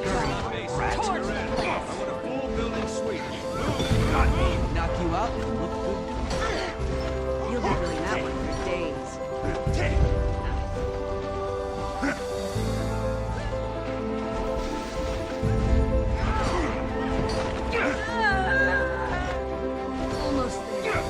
Torch the place. I want a full building suite. Got me. Knock you out? Look good. You'll be doing that one for days. Almost there.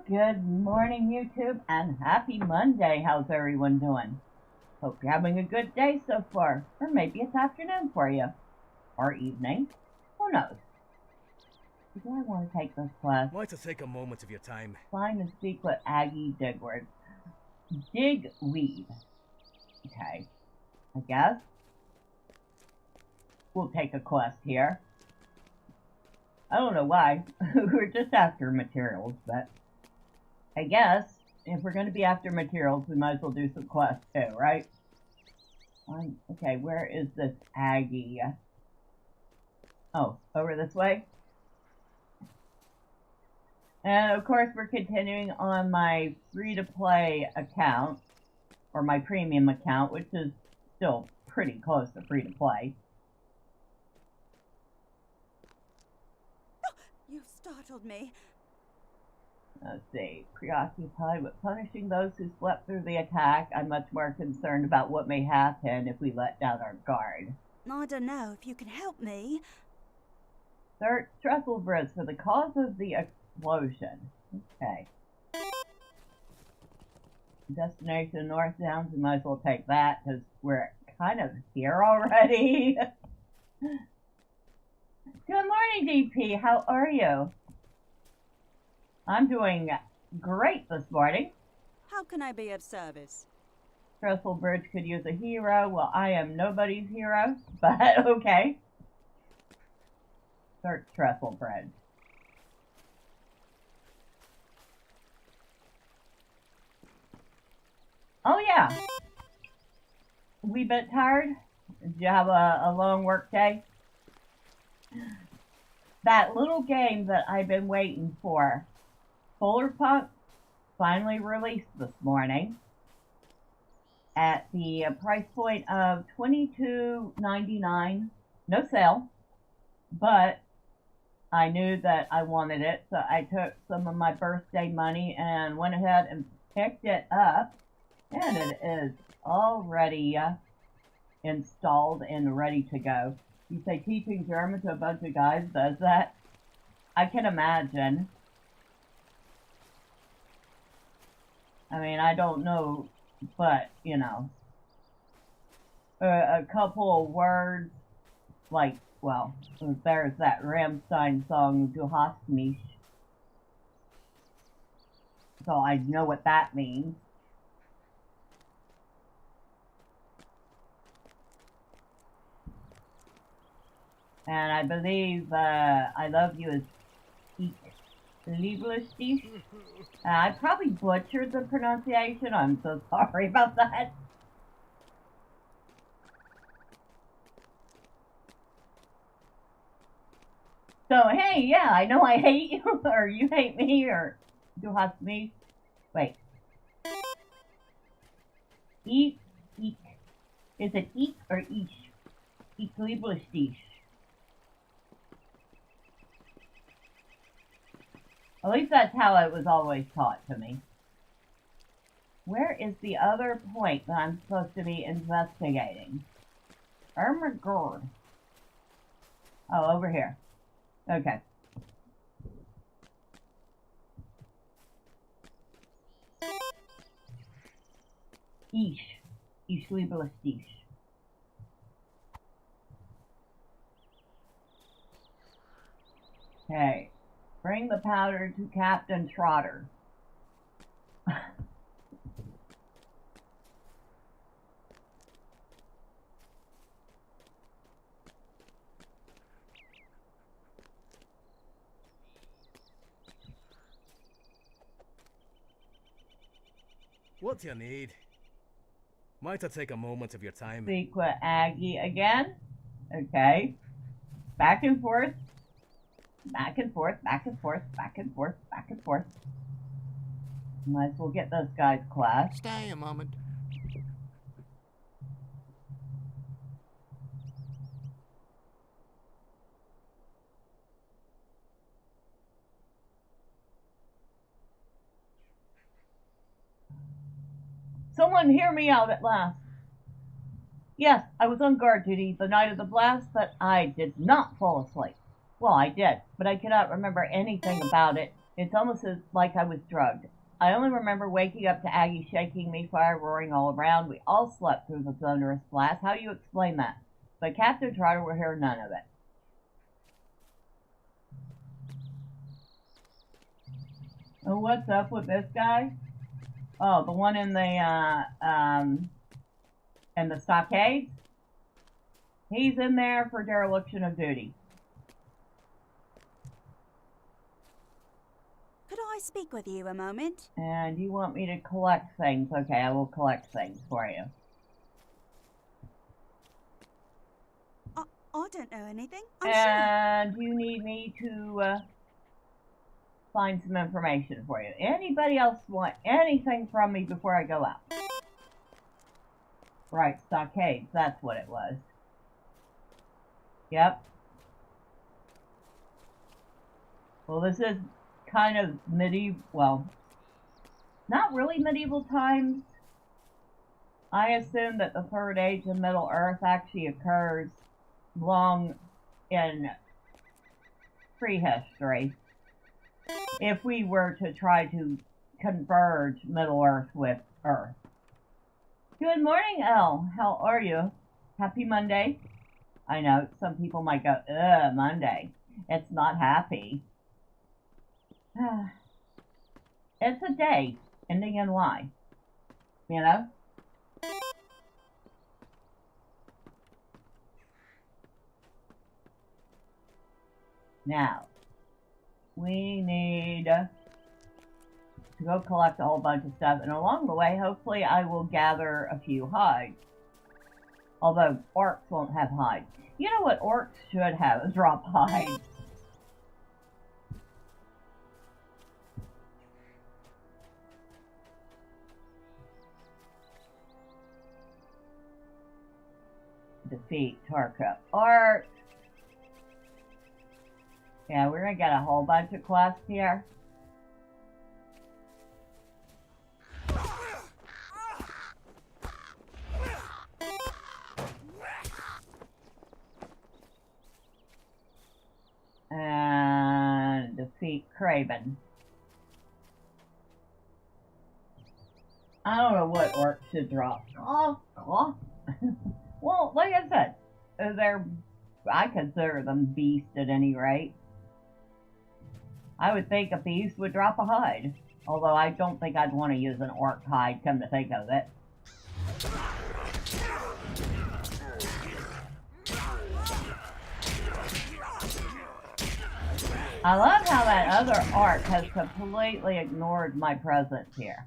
Good morning, YouTube, and happy Monday. How's everyone doing? Hope you're having a good day so far. Or maybe it's afternoon for you. Or evening. Who knows? Do I want to take this class? Why to take a moment of your time? Find and speak with Aggie Digward. Digweed. Okay. I guess we'll take a quest here. I don't know why. We're just after materials, but I guess if we're going to be after materials, we might as well do some quests too, right? Okay, where is this Aggie? Oh, over this way? And of course, we're continuing on my free-to-play account, or my premium account, which is still pretty close to free-to-play. You startled me. Let's see. Preoccupied with punishing those who slept through the attack, I'm much more concerned about what may happen if we let down our guard. I don't know if you can help me. Search Trestlebridge for the cause of the explosion. Okay. Destination North Downs, we might as well take that because we're kind of here already. Good morning, DP. How are you? I'm doing great this morning. How can I be of service? Trestlebridge could use a hero. Well, I am nobody's hero, but okay. Search Trestlebridge. Oh yeah. We bit tired? Did you have a long work day? That little game that I've been waiting for, Polar Punk, finally released this morning at the price point of $22.99. No sale, but I knew that I wanted it, so I took some of my birthday money and went ahead and picked it up, and it is already installed and ready to go. You say teaching German to a bunch of guys does that? I can imagine. I mean, I don't know, but, you know, a couple of words, like, well, there's that Rammstein song, Du hast mich. So I know what that means. And I believe I love you is Ich liebe dich. I probably butchered the pronunciation. I'm so sorry about that. So, hey, yeah, I know I hate you, or you hate me, or du hast mich. Wait. Ich. Is it ich or ich? Ich liebe dich. At least that's how it was always taught to me. Where is the other point that I'm supposed to be investigating? Oh my god. Oh, over here. Okay. Ich liebe dich. Okay. Bring the powder to Captain Trotter. What do you need? Might I take a moment of your time? Speak with Aggie again. Okay. Back and forth. Back and forth, back and forth, back and forth, back and forth. Might as well get those guys class. Stay a moment. Someone hear me out at last. Yes, I was on guard duty the night of the blast, but I did not fall asleep. Well, I did, but I cannot remember anything about it It's almost as like I was drugged. I only remember waking up to Aggie shaking me, fire roaring all around. We all slept through the thunderous blast. How do you explain that? But Captain Trotter will hear none of it. Oh, what's up with this guy? Oh, the one in the stockades? He's in there for dereliction of duty. Could I speak with you a moment? And you want me to collect things? Okay, I will collect things for you. I don't know anything. I'm And you need me to find some information for you. Anybody else want anything from me before I go out? Right, stockades, that's what it was. Yep. Well, this is kind of medieval, well, not really medieval times. I assume that the Third Age of Middle Earth actually occurs long in prehistory. If we were to try to converge Middle Earth with Earth. Good morning, Elle. How are you? Happy Monday? I know, some people might go, ugh, Monday. It's not happy. It's a day ending in Y. You know? Now, we need to go collect a whole bunch of stuff, and along the way, hopefully I will gather a few hides. Although, orcs won't have hides. You know what orcs should have? A drop hides. Defeat Tarka Orc. Yeah, we're gonna get a whole bunch of quests here. And defeat Craven. I don't know what orcs should drop. Oh. Well, like I said, I consider them beasts at any rate. I would think a beast would drop a hide. Although I don't think I'd want to use an orc hide, come to think of it. I love how that other orc has completely ignored my presence here.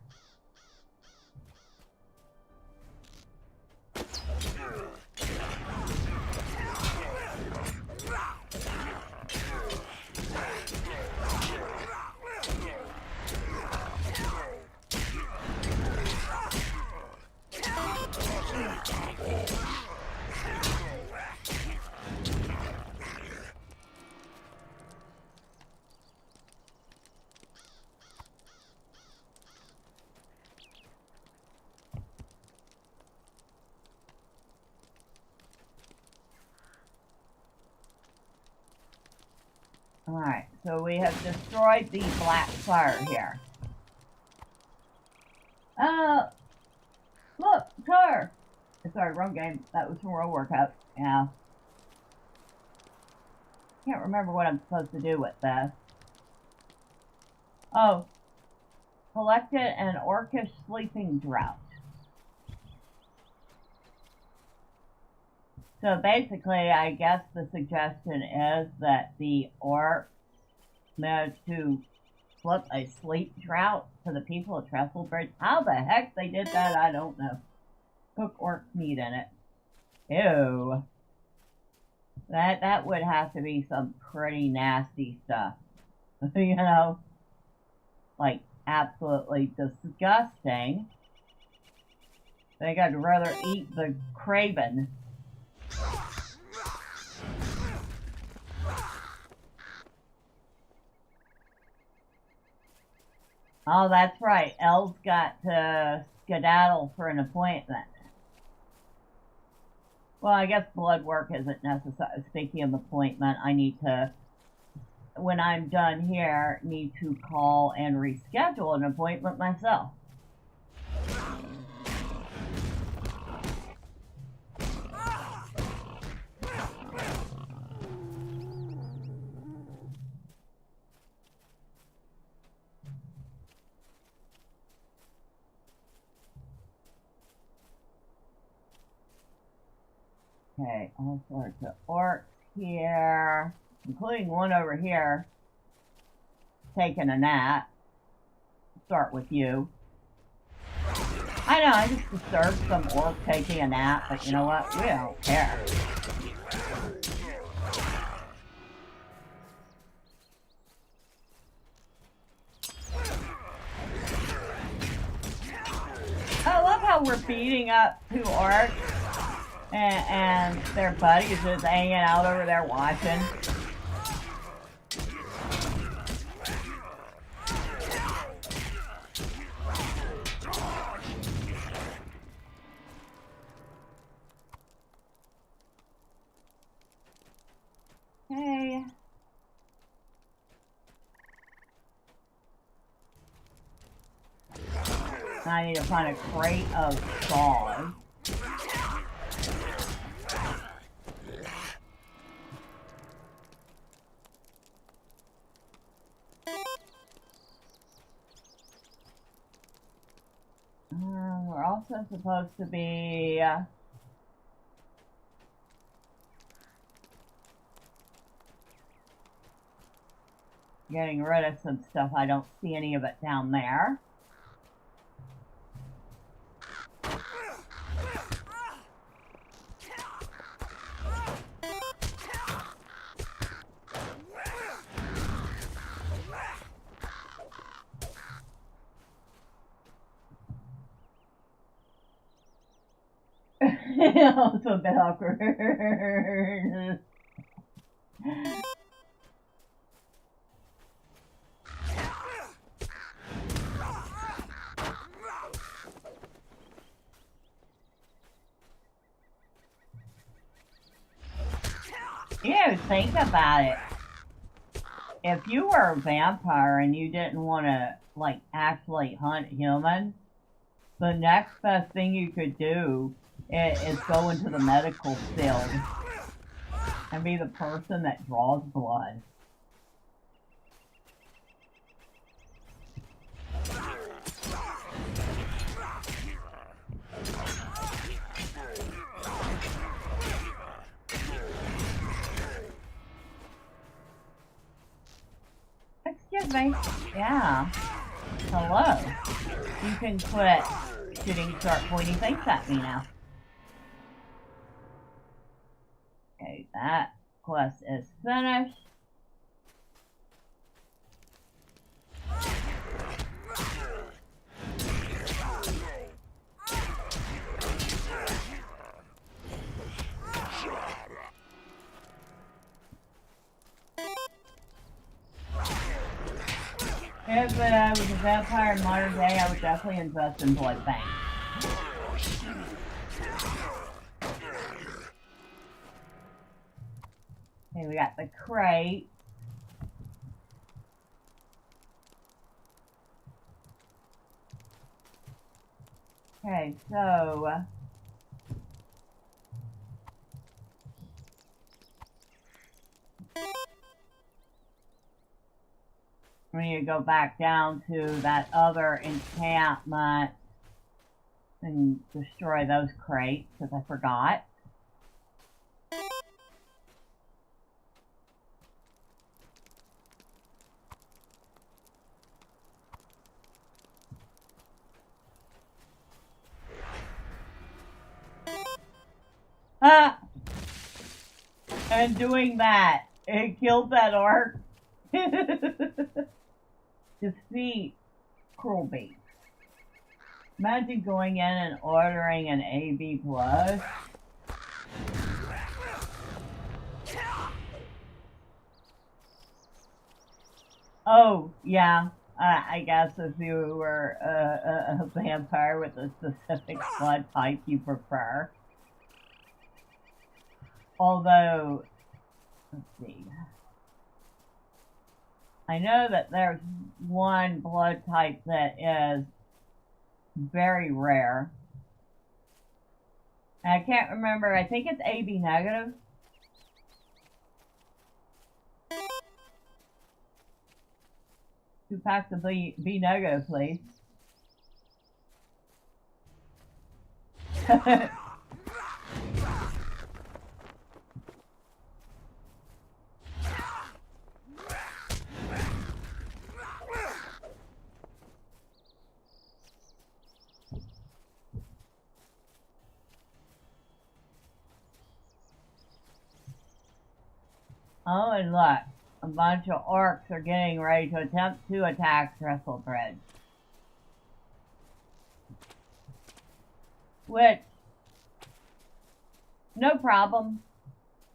Alright, so we have destroyed the black fire here. Look, car! Sorry, wrong game. That was from World Workout. Yeah. Can't remember what I'm supposed to do with this. Oh. Collected an orcish sleeping draught. So basically, I guess the suggestion is that the orcs managed to flip a sleep drought to the people of Trestlebridge. How the heck they did that, I don't know. Cook orc meat in it. Ew. That would have to be some pretty nasty stuff. You know? Like, absolutely disgusting. I think I'd rather eat the craven. Oh, that's right. Elle's got to skedaddle for an appointment. Well, I guess blood work isn't necessary. Speaking of appointment, I need to when I'm done here, need to call and reschedule an appointment myself. Okay, all sorts of orcs here, including one over here taking a nap. Start with you. I know, I just disturbed some orc taking a nap, but you know what? We don't care. I love how we're beating up two orcs. And their buddies just hanging out over there watching. Okay. I need to find a crate of saws. We're also supposed to be getting rid of some stuff. I don't see any of it down there. It's a bit awkward. You think about it. If you were a vampire and you didn't want to, like, actually hunt humans, the next best thing you could do is go into the medical field and be the person that draws blood. Excuse me. Yeah. Hello. You can quit shooting sharp pointy things at me now. Okay, that quest is finished. If I was a vampire in modern day, I would definitely invest in blood bank. Okay, we got the crate. Okay, so we need to go back down to that other encampment and destroy those crates, because I forgot. And doing that, it killed that orc. Defeat Cruel Beast. Imagine going in and ordering an AB plus. Oh, yeah. I guess if you were a vampire with a specific blood type you prefer. Although, let's see. I know that there's one blood type that is very rare. And I can't remember, I think it's AB negative. Two packs of B negative, please. Oh, and look, a bunch of orcs are getting ready to attempt to attack Trestlebridge. Which, no problem.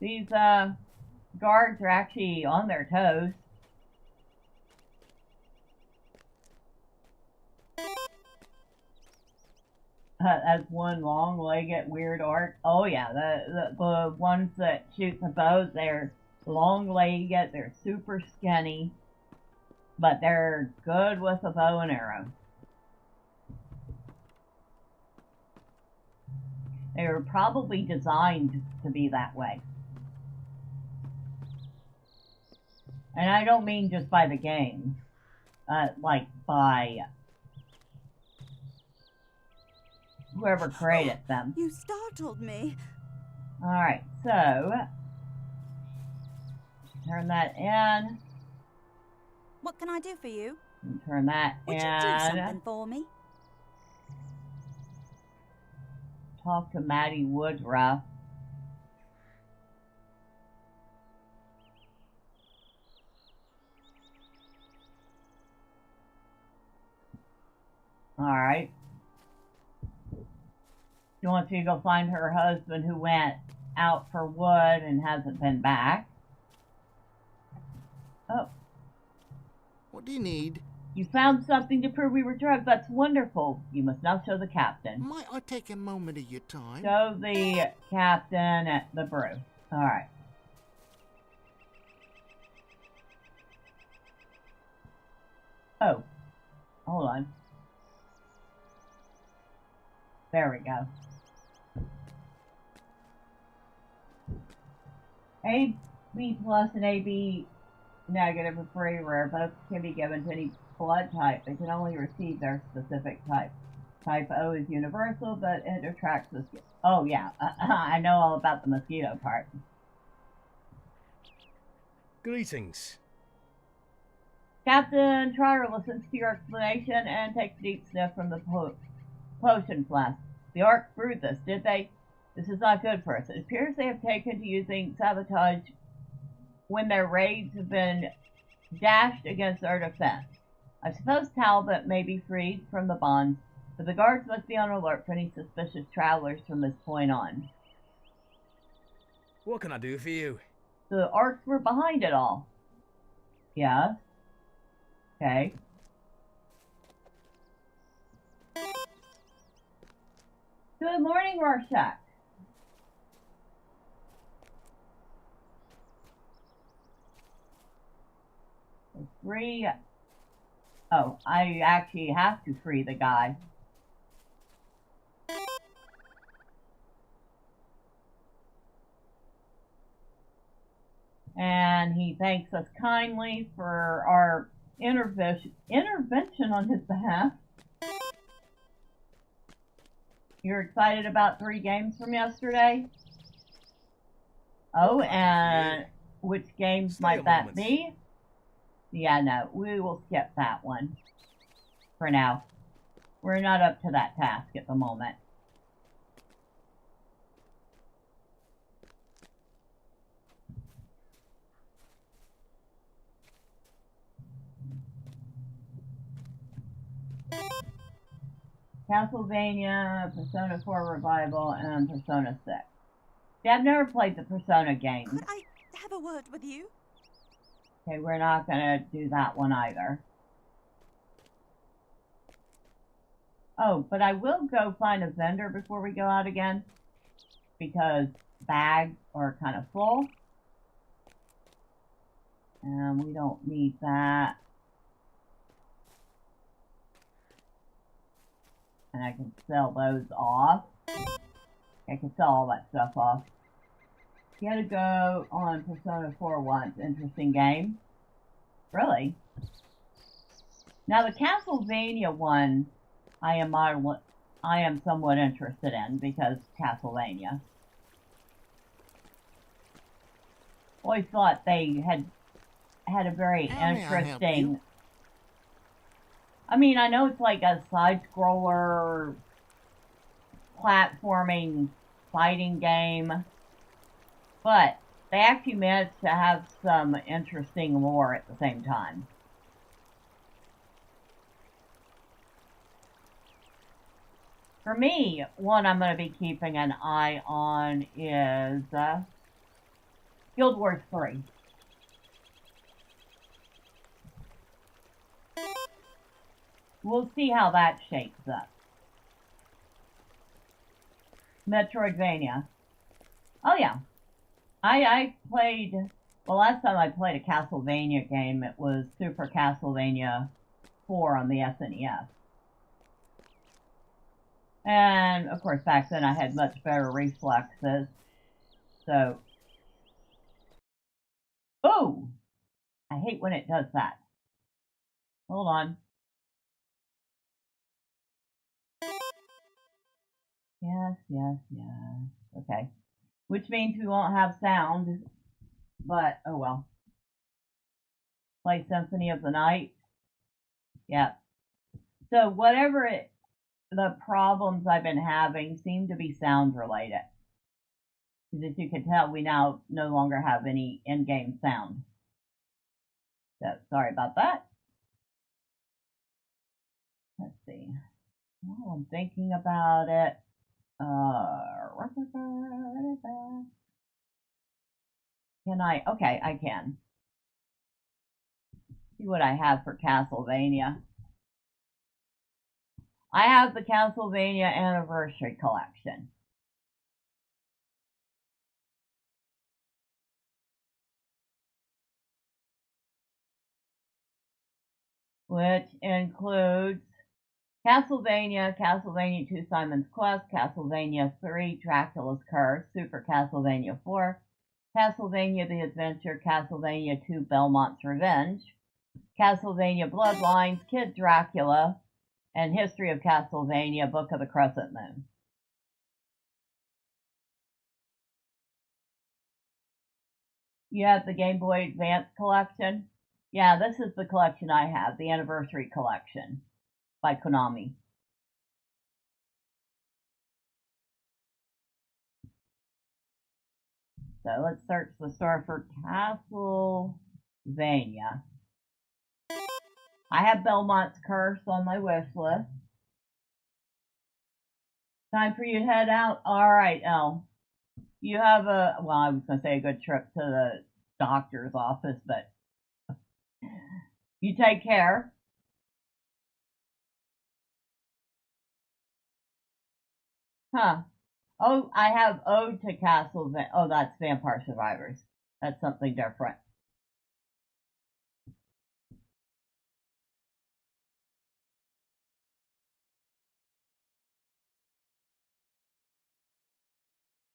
These guards are actually on their toes. As one long-legged weird orc. Oh yeah, the ones that shoot the bows, they're long-legged, they're super skinny, but they're good with a bow and arrow. They were probably designed to be that way. And I don't mean just by the game, like by whoever created them. You startled me. Alright, so turn that in. What can I do for you? And turn that Would in. you do something for me? Talk to Maddie Woodruff. Alright. She wants you to go find her husband who went out for wood and hasn't been back. Oh. What do you need? You found something to prove we were drugged. That's wonderful. You must now show the captain. Might I take a moment of your time? Show the captain at the brew. Alright. Oh. Hold on. There we go. AB plus and AB negative are very rare. Both can be given to any blood type. They can only receive their specific type. Type O is universal, but it attracts mosquitoes. Oh yeah, I know all about the mosquito part. Greetings. Captain Trotter listens to your explanation and takes a deep sniff from the potion flask. The orcs brewed this, did they? This is not good for us. It appears they have taken to using sabotage when their raids have been dashed against our defense. I suppose Talbot may be freed from the bonds, but the guards must be on alert for any suspicious travelers from this point on. What can I do for you? The orcs were behind it all. Yes. Okay. Good morning, Rorschach. Free. Oh, I actually have to free the guy. And he thanks us kindly for our intervention on his behalf. You're excited about 3 games from yesterday? Oh, and which games might that be? Yeah, no, we will skip that one for now. We're not up to that task at the moment. Castlevania, Persona 4 Revival, and Persona 6. See, I've never played the Persona games. Could I have a word with you? Okay, we're not gonna do that one either. Oh, but I will go find a vendor before we go out again, because bags are kind of full. And we don't need that. And I can sell those off. I can sell all that stuff off. You had to go on Persona 4 once. Interesting game. Really? Now the Castlevania one, I am somewhat interested in because Castlevania. Always thought they had a very How may I help interesting. you? I mean, I know it's like a side-scroller platforming fighting game, but they actually managed to have some interesting lore at the same time. For me, one I'm going to be keeping an eye on is Guild Wars 3. We'll see how that shapes up. Metroidvania. Oh yeah. I played, well, last time I played a Castlevania game, it was Super Castlevania 4 on the SNES. And, of course, back then I had much better reflexes. So, oh! I hate when it does that. Hold on. Yes, yes, yes. Okay. Which means we won't have sound, but oh well. Play Symphony of the Night. Yeah. So whatever the problems I've been having seem to be sound related. Because as you can tell, we now no longer have any in-game sound. So sorry about that. Let's see. While I'm thinking about it. Can I? Okay, I can. See what I have for Castlevania. I have the Castlevania Anniversary Collection. Which includes Castlevania, Castlevania 2 Simon's Quest, Castlevania 3 Dracula's Curse, Super Castlevania 4, Castlevania The Adventure, Castlevania 2 Belmont's Revenge, Castlevania Bloodlines, Kid Dracula, and History of Castlevania, Book of the Crescent Moon. You have the Game Boy Advance collection? Yeah, this is the collection I have, the Anniversary Collection by Konami. So let's search the store for Castlevania. I have Belmont's Curse on my wish list. Time for you to head out? Alright, Elle. You have I was going to say a good trip to the doctor's office, but you take care. Huh. Oh, I have Ode to Castlevania. Oh, that's Vampire Survivors. That's something different.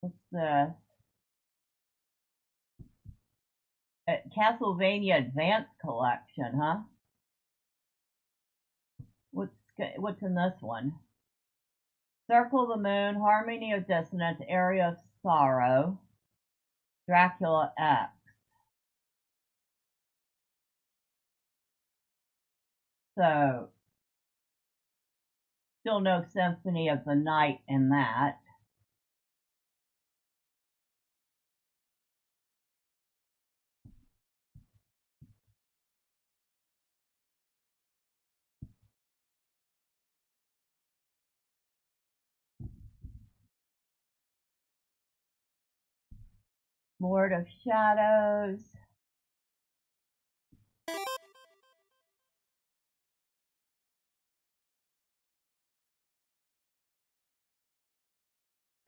What's this? Castlevania Advance Collection, huh? What's in this one? Circle of the Moon, Harmony of Dissonance, Area of Sorrow, Dracula X. So, still no Symphony of the Night in that. Lord of Shadows.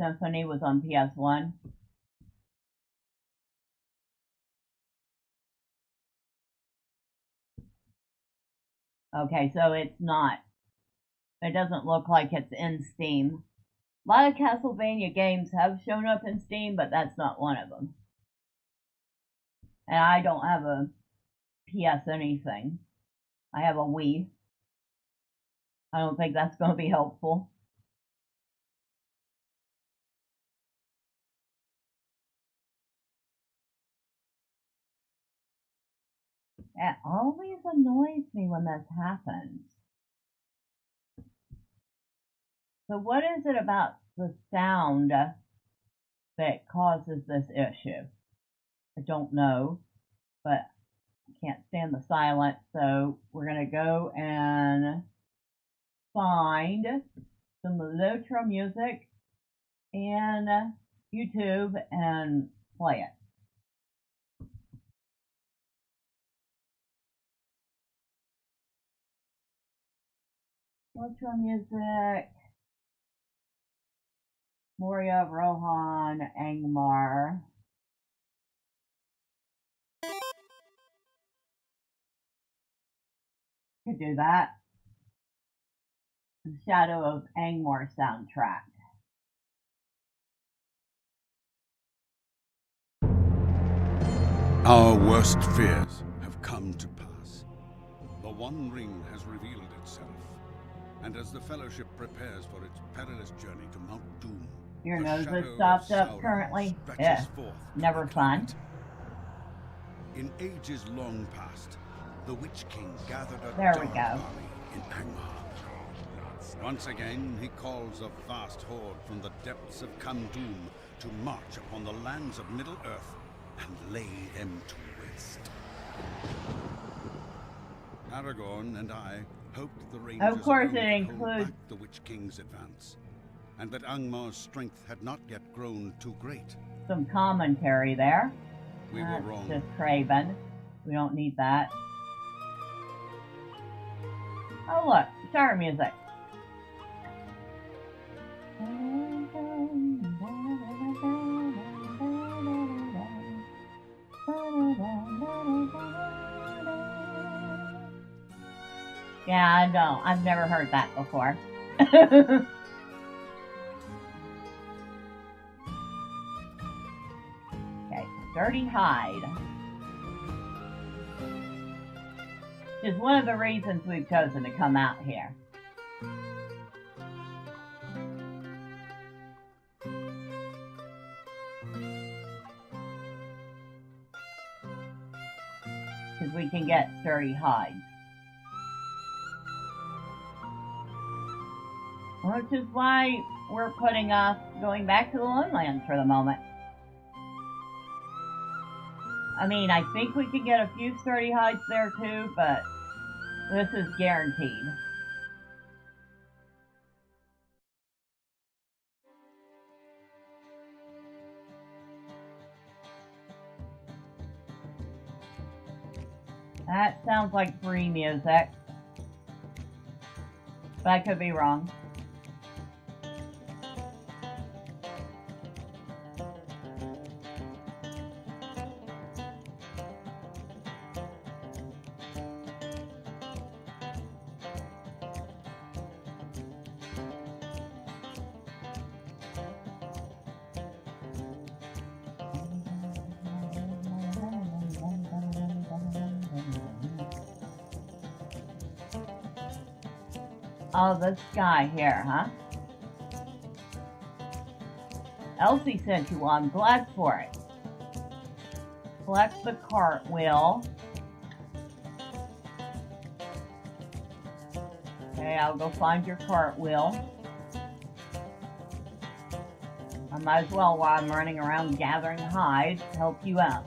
Symphony was on PS1. Okay, so it's not. It doesn't look like it's in Steam. A lot of Castlevania games have shown up in Steam, but that's not one of them. And I don't have a PS anything. I have a Wii. I don't think that's going to be helpful. It always annoys me when this happens. So what is it about the sound that causes this issue? I don't know, but I can't stand the silence, so we're going to go and find some LOTRO music and YouTube and play it. LOTRO music, Moria, Rohan, Angmar. Could do that. The Shadow of Angmar soundtrack. Our worst fears have come to pass. The One Ring has revealed itself, and as the Fellowship prepares for its perilous journey to Mount Doom, Your the nose is shadow stopped of up Sauron currently. stretches Yeah, forth never to fun. reclaim it. In ages long past, the Witch King gathered a There we dark go. army in Angmar. Once again, he calls a vast horde from the depths of Doom to march upon the lands of Middle-earth and lay them to waste. Aragorn and I hoped the Rangers Of course alone it could hold includes back the Witch King's advance, and that Angmar's strength had not yet grown too great. some commentary there. We were That's wrong. just Craven. We don't need that. Oh look, shower music. Yeah, I know. I've never heard that before. Okay, Dirty Hide. Is one of the reasons we've chosen to come out here. Because we can get sturdy hides. Which is why we're putting off going back to the Lonelands for the moment. I mean, I think we could get a few sturdy hides there too, but this is guaranteed. That sounds like free music, but I could be wrong. Oh, this guy here, huh? Elsie sent you one. I'm glad for it. Collect the cartwheel. Okay, I'll go find your cartwheel. I might as well, while I'm running around gathering hides, help you out.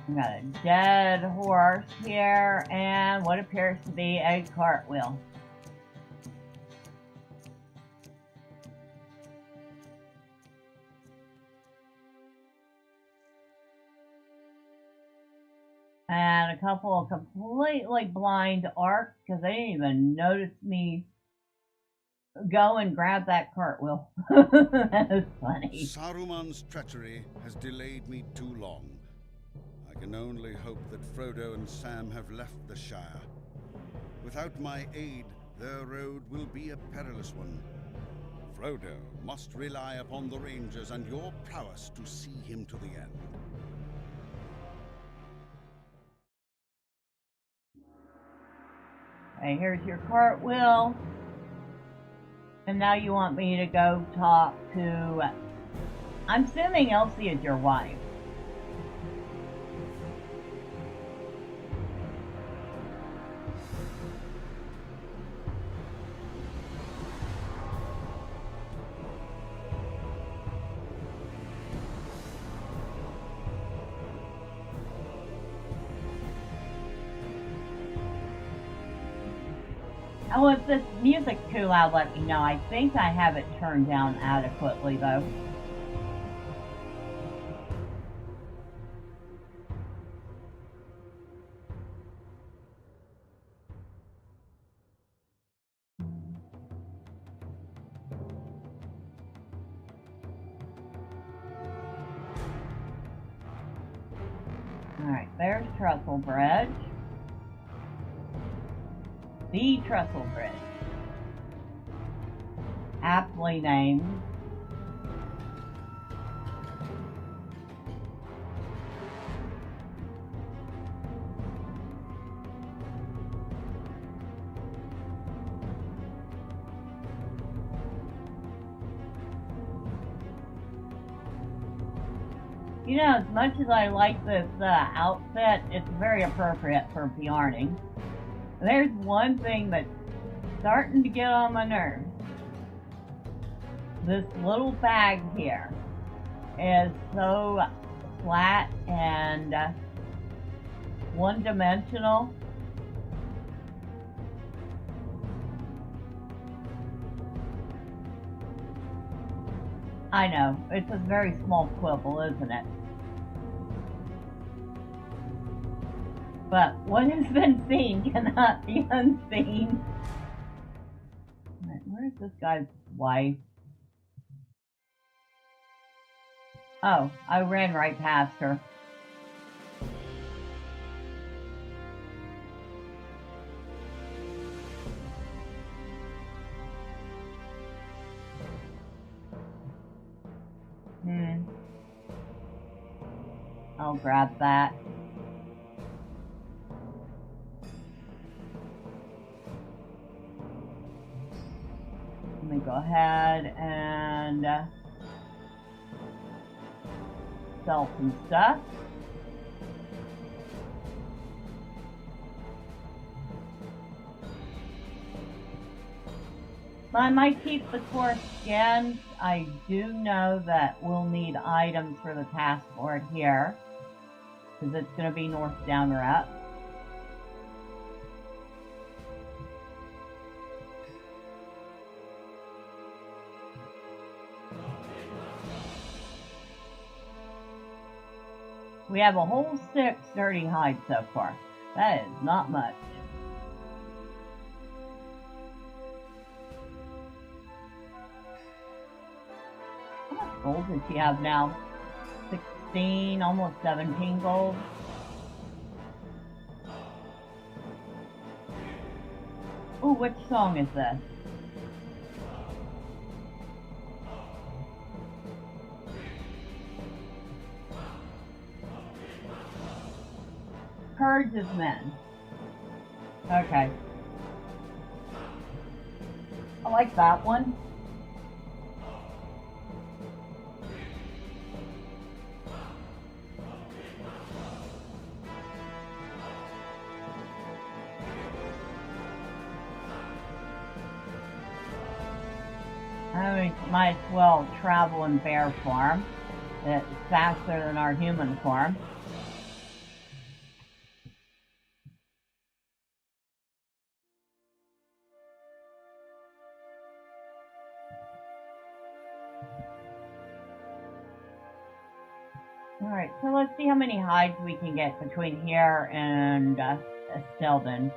We got a dead horse here and what appears to be a cartwheel. And a couple of completely blind arcs because they didn't even notice me go and grab that cartwheel. That was funny. Saruman's treachery has delayed me too long. I can only hope that Frodo and Sam have left the Shire. Without my aid, their road will be a perilous one. Frodo must rely upon the Rangers and your prowess to see him to the end. Okay, here's your cartwheel. And now you want me to go talk to... I'm assuming Elsie is your wife. Oh, if this music's too loud, let me know. I think I have it turned down adequately, though. Alright, there's Trestle Bridge. The Trestle Bridge. Aptly named. You know, as much as I like this outfit, it's very appropriate for yarning. There's one thing that's starting to get on my nerves. This little bag here is so flat and one-dimensional. I know, it's a very small quibble, isn't it? But what has been seen cannot be unseen. Alright, where's this guy's wife? Oh, I ran right past her. I'll grab that. Let me go ahead and sell some stuff. I might keep the core skin. I do know that we'll need items for the passport here, because it's going to be north, down, or up. We have a whole 6 dirty hides so far. That is not much. How much gold does she have now? 16, almost 17 gold. Ooh, which song is this? Herds of men. Okay. I like that one. I might as well travel in bear form. It's faster than our human form. Alright, so let's see how many hides we can get between here and Esteldin.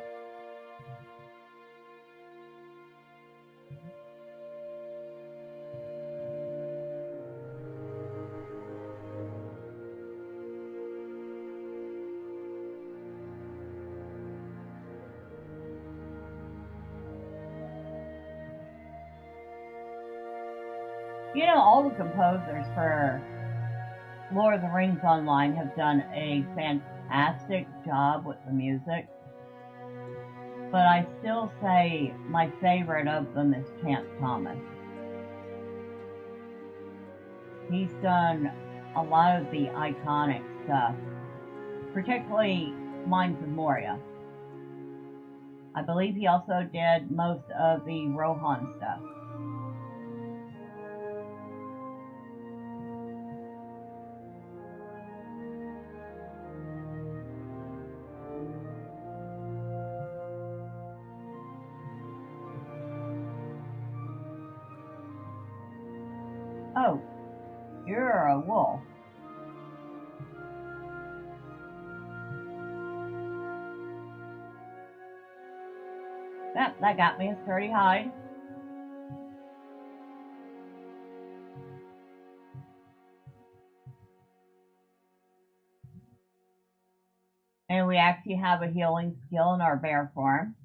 You know, all the composers for Lord of the Rings Online have done a fantastic job with the music, but I still say my favorite of them is Chance Thomas. He's done a lot of the iconic stuff, particularly Mines of Moria. I believe he also did most of the Rohan stuff. Oh, you're a wolf. Yep, that got me a sturdy hide. And we actually have a healing skill in our bear form.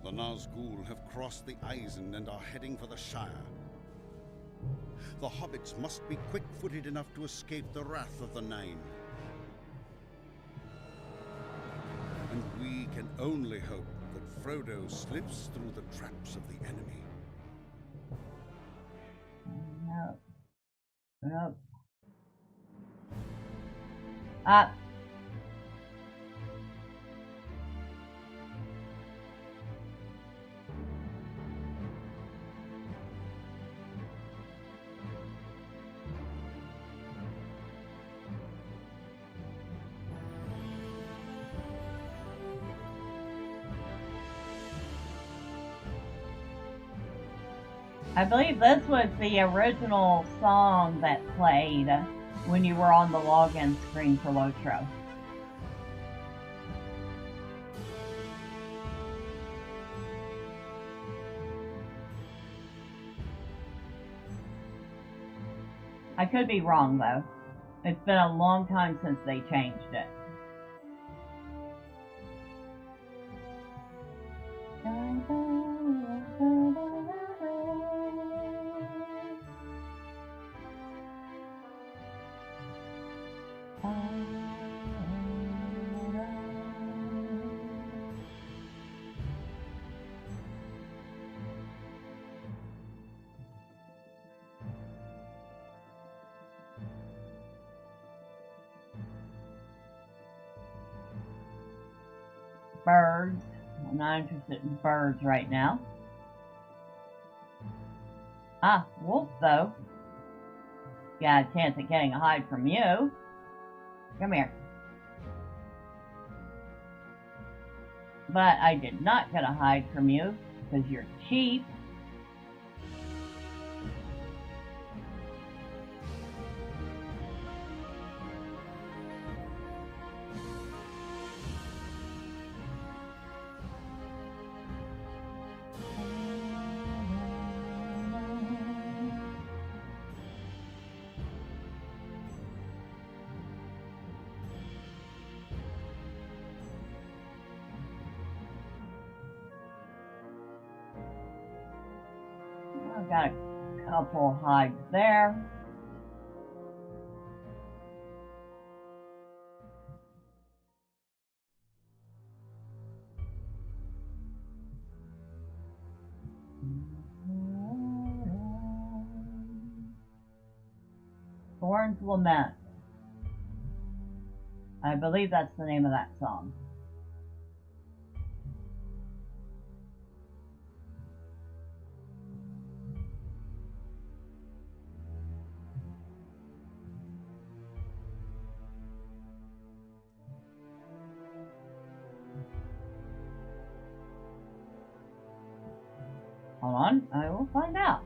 The Nazgul have crossed the Eisen and are heading for the Shire. The hobbits must be quick-footed enough to escape the wrath of the Nine. And we can only hope that Frodo slips through the traps of the enemy. No. Nope. Up. I believe this was the original song that played when you were on the login screen for LOTRO. I could be wrong though. It's been a long time since they changed it. Birds. I'm not interested in birds right now. Ah, wolf though. Got a chance at getting a hide from you. Come here. But I did not get a hide from you because you're cheap. I've got a couple hides there. Thorn's Lament. I believe that's the name of that song. Hold on, I will find out.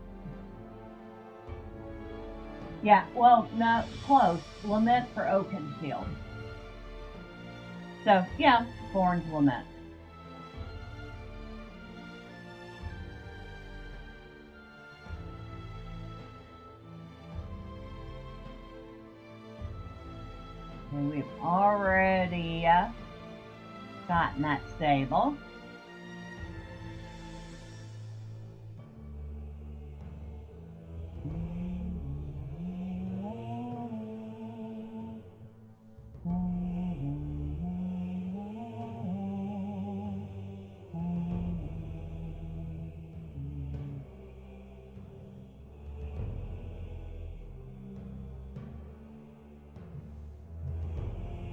Yeah, well, no, close. Lament for Oakensfield. So, yeah, Thorn's Lament. And we've already gotten that stable.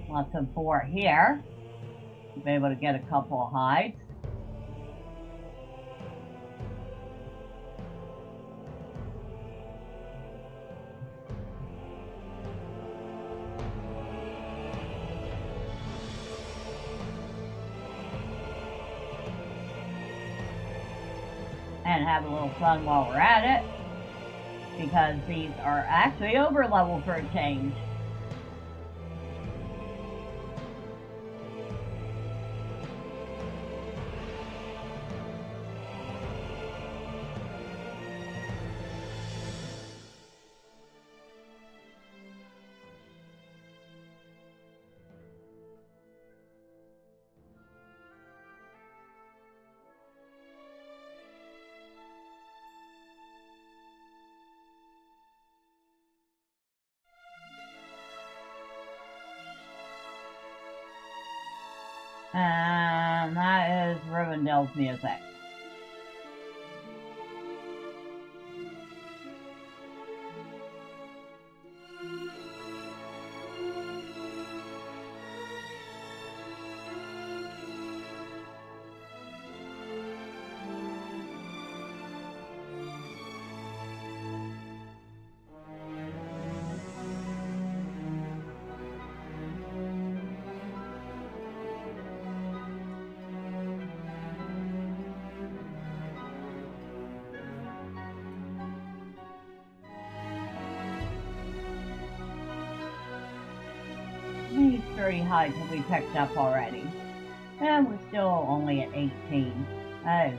Lots of boar here. We'll be able to get a couple of hides. And have a little fun while we're at it, because these are actually over level for a change. And that is Rivendell's music. These 30 hides have we picked up already. And we're still only at 18. That is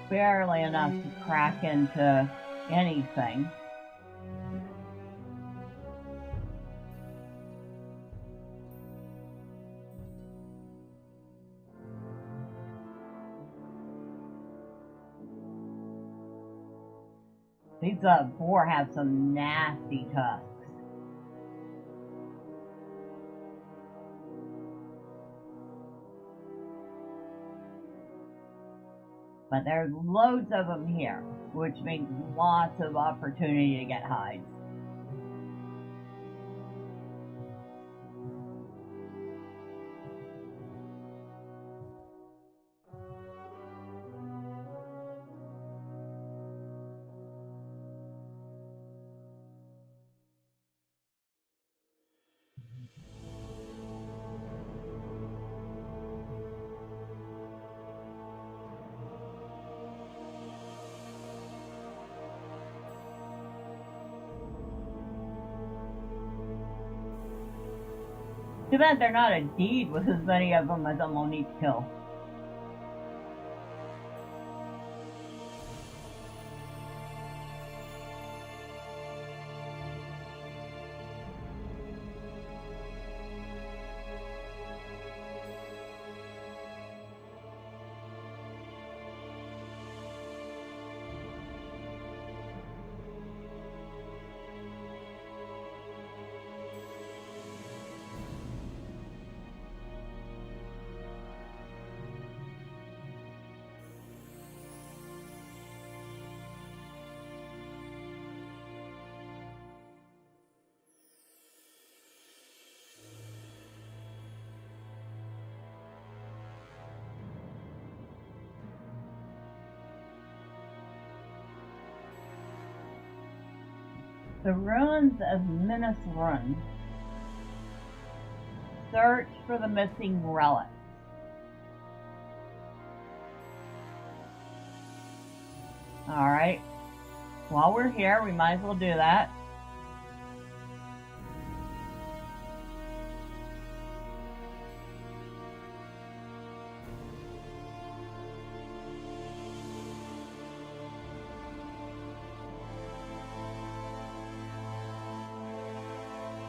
barely enough to crack into anything. These boar have some nasty tusks. But there's loads of them here, which means lots of opportunity to get hides. Too bad they're not a deed with as many of them as I'm gonna need to kill. The ruins of Minas Run. Search for the missing relics. Alright. While we're here, we might as well do that.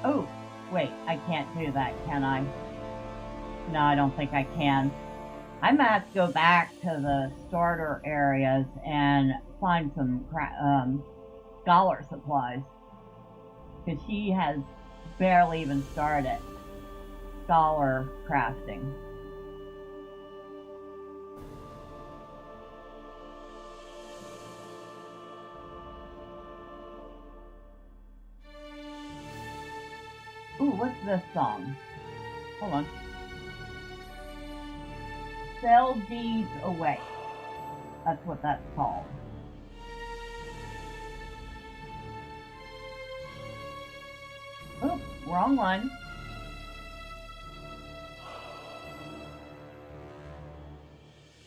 Oh, wait, I can't do that, can I? No, I don't think I can. I might have to go back to the starter areas and find some scholar supplies. Because she has barely even started scholar crafting. Ooh, what's this song? Hold on. Sell deeds away. That's what that's called. Oops, wrong one.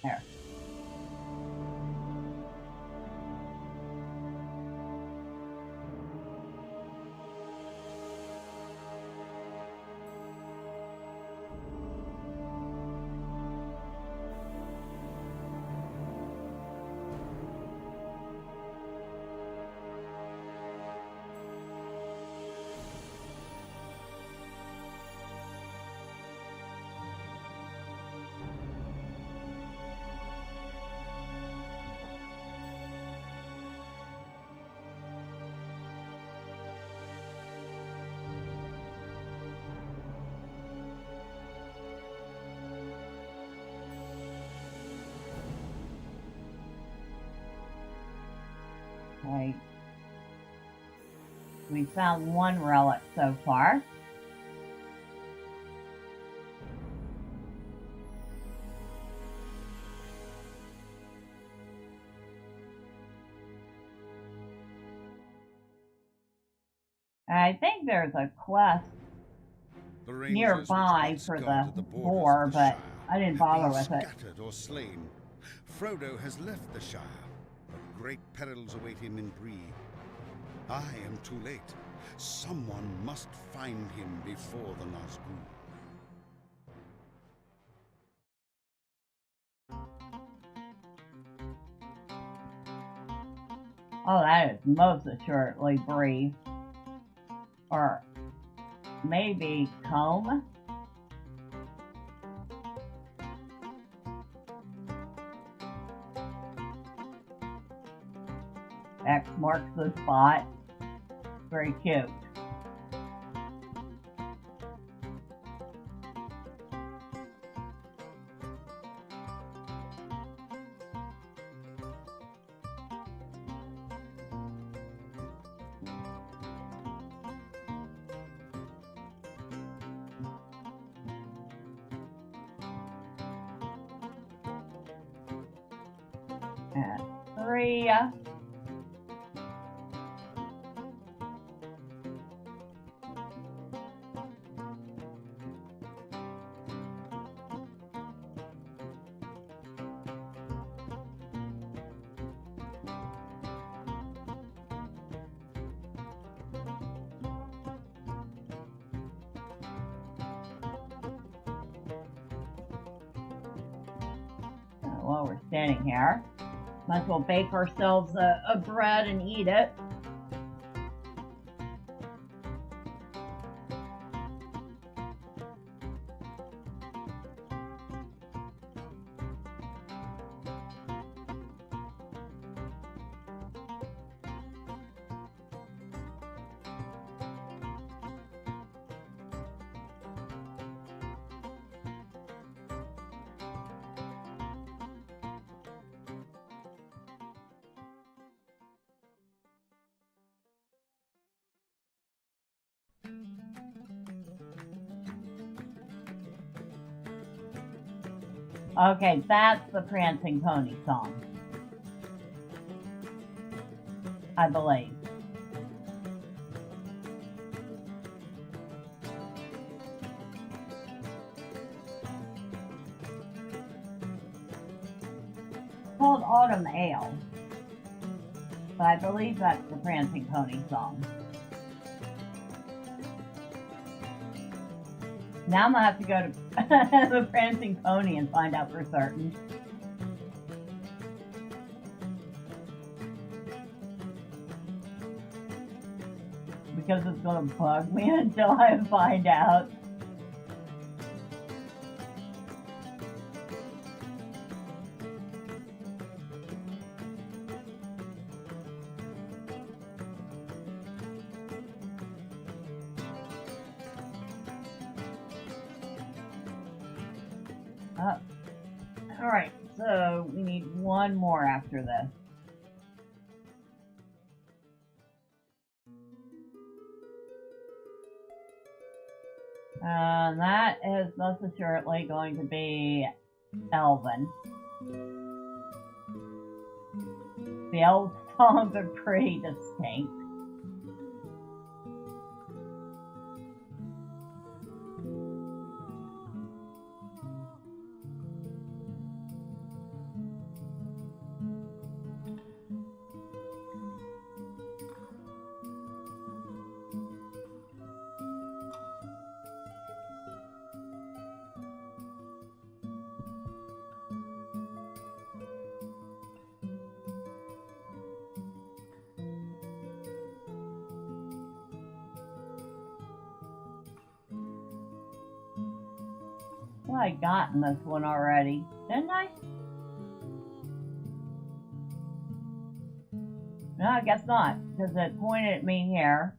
There. Okay. We found one relic so far. I think there's a quest The rangers nearby which for once the guarded borders boar, of the but Shire I didn't have bother been with it. scattered or slain. Frodo has left the Shire, but great perils await him in Bree. I am too late. Someone must find him before the Nazgûl. Oh, that is most assuredly Bree. Or maybe Comb? X marks the spot. Very cute. And 3. While we're standing here, might as well bake ourselves a bread and eat it. Okay, that's the Prancing Pony song, I believe. It's called Autumn Ale, but I believe that's the Prancing Pony song. Now I'm gonna have to go to the Prancing Pony and find out for certain. because it's gonna bug me until I find out. Alright, so we need one more after this. And that is most assuredly going to be Elvin. The elf songs are pretty distinct. Well, I got in this one already, didn't I? No, I guess not, because it pointed at me here.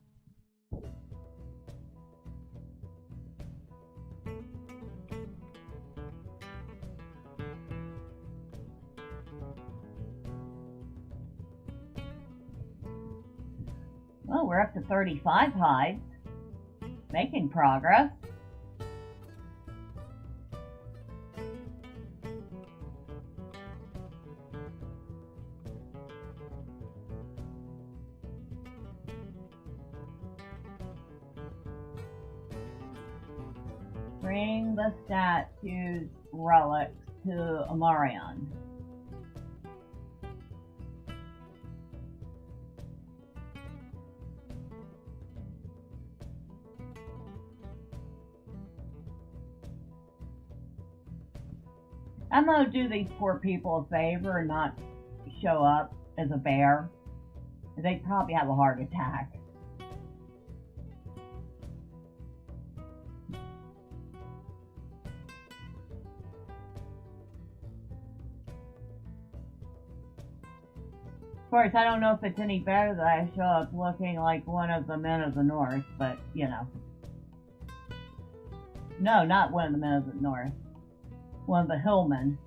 Well, we're up to 35 hides. Making progress. Bring the statue's relics to Amarion. I'm gonna do these poor people a favor and not show up as a bear. They probably have a heart attack. Of course, I don't know if it's any better that I show up looking like one of the men of the North, but, you know. No, not one of the men of the North. One of the hillmen.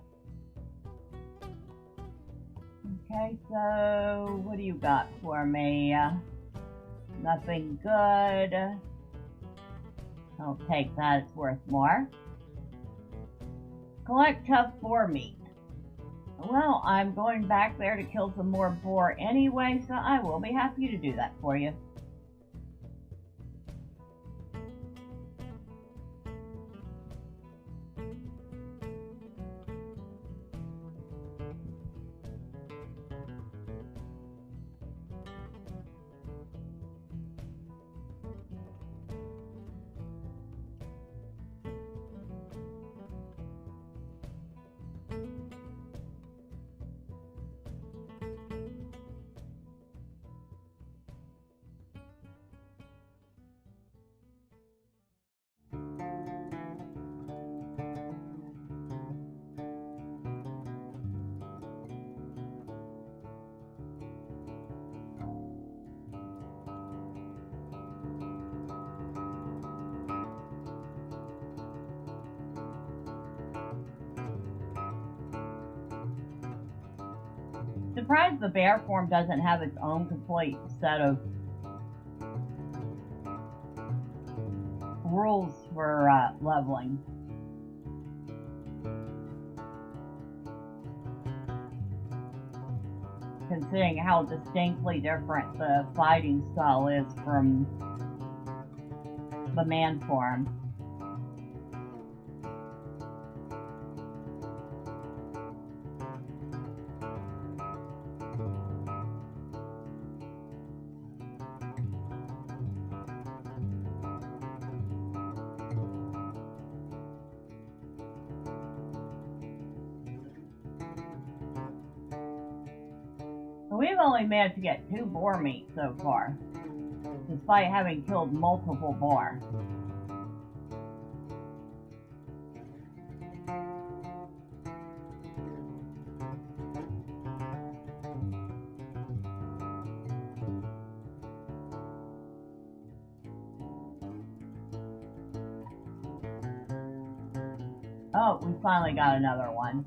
Okay, so what do you got for me? Nothing good. I'll take that, it's worth more. Collect tough boar meat. Well, I'm going back there to kill some more boar anyway, so I will be happy to do that for you. Surprised the bear form doesn't have its own complete set of rules for leveling. Considering how distinctly different the fighting style is from the man form. We've only managed to get 2 boar meat so far. To despite having killed multiple boar. Oh, we finally got another one.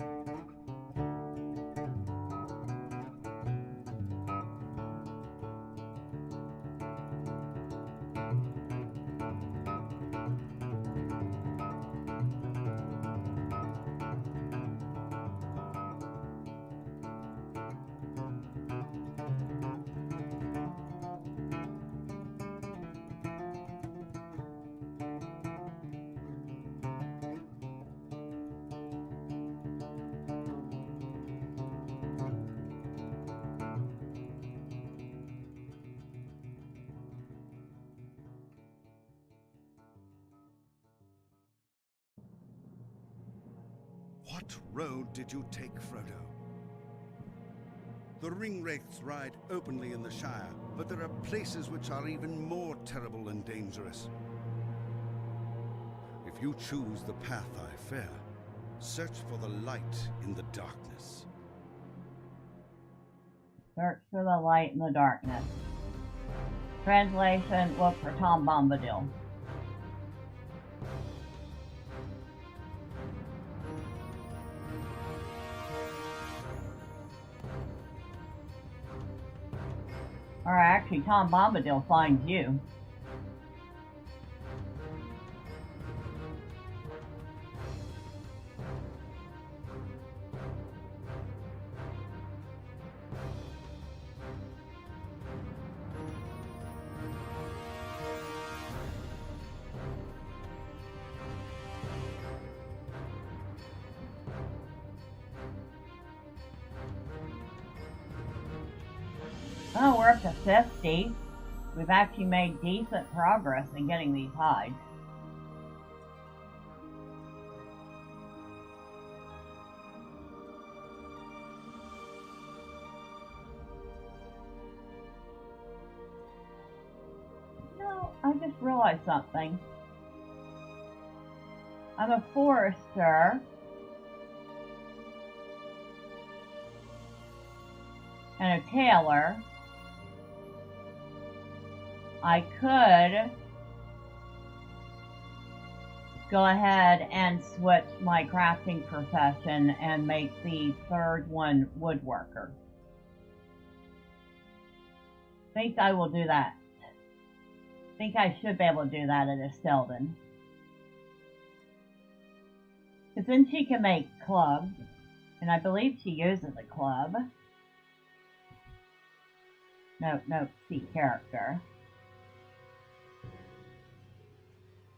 What road did you take, Frodo? The ring-wraiths ride openly in the Shire, but there are places which are even more terrible and dangerous. If you choose the path I fear, search for the light in the darkness. Search for the light in the darkness. Translation, look for Tom Bombadil. Or actually, Tom Bombadil finds you. Oh, we're up to 50. We've actually made decent progress in getting these hides. No, I just realized something. I'm a forester. And a tailor. I could go ahead and switch my crafting profession and make the third one woodworker. I think I will do that. I think I should be able to do that at Esteldin. Because then she can make clubs, and I believe she uses a club. No, see character.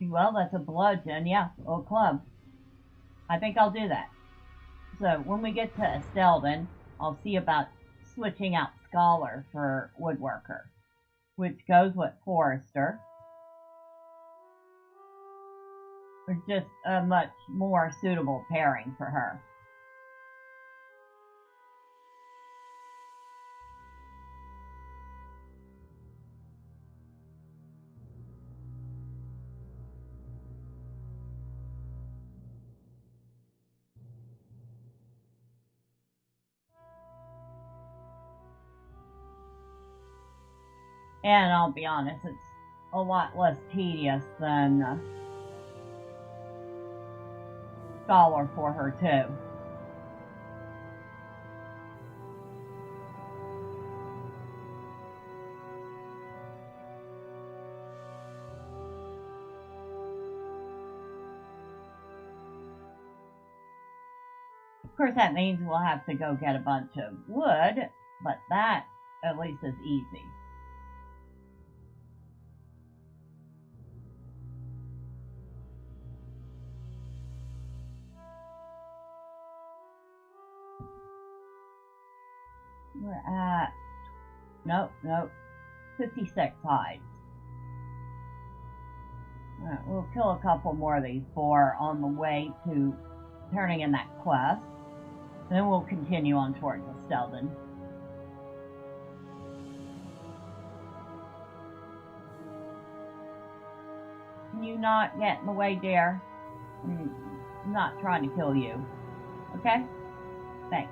Well, that's a bludgeon, yeah, or club. I think I'll do that. So when we get to Esteldin, I'll see about switching out Scholar for Woodworker, which goes with Forester. It's just a much more suitable pairing for her. And I'll be honest, it's a lot less tedious than Scholar for her too. Of course, that means we'll have to go get a bunch of wood, but that at least is easy. We're at, nope, 56 hides. Alright, we'll kill a couple more of these boar on the way to turning in that quest. And then we'll continue on towards Esteldin. do not get in the way, dear. I'm not trying to kill you. Okay? Thanks.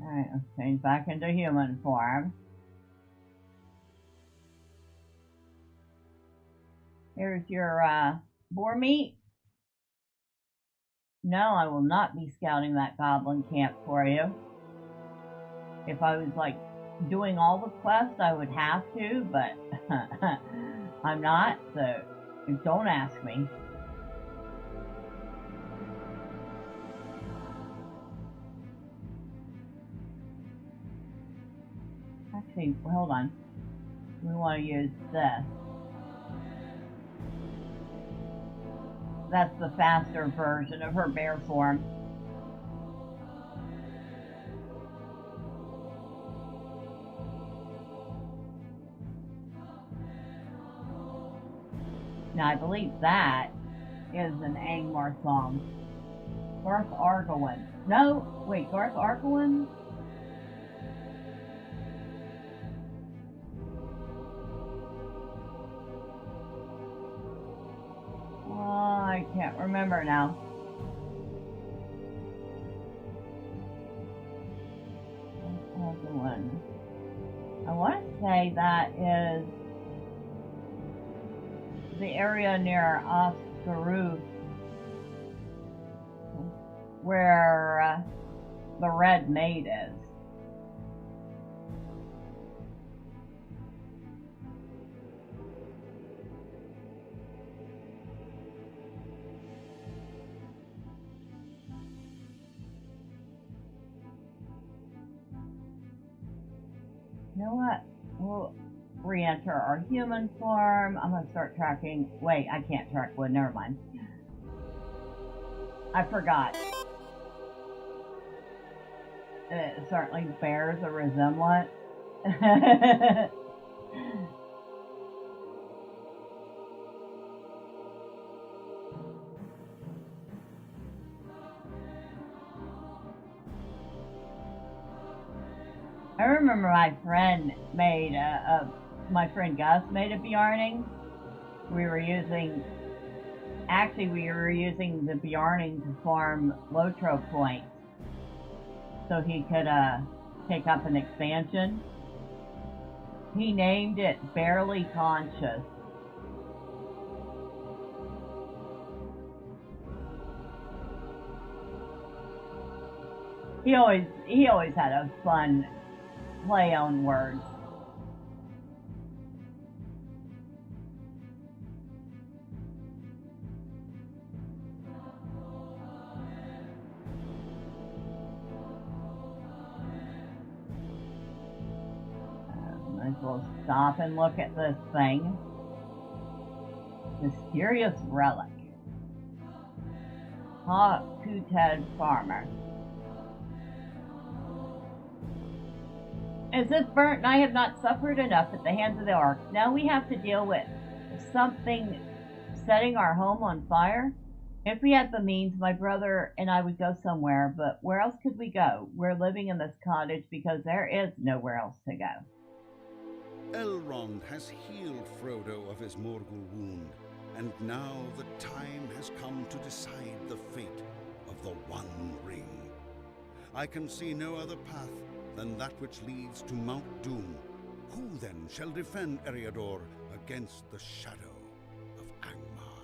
Alright, let's change back into human form. Here's your boar meat. No, I will not be scouting that goblin camp for you. If I was like doing all the quests, I would have to, but I'm not, so don't ask me. Actually, hold on. We want to use this. That's the faster version of her bear form. Now, I believe that is an Angmar song. Garth Argowan. No, wait, Garth Argowan? I can't remember now. Argowan. I want to say that is the area near Oskarooth where the Red Maid is. You know what? We'll re-enter our human form. I'm gonna start tracking. Wait, I can't track wood. Never mind. I forgot. It certainly bears a resemblance. I remember my friend made my friend Gus made a Bjarning. We were using the Bjarning to farm LOTRO points so he could take up an expansion. He named it Barely Conscious. He always had a fun play on words. Might as well stop and look at this thing. Mysterious relic. Hawk-tooted farmer. Is this burnt and I have not suffered enough at the hands of the orcs? Now we have to deal with something setting our home on fire? If we had the means, my brother and I would go somewhere, but where else could we go? We're living in this cottage because there is nowhere else to go. Elrond has healed Frodo of his Morgul wound, and now the time has come to decide the fate of the One Ring. I can see no other path than that which leads to Mount Doom. Who then shall defend Eriador against the shadow of Angmar?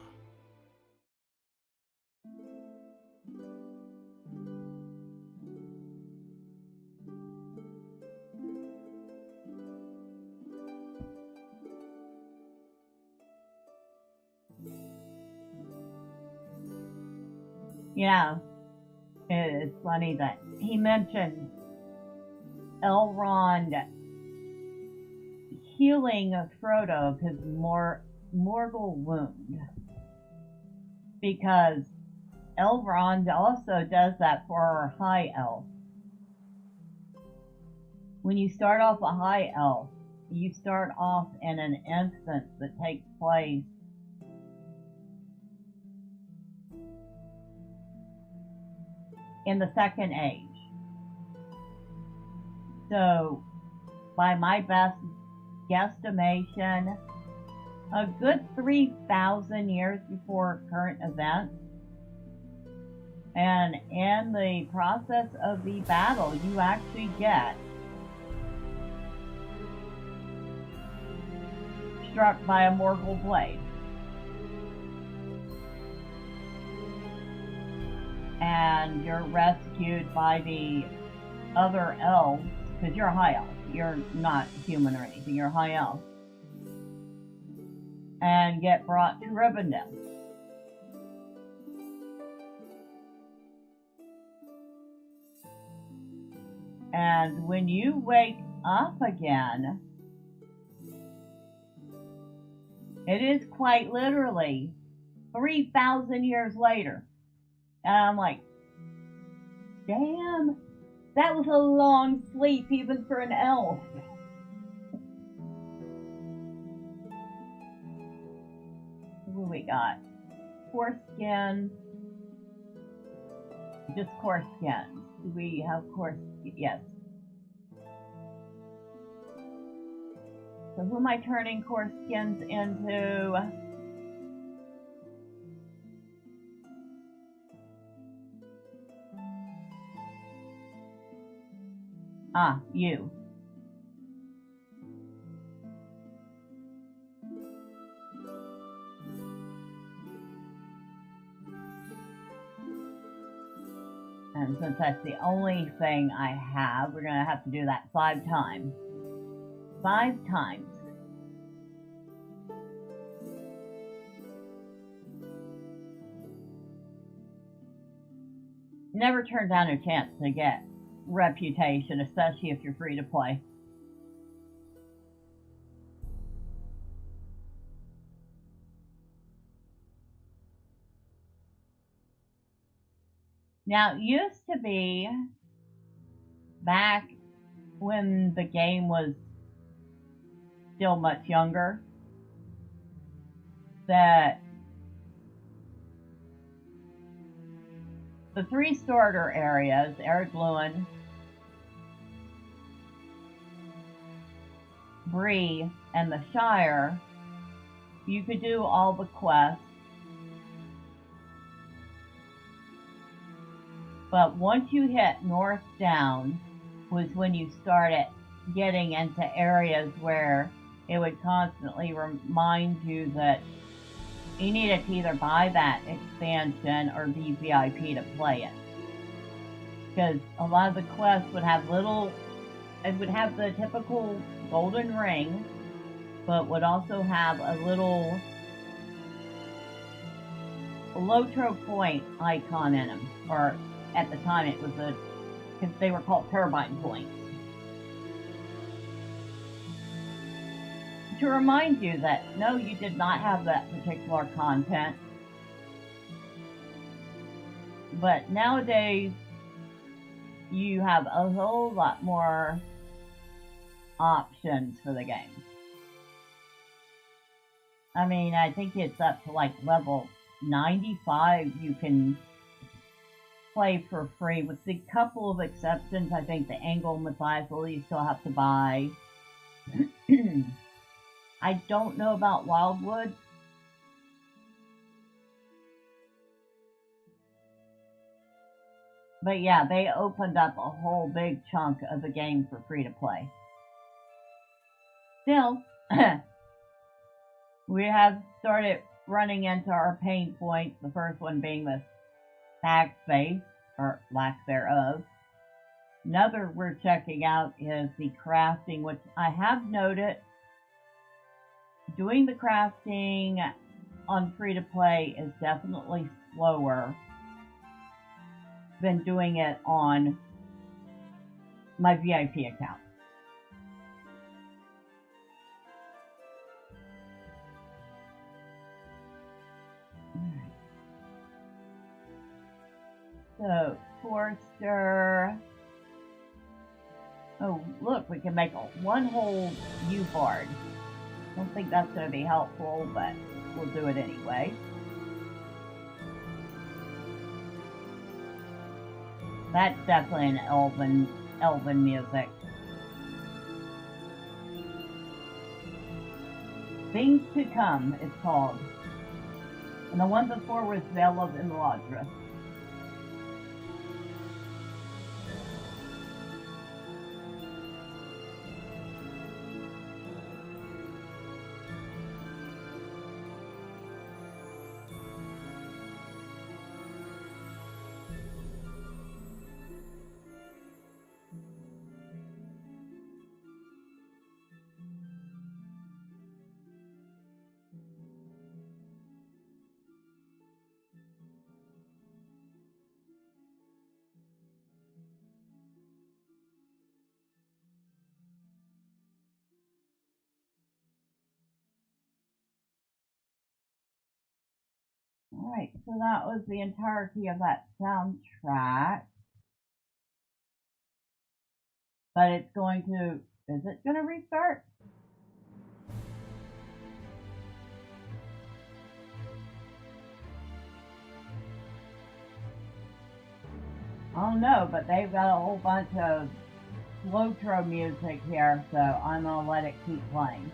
You know, it's funny that he mentioned Elrond healing of Frodo of his mortal wound. Because Elrond also does that for our high elf. When you start off a high elf, you start off in an instance that takes place in the Second Age. So, by my best guesstimation, a good 3,000 years before current events. And in the process of the battle, you actually get struck by a mortal blade. And you're rescued by the other elves, because you're a high elf. You're not human or anything, you're a high elf. And get brought to Rivendell. And when you wake up again, it is quite literally 3,000 years later. And I'm like, damn, that was a long sleep even for an elf. What do we got? Coarse skins. Just coarse skins. Do we have coarse? Yes. So who am I turning coarse skins into? Ah, you. And since that's the only thing I have, we're going to have to do that 5 times. 5 times. Never turn down a chance to get reputation, especially if you're free to play. Now, it used to be, back when the game was still much younger, that the 3 starter areas, Eric Lewin, Bree, and the Shire, you could do all the quests. But once you hit North Down was when you started getting into areas where it would constantly remind you that you needed to either buy that expansion or be VIP to play it. Because a lot of the quests would have it would have the typical golden ring, but would also have a little LOTRO point icon in them. Or at the time it was because they were called turbine points. To remind you that no, you did not have that particular content. But nowadays, you have a whole lot more options for the game. I mean, I think it's up to like level 95 you can play for free, with a couple of exceptions. I think the Angle Methyphil you still have to buy. I don't know about Wildwood. But yeah, they opened up a whole big chunk of the game for free to play. Still, we have started running into our pain points, the first one being the tag space, or lack thereof. Another we're checking out is the crafting, which I have noted doing the crafting on free-to-play is definitely slower than doing it on my VIP account. So, Forster. Oh, look, we can make one whole U-board. Don't think that's going to be helpful, but we'll do it anyway. That's definitely an elven music. Things to Come, it's called. And the one before was Veil of LOTRO. Alright, so that was the entirety of that soundtrack. But it's going to... Is it going to restart? I don't know, but they've got a whole bunch of LOTRO music here, so I'm going to let it keep playing.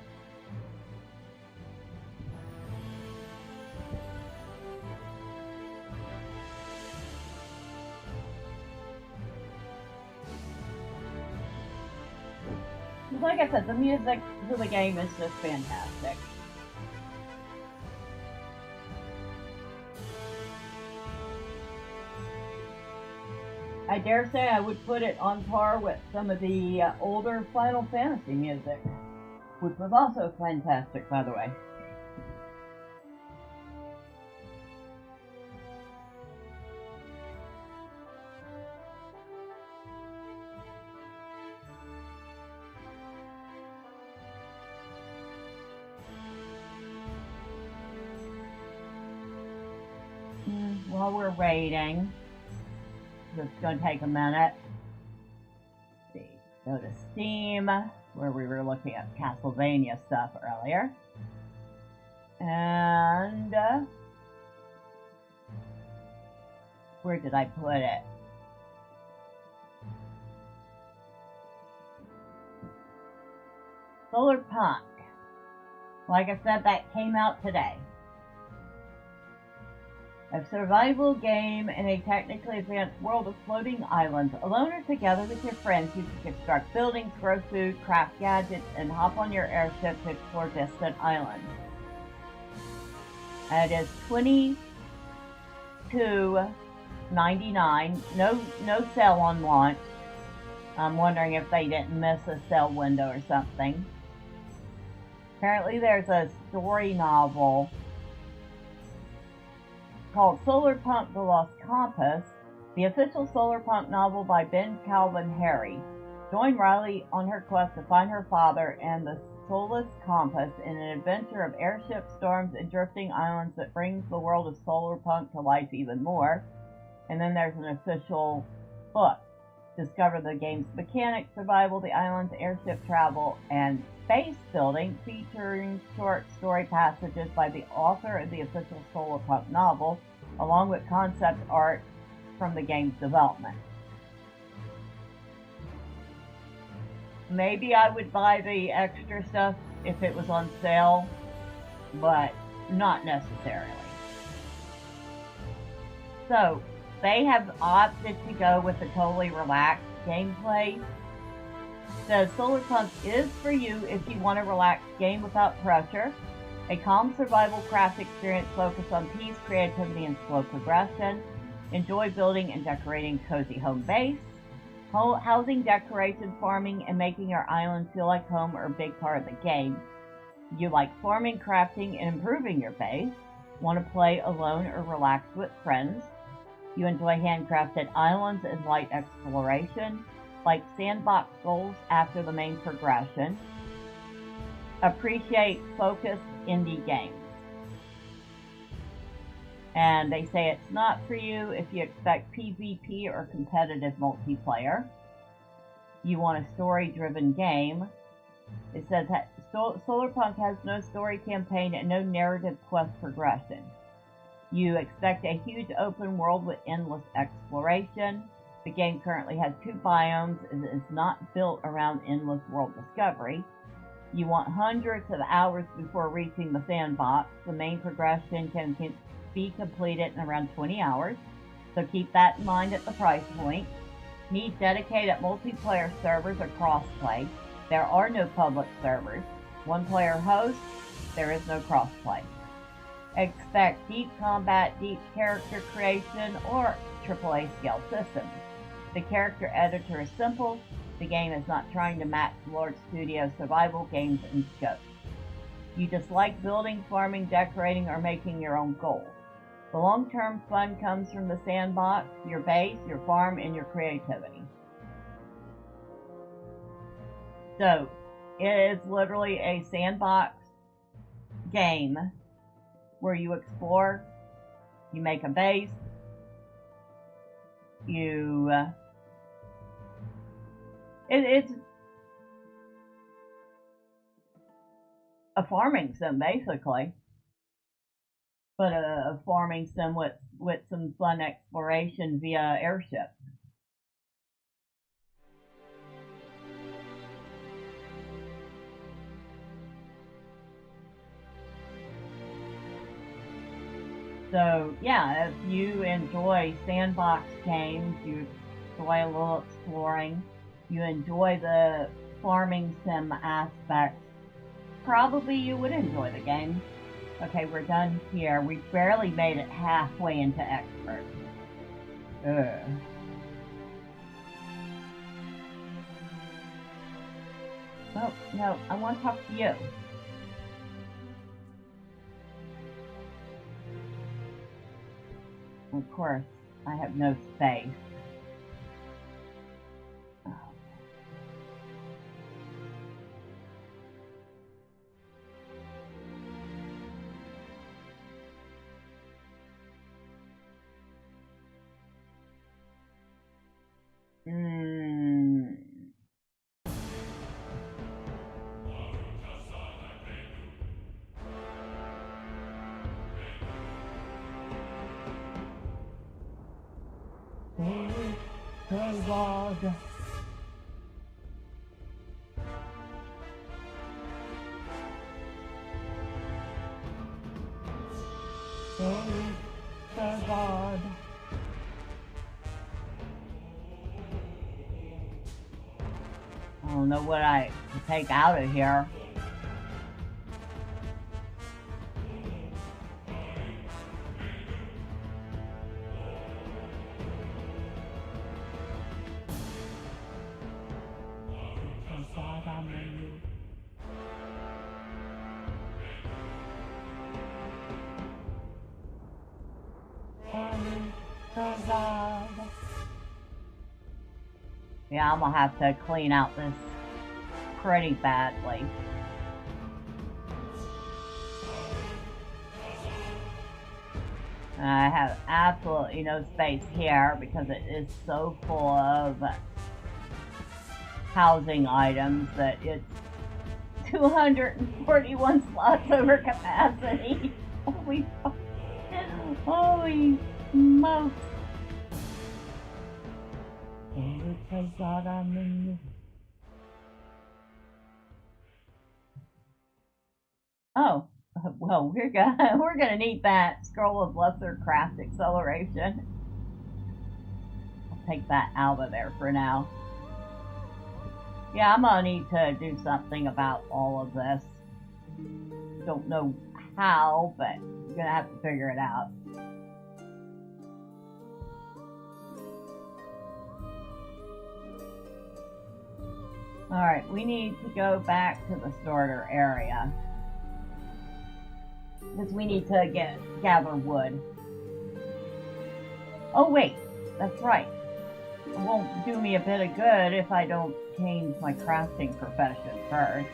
Like I said, the music for the game is just fantastic. I dare say I would put it on par with some of the older Final Fantasy music, which was also fantastic, by the way. While we're waiting, it's going to take a minute. Let's see, go to Steam, where we were looking at Castlevania stuff earlier. And where did I put it? Solar Punk. Like I said, that came out today. A survival game in a technically advanced world of floating islands. Alone or together with your friends, you can construct buildings, grow food, craft gadgets, and hop on your airship to explore distant islands. It is $22.99. No sale on launch. I'm wondering if they didn't miss a sale window or something. Apparently there's a story novel called Solar Punk: The Lost Compass, the official Solar Punk novel by Ben Calvin Harry. Join Riley on her quest to find her father and the soulless compass in an adventure of airships, storms, and drifting islands that brings the world of Solar Punk to life even more. And then there's an official book. Discover the game's mechanics, survival, the islands, airship travel, and base building, featuring short story passages by the author of the official Solar Punk novel, along with concept art from the game's development. Maybe I would buy the extra stuff if it was on sale, but not necessarily. So, they have opted to go with a totally relaxed gameplay. The Solar Punk is for you if you want a relaxed game without pressure. A calm survival craft experience focused on peace, creativity, and slow progression. Enjoy building and decorating cozy home base. Housing, decoration, farming, and making your island feel like home are a big part of the game. You like farming, crafting, and improving your base. Want to play alone or relax with friends. You enjoy handcrafted islands and light exploration. Like sandbox goals after the main progression. Appreciate focused indie games. And they say it's not for you if you expect PvP or competitive multiplayer. You want a story-driven game. It says that Solarpunk has no story campaign and no narrative quest progression. You expect a huge open world with endless exploration. The game currently has 2 biomes and is not built around endless world discovery. You want hundreds of hours before reaching the sandbox. The main progression can be completed in around 20 hours, so keep that in mind at the price point. Need dedicated multiplayer servers or crossplay. There are no public servers. One player host, there is no crossplay. Expect deep combat, deep character creation, or AAA scale systems. The character editor is simple. The game is not trying to match large studio survival games in scope. You just like building, farming, decorating, or making your own goals. The long-term fun comes from the sandbox, your base, your farm, and your creativity. So, it is literally a sandbox game where you explore, you make a base, it's a farming sim, basically. But a farming sim with some fun exploration via airship. So, yeah, if you enjoy sandbox games, you enjoy a little exploring, you enjoy the farming sim aspect, probably you would enjoy the game. Okay, we're done here. We barely made it halfway into expert. Ugh. Oh, no, I want to talk to you. Of course, I have no space. Oh. God. God. I don't know what I can take out of here. Yeah, I'm gonna have to clean out this pretty badly. I have absolutely no space here because it is so full of housing items that it's 241 slots over capacity. Holy smokes. Oh, well, we're gonna need that scroll of lesser craft acceleration. I'll take that out of there for now. Yeah, I'm gonna need to do something about all of this. Don't know how, but I'm gonna have to figure it out. Alright, we need to go back to the starter area. Because we need to gather wood. Oh wait, that's right. It won't do me a bit of good if I don't change my crafting profession first.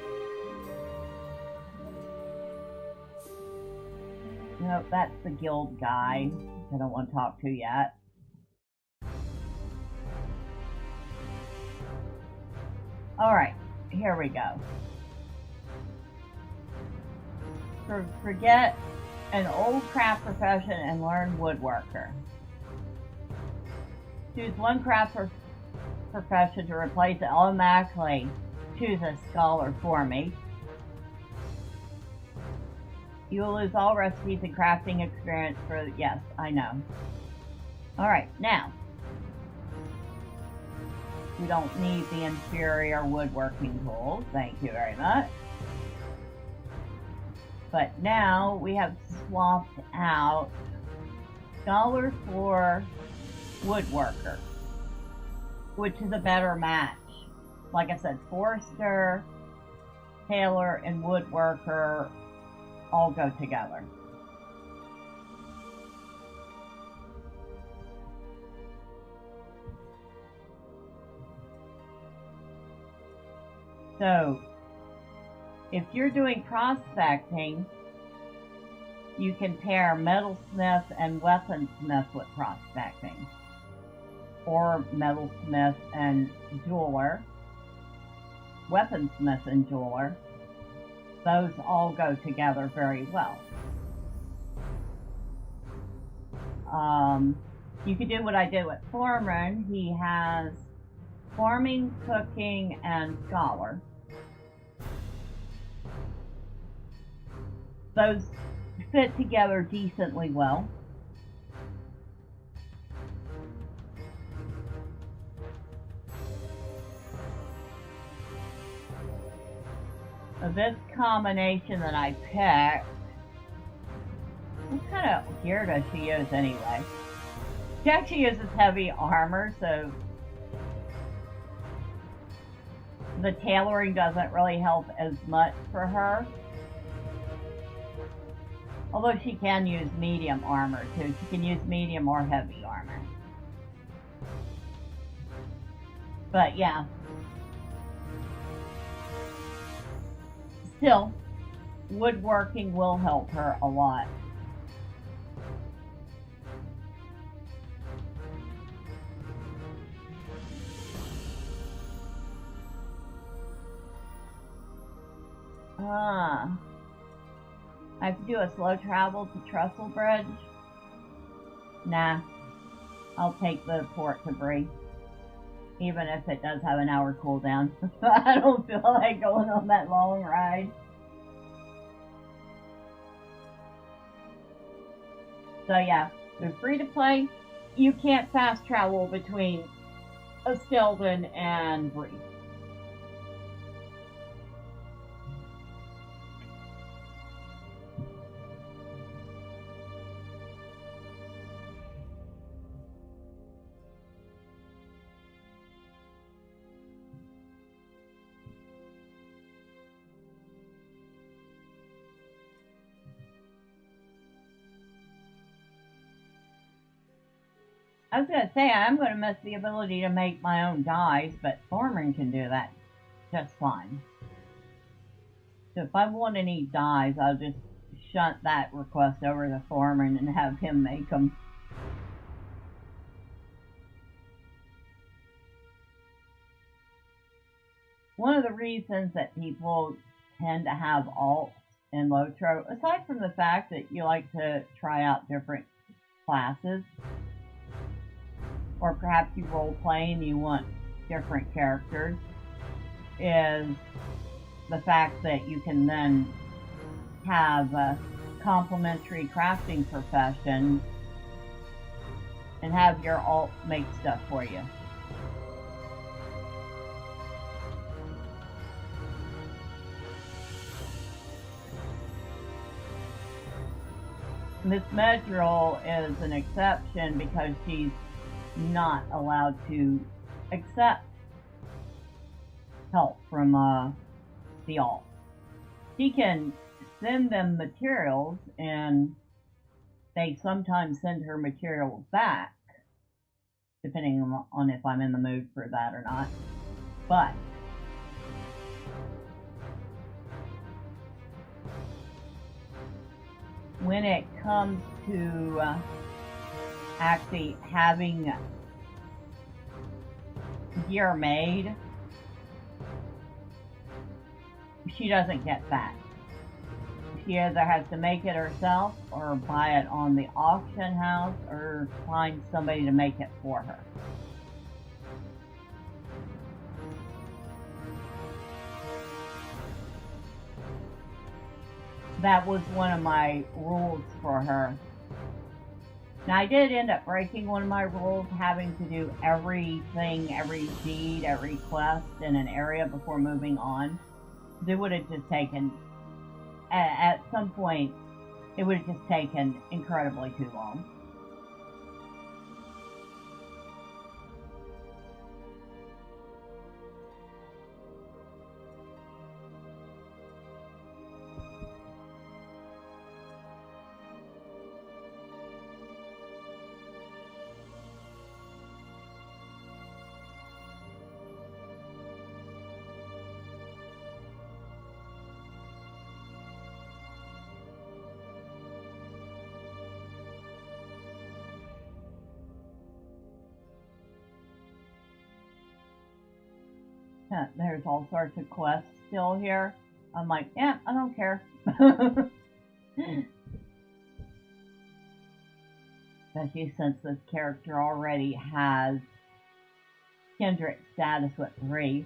Nope, that's the guild guy I don't want to talk to yet. Alright, here we go. Forget an old craft profession and learn woodworker. Choose one craft profession to replace it. Automatically choose a scholar for me. You will lose all recipes and crafting experience for... Yes, I know. Alright, now. We don't need the inferior woodworking tools. Thank you very much. But now we have swapped out scholar for woodworker, which is a better match. Like I said, forester, tailor, and woodworker all go together. So, if you're doing prospecting, you can pair metalsmith and weaponsmith with prospecting. Or metalsmith and jeweler, weaponsmith and jeweler. Those all go together very well. You could do what I did with Foreman. He has farming, cooking, and scholar. Those fit together decently well. This combination that I picked, what kind of gear does she use anyway? She actually uses heavy armor, so the tailoring doesn't really help as much for her. Although she can use medium armor too. She can use medium or heavy armor. But yeah. Still, woodworking will help her a lot. I have to do a slow travel to Trestle Bridge. Nah, I'll take the port to Bree. Even if it does have an hour cooldown. I don't feel like going on that long ride. So yeah, they're free to play. You can't fast travel between Esteldin and Bree. I was going to say, I'm going to miss the ability to make my own dyes, but Foreman can do that just fine. So if I want any dyes, I'll just shunt that request over to Foreman and have him make them. One of the reasons that people tend to have alts in LOTRO, aside from the fact that you like to try out different classes, or perhaps you role-play and you want different characters, is the fact that you can then have a complementary crafting profession and have your alt make stuff for you. Miss Medrill is an exception because she's not allowed to accept help from the alt. She can send them materials, and they sometimes send her materials back, depending on if I'm in the mood for that or not. But when it comes to actually having gear made, she doesn't get that. She either has to make it herself or buy it on the auction house or find somebody to make it for her. That was one of my rules for her. Now, I did end up breaking one of my rules, having to do everything, every deed, every quest in an area before moving on. It would have just taken, at some point, it would have just taken incredibly too long. There's all sorts of quests still here. I'm like, yeah, I don't care. Especially since this character already has kindred status with 3.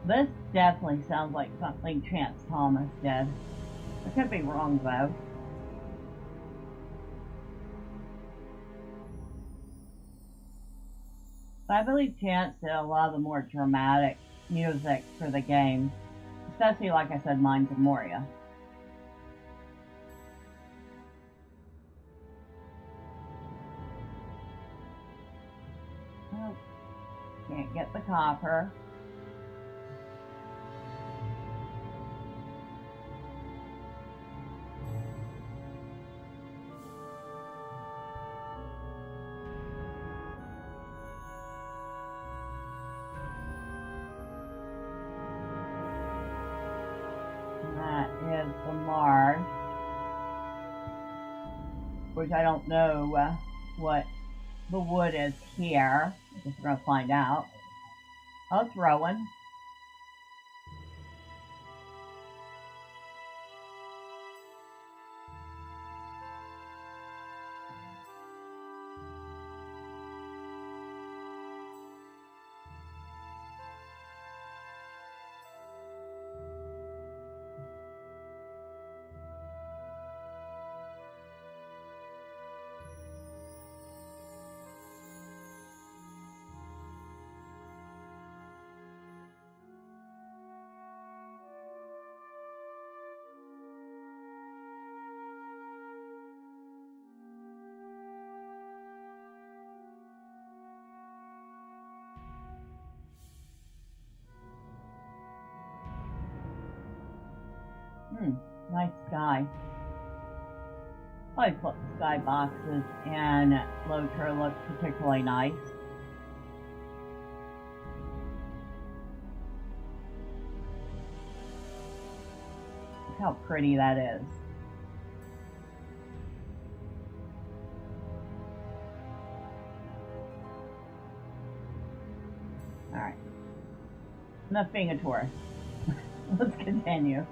This definitely sounds like something Chance Thomas did. I could be wrong, though. But I believe Chance did a lot of the more dramatic music for the game. Especially, like I said, Mines of Moria. Oh, can't get the copper. That is the marsh, which I don't know what the wood is here. I guess we're going to find out. Oh, it's Rowan. Nice sky. I thought the sky boxes and LOTRO look particularly nice. Look how pretty that is. Alright. Enough being a tourist. Let's continue.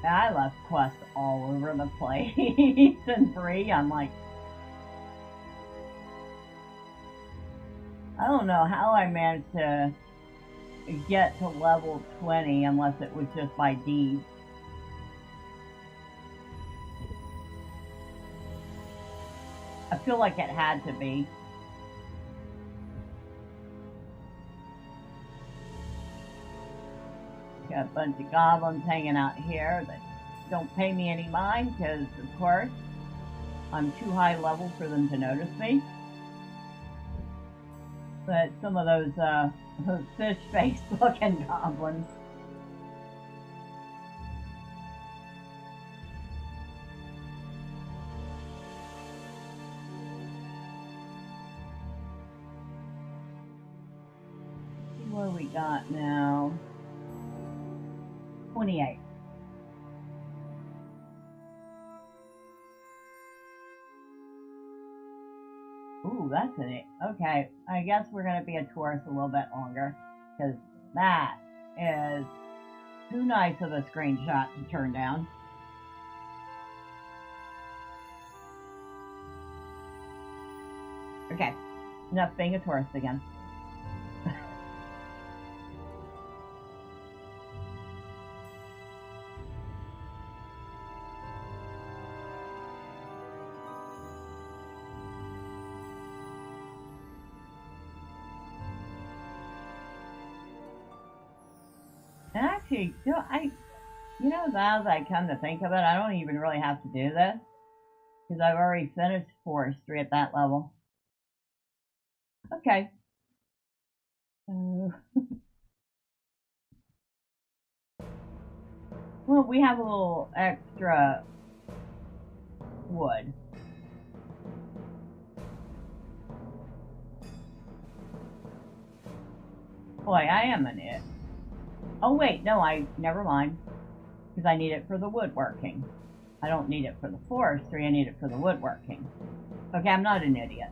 I left quests all over the place in 3. I'm like, I don't know how I managed to get to level 20 unless it was just by deed. I feel like it had to be. Got a bunch of goblins hanging out here that don't pay me any mind because, of course, I'm too high level for them to notice me. But some of those fish face looking goblins. See what we got now. 28. Ooh, that's it. Okay, I guess we're going to be a tourist a little bit longer, because that is too nice of a screenshot to turn down. Okay, enough being a tourist again. And actually, you know, now that I come to think of it, I don't even really have to do this, because I've already finished forestry at that level. Okay. Well, we have a little extra wood. Boy, I am an it. Oh wait, no, never mind. Because I need it for the woodworking. I don't need it for the forestry, I need it for the woodworking. Okay, I'm not an idiot.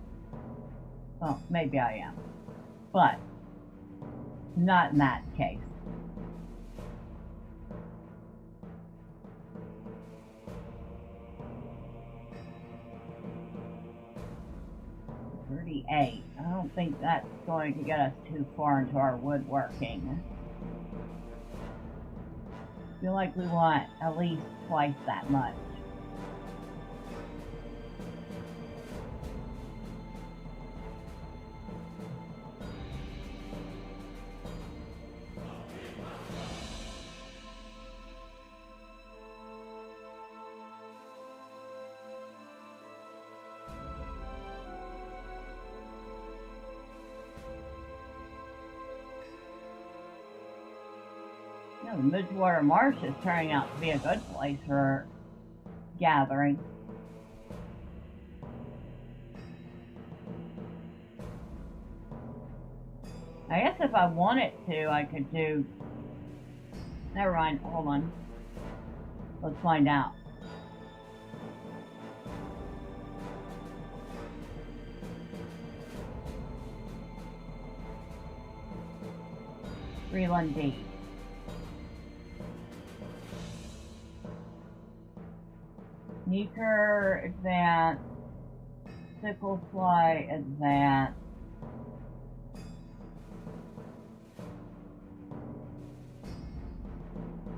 Well, maybe I am. But, not in that case. $38. I don't think that's going to get us too far into our woodworking. I feel like we want at least twice that much. You know, the Midwater Marsh is turning out to be a good place for gathering. I guess if I wanted to, I could do... Never mind, hold on. Let's find out. Freeland D. Sneaker advance, sickle fly advance.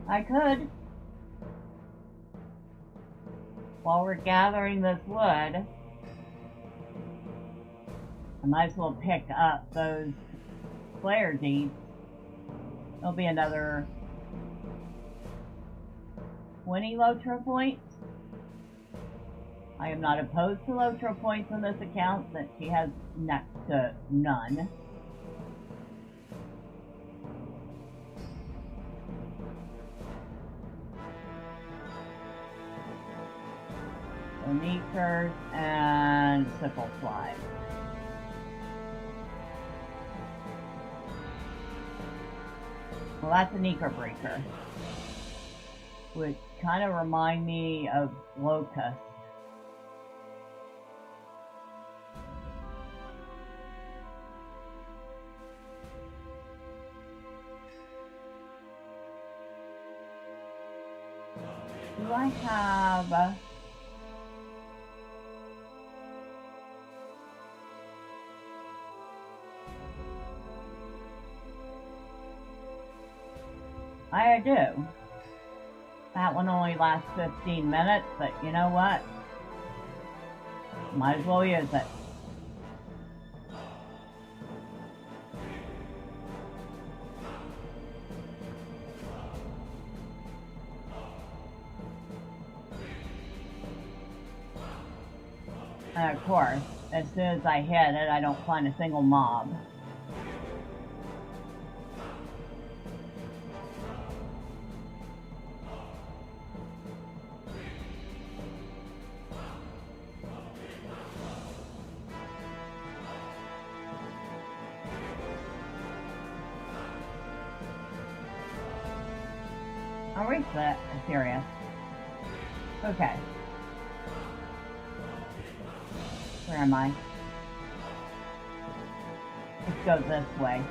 I could, while we're gathering this wood, I might as well pick up those player deeds. There'll be another 20 LOTRO points. I am not opposed to LOTRO points on this account, since she has next to none. So Neekers and Sickle Fly. Well, that's a Neeker Breaker, which kind of remind me of Locust. Do I have... I do. That one only lasts 15 minutes, but you know what? Might as well use it. And of course, as soon as I hit it, I don't find a single mob. I'll reach that. I'm serious. Okay. Where am I? Let's go this way.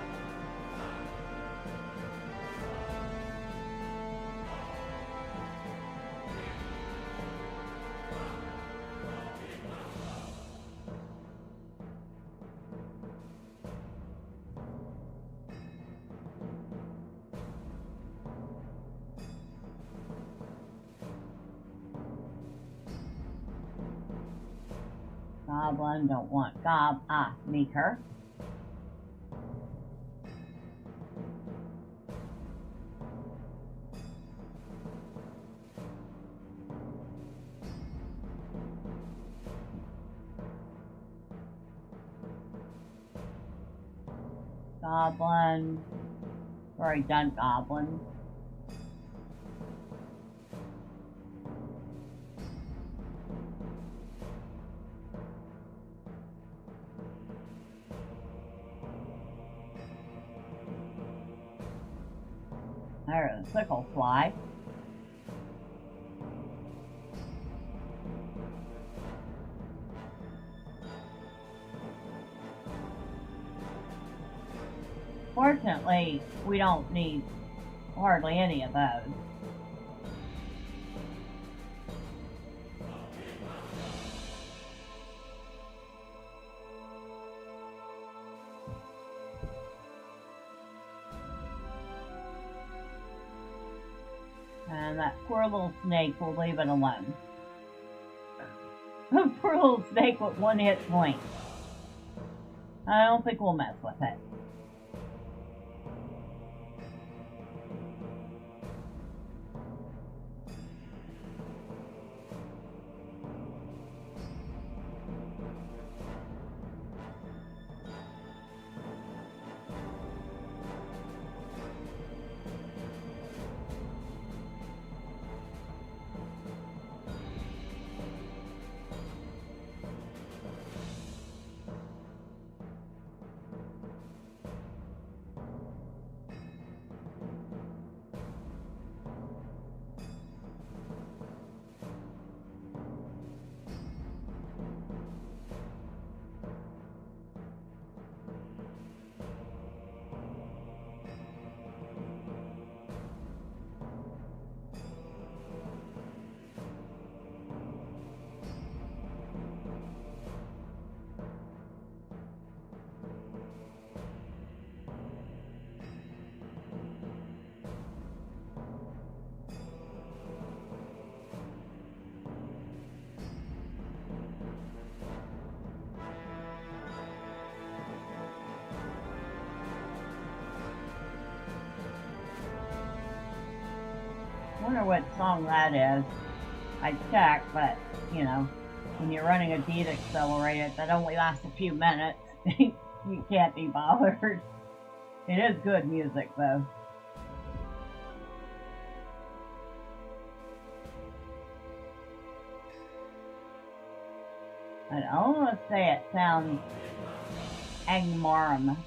Goblin, don't want meeker. Goblin. Already done goblin. There's a sickle fly. Fortunately, we don't need hardly any of those. And that poor little snake, will leave it alone. Poor little snake with one hit point. I don't think we'll mess with it. I wonder what song that is. I checked, but, you know, when you're running a deed accelerated that only lasts a few minutes, you can't be bothered. It is good music, though. I don't want to say it sounds Angmarm.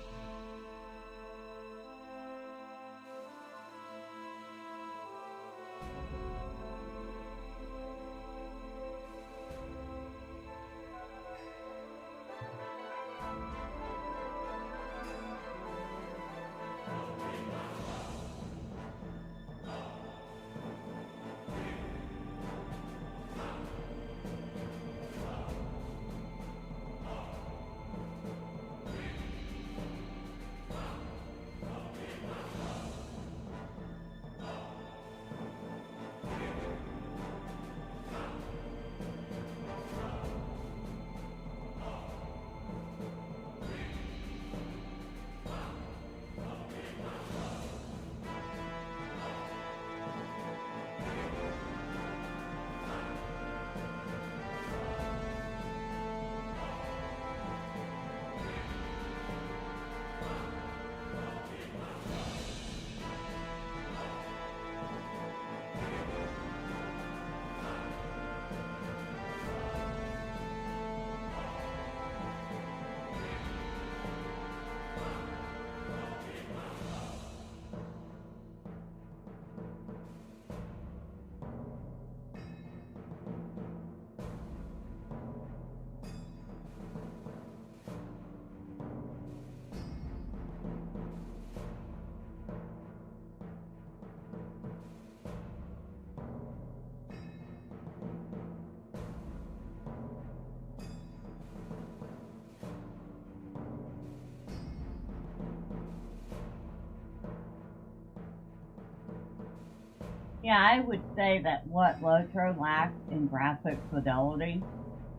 Yeah, I would say that what LOTRO lacks in graphic fidelity,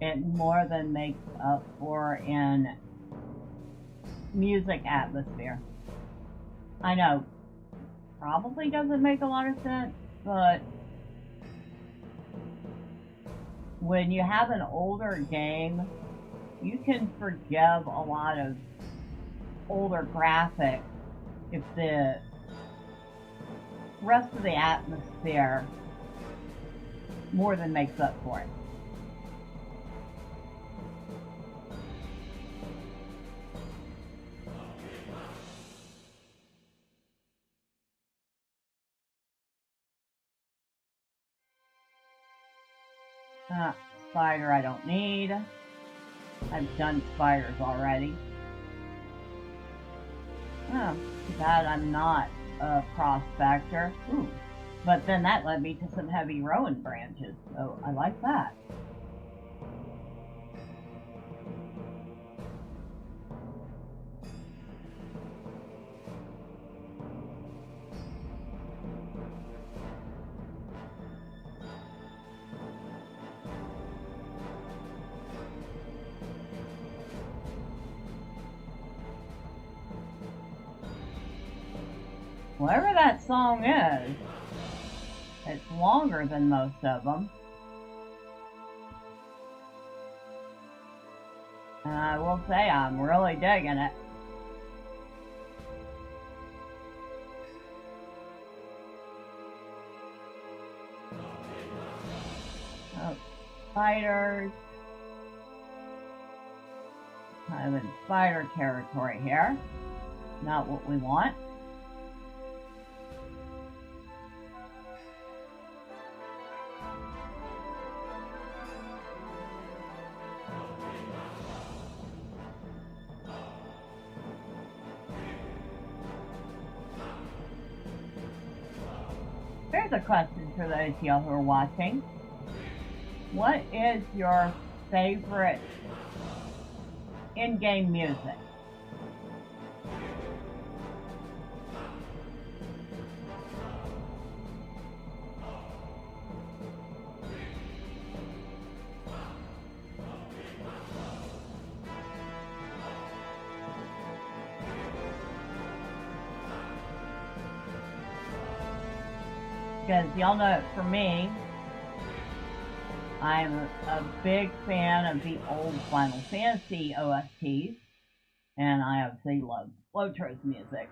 it more than makes up for in music atmosphere. I know, probably doesn't make a lot of sense, but when you have an older game, you can forgive a lot of older graphics if the rest of the atmosphere more than makes up for it. Spider I don't need. I've done spiders already. Oh, too bad I'm not a prospector. Ooh, but then that led me to some heavy rowan branches, so I like that. Whatever that song is, it's longer than most of them. And I will say I'm really digging it. Oh, spiders. Kind of in spider territory here. Not what we want. Here's a question for those of y'all who are watching. What is your favorite in-game music? Because y'all know, for me, I'm a big fan of the old Final Fantasy OSTs, and I obviously love LOTRO's music.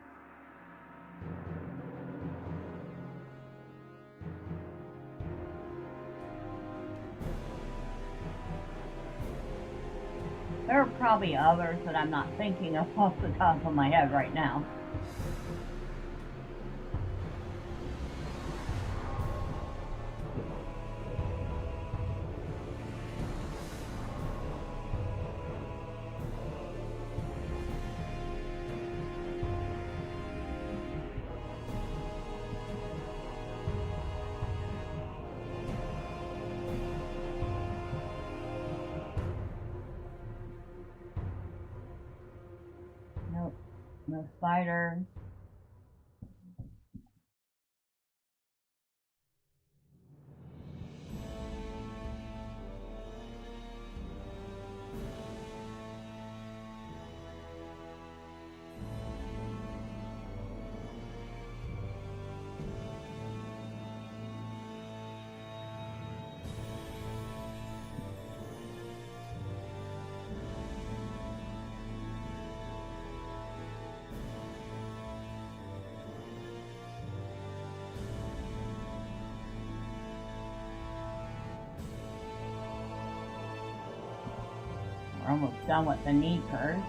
There are probably others that I'm not thinking of off the top of my head right now. Nope, no spider. We're almost done with the knee curve.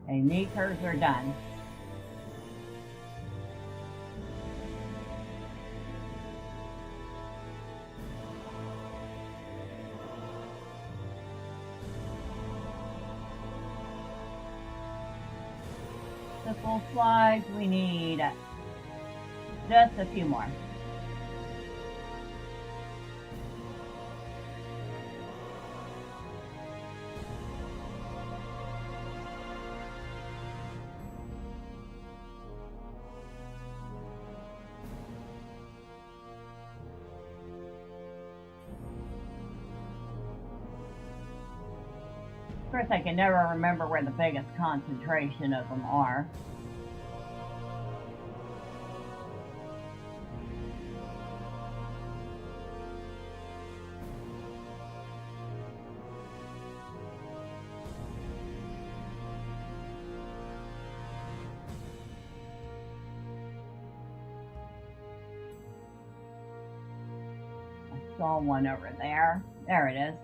Okay, meters are done. The full slides, we need just a few more. Of course, I can never remember where the biggest concentration of them are. I saw one over there. There it is.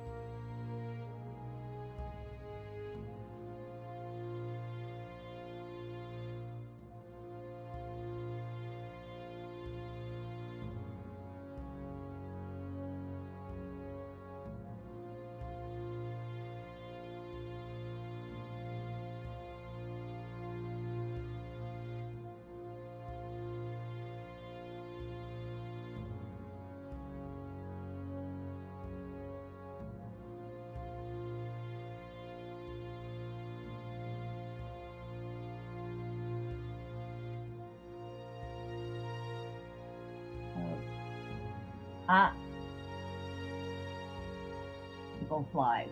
Go flies.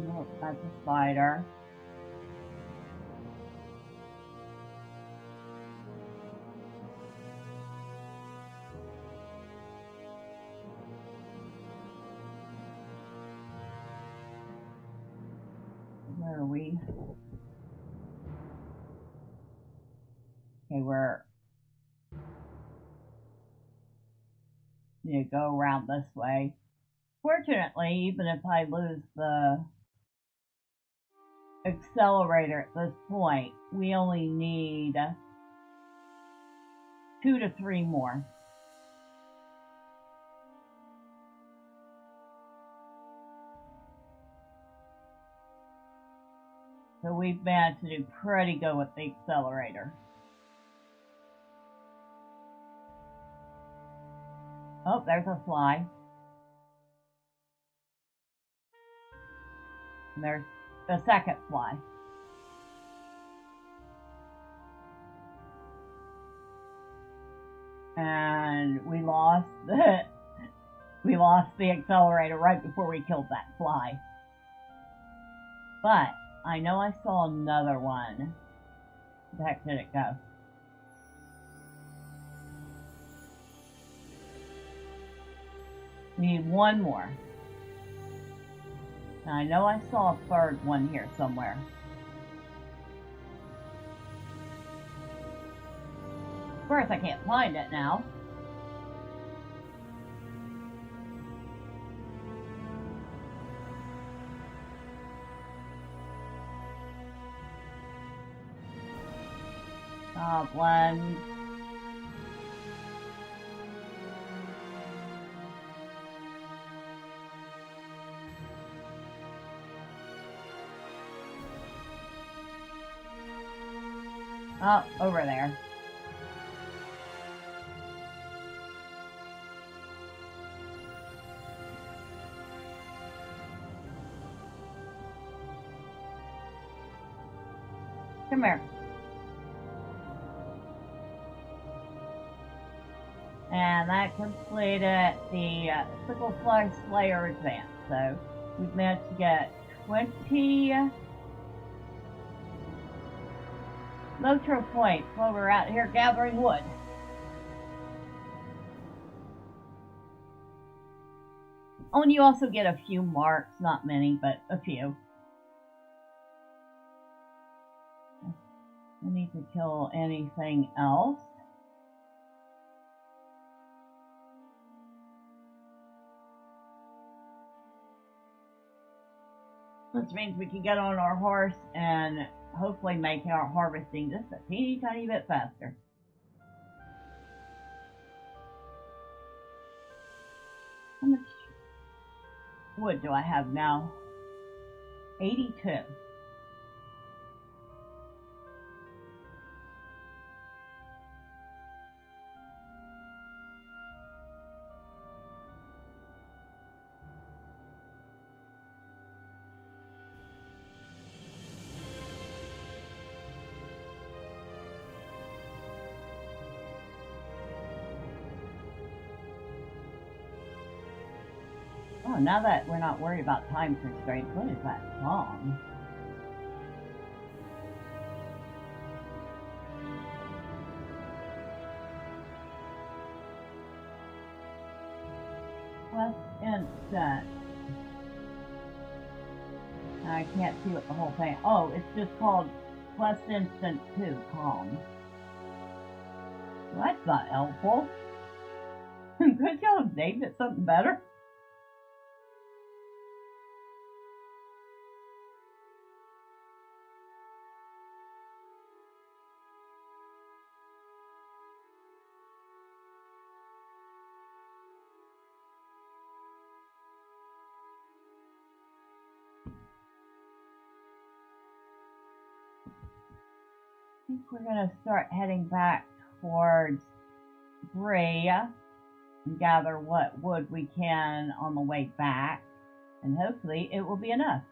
Nope, that's a spider. Where are we? Okay, we're need to go around this way. Fortunately, even if I lose the accelerator at this point, we only need 2 to 3 more. So we've managed to do pretty good with the accelerator. Oh, there's a fly. And there's the second fly. And we lost the accelerator right before we killed that fly. But I know I saw another one. Where the heck did it go? We need one more. Now I know I saw a third one here somewhere. Of course I can't find it now. Blend. Oh, over there. Come here. And that completed the Sickle Fly Slayer advance. So We've managed to get 20 LOTRO points while we're out here gathering wood. Oh, and you also get a few marks, not many, but a few. We need to kill anything else. Which means we can get on our horse and hopefully make our harvesting just a teeny tiny bit faster. How much wood do I have now? 82. Oh, now that we're not worried about time constraints, what is that song? Quest Instant. I can't see what the whole thing. Oh, it's just called Quest Instant 2 Calm. Well, that's not helpful. Could y'all have named it something better? I think we're gonna start heading back towards Brea and gather what wood we can on the way back, and hopefully it will be enough.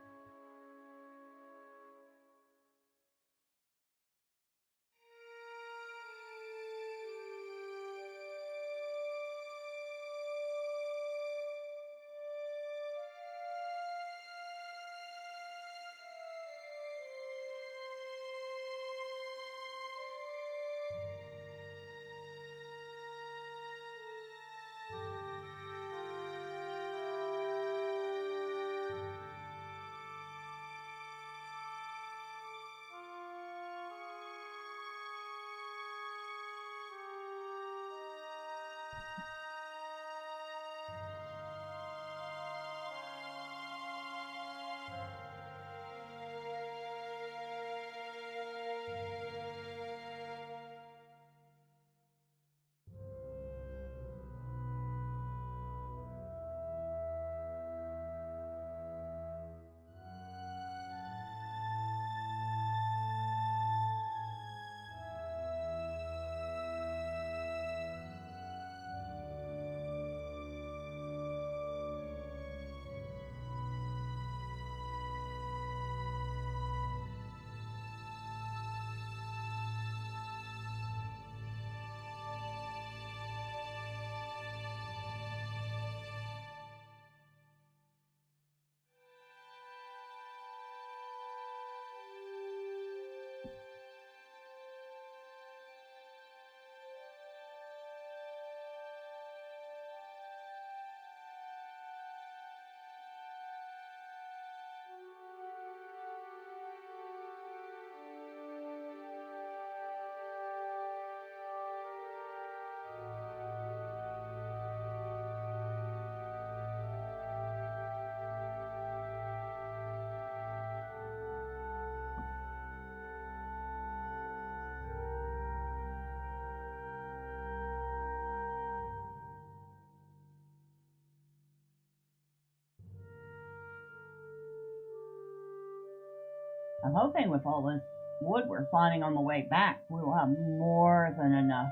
I'm hoping with all this wood we're finding on the way back, we will have more than enough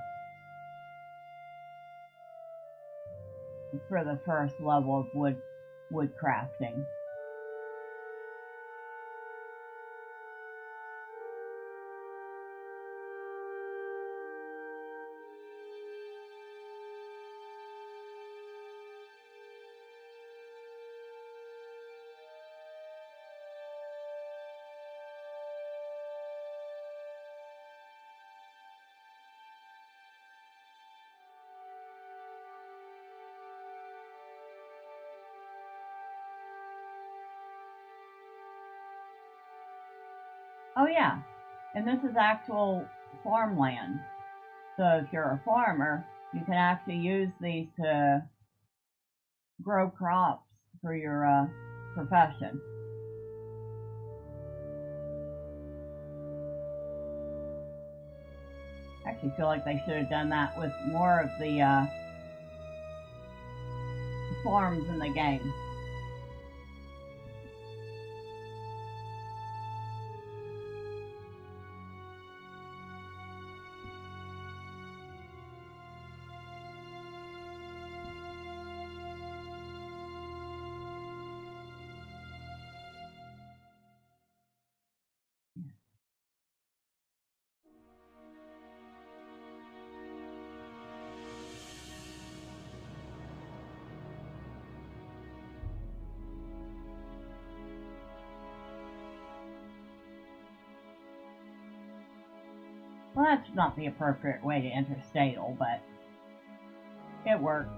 for the first level of wood crafting. Oh yeah, and this is actual farmland. So if you're a farmer, you can actually use these to grow crops for your profession. I actually feel like they should have done that with more of the farms in the game. Well, that's not the appropriate way to enter Stadel, but it worked.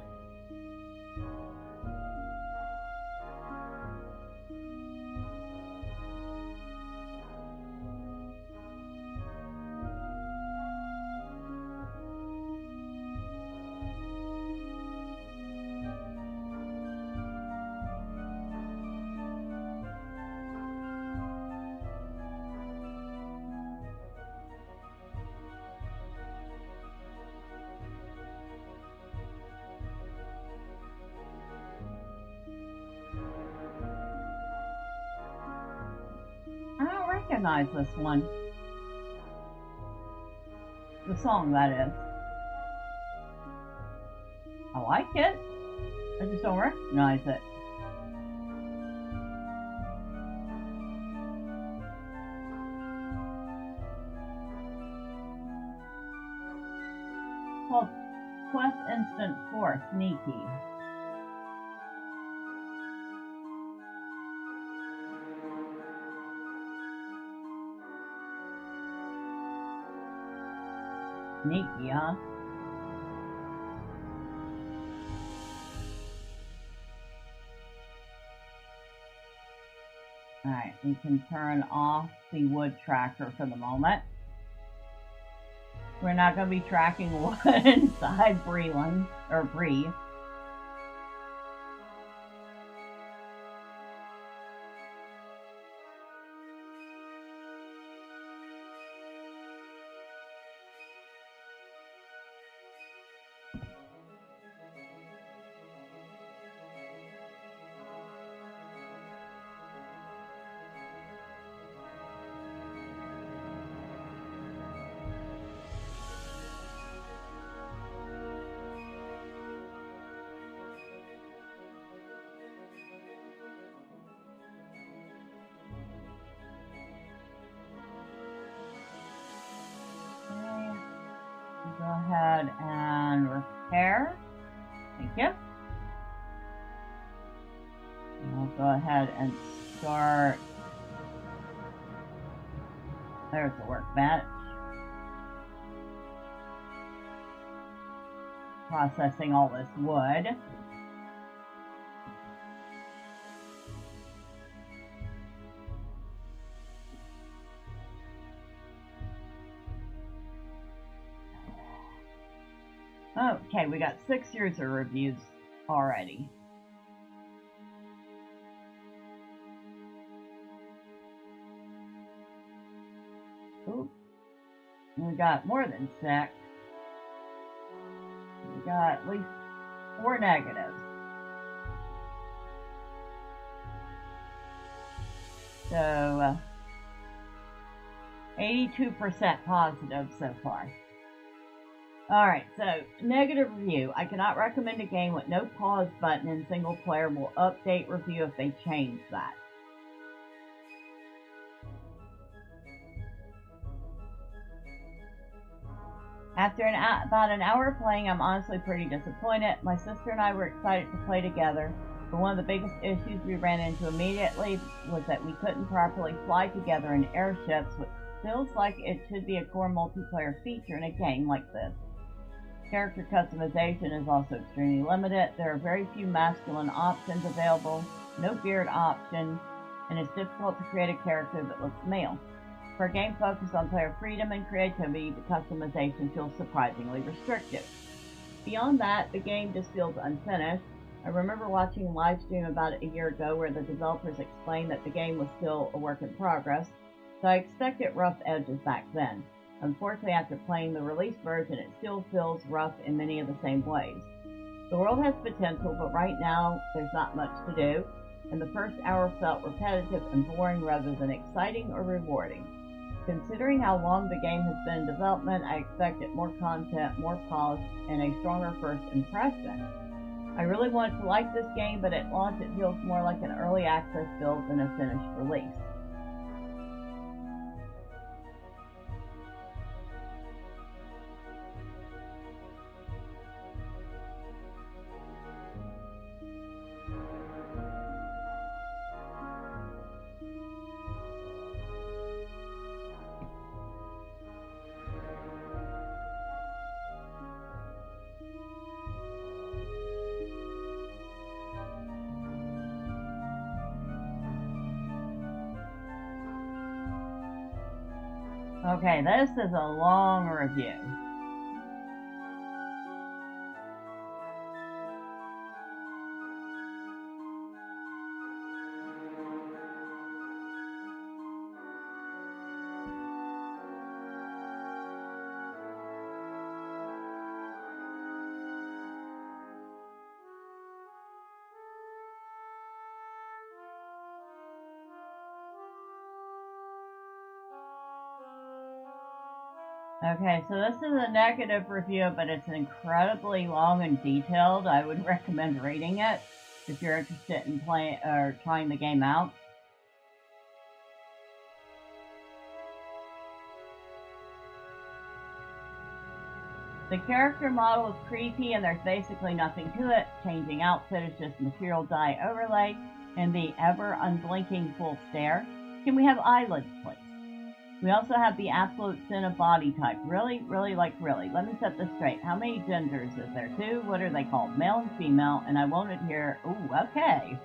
I don't recognize this one. The song, that is. I like it. I just don't recognize it. Called Quest Instant 4, Sneaky. Sneaky, huh? Alright, we can turn off the wood tracker for the moment. We're not going to be tracking wood inside Breland, or Bree. Go ahead and repair. Thank you. I'll go ahead and start. There's the workbench. Processing all this wood. Okay, we got 6 user reviews already. Ooh. We got more than 6. We got at least 4 negatives. So, 82% positive so far. Alright, so, negative review. I cannot recommend a game with no pause button in single player. Will update review if they change that. After about an hour of playing, I'm honestly pretty disappointed. My sister and I were excited to play together, but one of the biggest issues we ran into immediately was that we couldn't properly fly together in airships, which feels like it should be a core multiplayer feature in a game like this. Character customization is also extremely limited. There are very few masculine options available, no beard option, and it's difficult to create a character that looks male. For a game focused on player freedom and creativity, the customization feels surprisingly restrictive. Beyond that, the game just feels unfinished. I remember watching a live stream about it a year ago where the developers explained that the game was still a work in progress, so I expected rough edges back then. Unfortunately, after playing the release version, it still feels rough in many of the same ways. The world has potential, but right now, there's not much to do, and the first hour felt repetitive and boring rather than exciting or rewarding. Considering how long the game has been in development, I expected more content, more polish, and a stronger first impression. I really wanted to like this game, but at launch it feels more like an early access build than a finished release. Okay, this is a long review. Okay, so this is a negative review, but it's incredibly long and detailed. I would recommend reading it if you're interested in playing or trying the game out. The character model is creepy and there's basically nothing to it. Changing outfit is just material dye overlay and the ever unblinking full stare. Can we have eyelids, please? We also have the absolute sin of body type. Really? Really? Like really? Let me set this straight. How many genders is there? 2? What are they called? Male and female, and I won't adhere. Ooh, okay.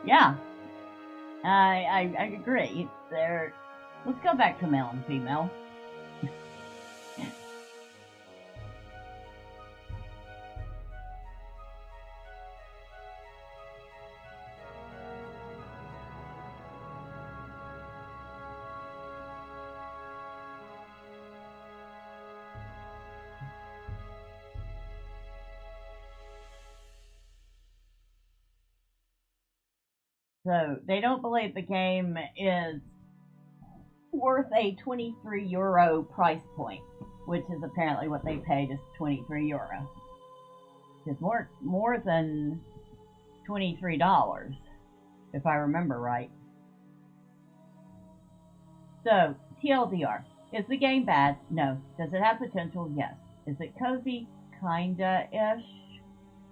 Yeah. I agree. Let's go back to male and female. So, they don't believe the game is worth a €23 price point, which is apparently what they paid is €23. It's more than $23, if I remember right. So, TLDR. Is the game bad? No. Does it have potential? Yes. Is it cozy? Kinda-ish.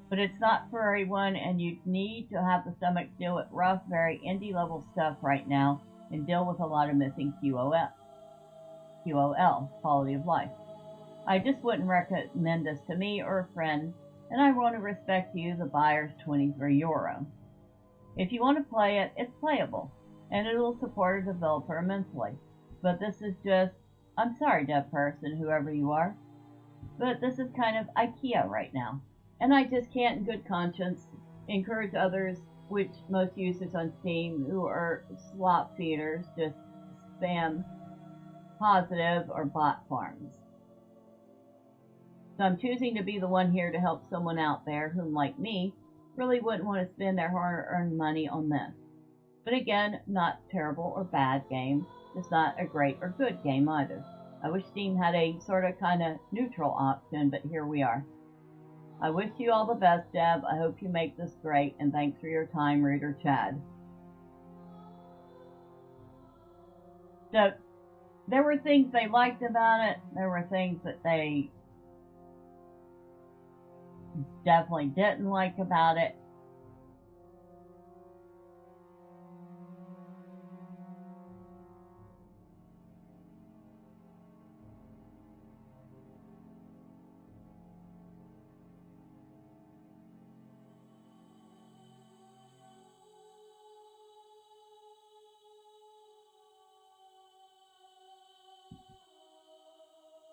But it's not for everyone, and you need to have the stomach to deal with rough, very indie-level stuff right now, and deal with a lot of missing QOL, quality of life. I just wouldn't recommend this to me or a friend, and I want to respect you, the buyer's €23. If you want to play it, it's playable, and it'll support a developer immensely. But this is just, I'm sorry, dev person, whoever you are, but this is kind of IKEA right now. And I just can't in good conscience encourage others, which most users on Steam who are slop feeders, just spam positive or bot farms. So I'm choosing to be the one here to help someone out there whom, like me, really wouldn't want to spend their hard-earned money on this. But again, not terrible or bad game, just not a great or good game either. I wish Steam had a sort of kind of neutral option, but here we are. I wish you all the best, Deb. I hope you make this great, and thanks for your time, Reader Chad. So, there were things they liked about it. There were things that they definitely didn't like about it.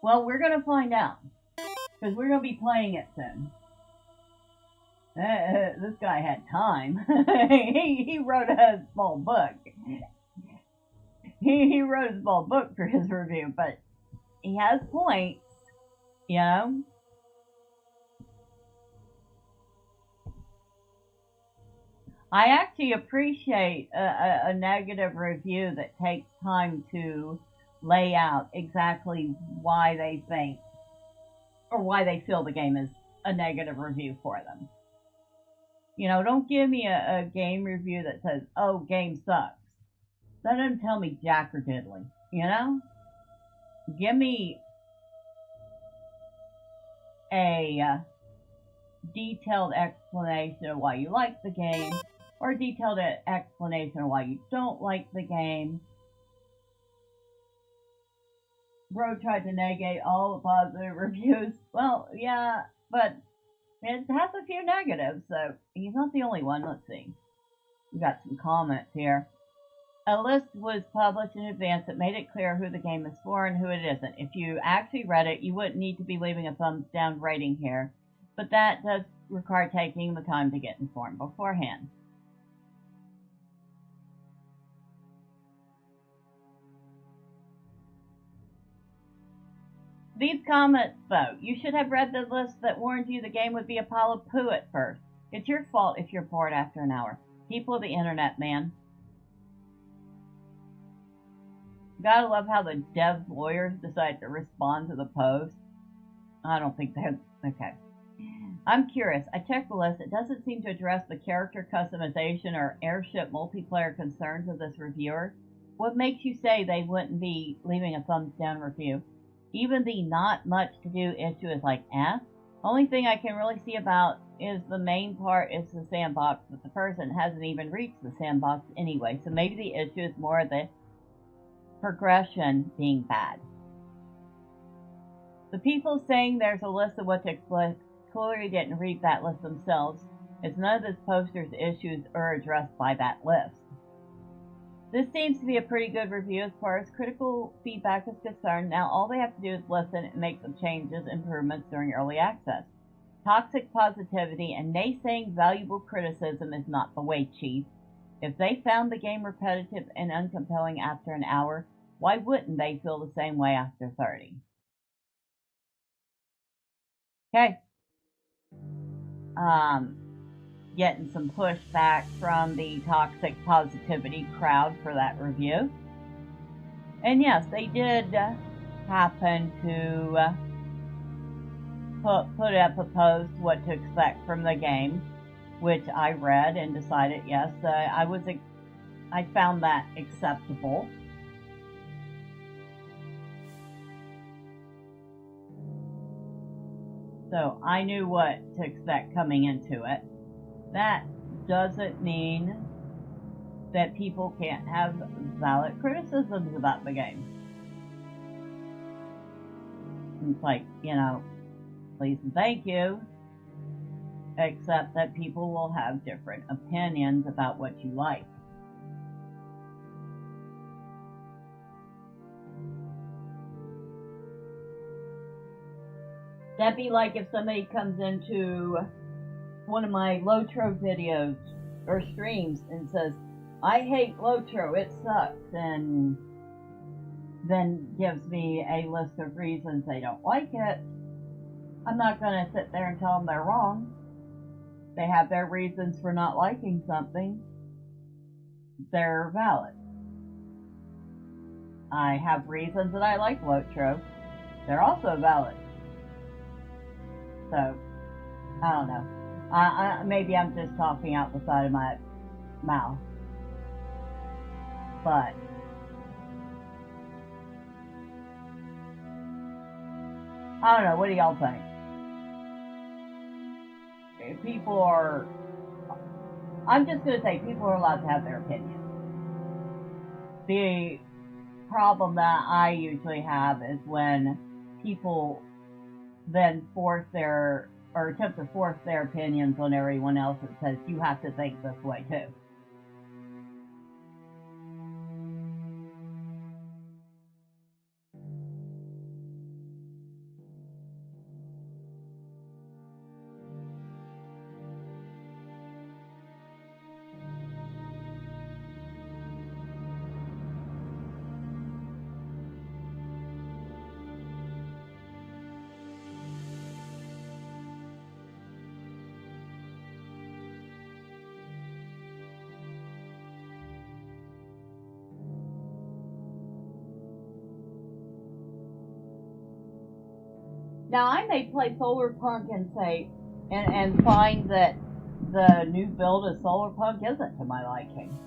Well, we're going to find out. Because we're going to be playing it soon. This guy had time. he wrote a small book. He wrote a small book for his review, but he has points, you know? I actually appreciate a negative review that takes time to lay out exactly why they think or why they feel the game is a negative review for them. You know, don't give me a game review that says, oh, game sucks. That doesn't tell me jack or diddly, you know? Give me a detailed explanation of why you like the game, or a detailed explanation of why you don't like the game. Bro tried to negate all the positive reviews. Well, yeah, but it has a few negatives, so he's not the only one. Let's see. We got some comments here. A list was published in advance that made it clear who the game is for and who it isn't. If you actually read it, you wouldn't need to be leaving a thumbs down rating here, but that does require taking the time to get informed beforehand. These comments, though, you should have read the list that warned you the game would be a pile of poo at first. It's your fault if you're bored after an hour. People of the internet, man. Gotta love how the dev's lawyers decide to respond to the post. I don't think that's... okay. I'm curious. I checked the list. It doesn't seem to address the character customization or airship multiplayer concerns of this reviewer. What makes you say they wouldn't be leaving a thumbs down review? Even the not much to do issue is like, eh? Only thing I can really see about is the main part is the sandbox, but the person hasn't even reached the sandbox anyway, so maybe the issue is more the progression being bad. The people saying there's a list of what to expect clearly didn't read that list themselves, as none of this poster's issues are addressed by that list. This seems to be a pretty good review as far as critical feedback is concerned. Now all they have to do is listen and make some changes, improvements during early access. Toxic positivity and naysaying valuable criticism is not the way, Chief. If they found the game repetitive and uncompelling after an hour, why wouldn't they feel the same way after 30? Okay. Getting some pushback from the toxic positivity crowd for that review. And yes, they did happen to put up a post what to expect from the game, which I read and decided, yes, I found that acceptable. So I knew what to expect coming into it. That doesn't mean that people can't have valid criticisms about the game. It's like, you know, please and thank you. Except that people will have different opinions about what you like. That'd be like if somebody comes into one of my LOTRO videos or streams and says, I hate LOTRO, it sucks, and then gives me a list of reasons they don't like it. I'm not going to sit there and tell them they're wrong. They have their reasons for not liking something. They're valid. I have reasons that I like LOTRO. They're also valid. So, I don't know. Maybe I'm just talking out the side of my mouth. But I don't know. What do y'all think? People are... I'm just going to say people are allowed to have their opinion. The problem that I usually have is when people then attempt to force their opinions on everyone else that says you have to think this way too. Now I may play Solar Punk and say, and find that the new build of Solar Punk isn't to my liking.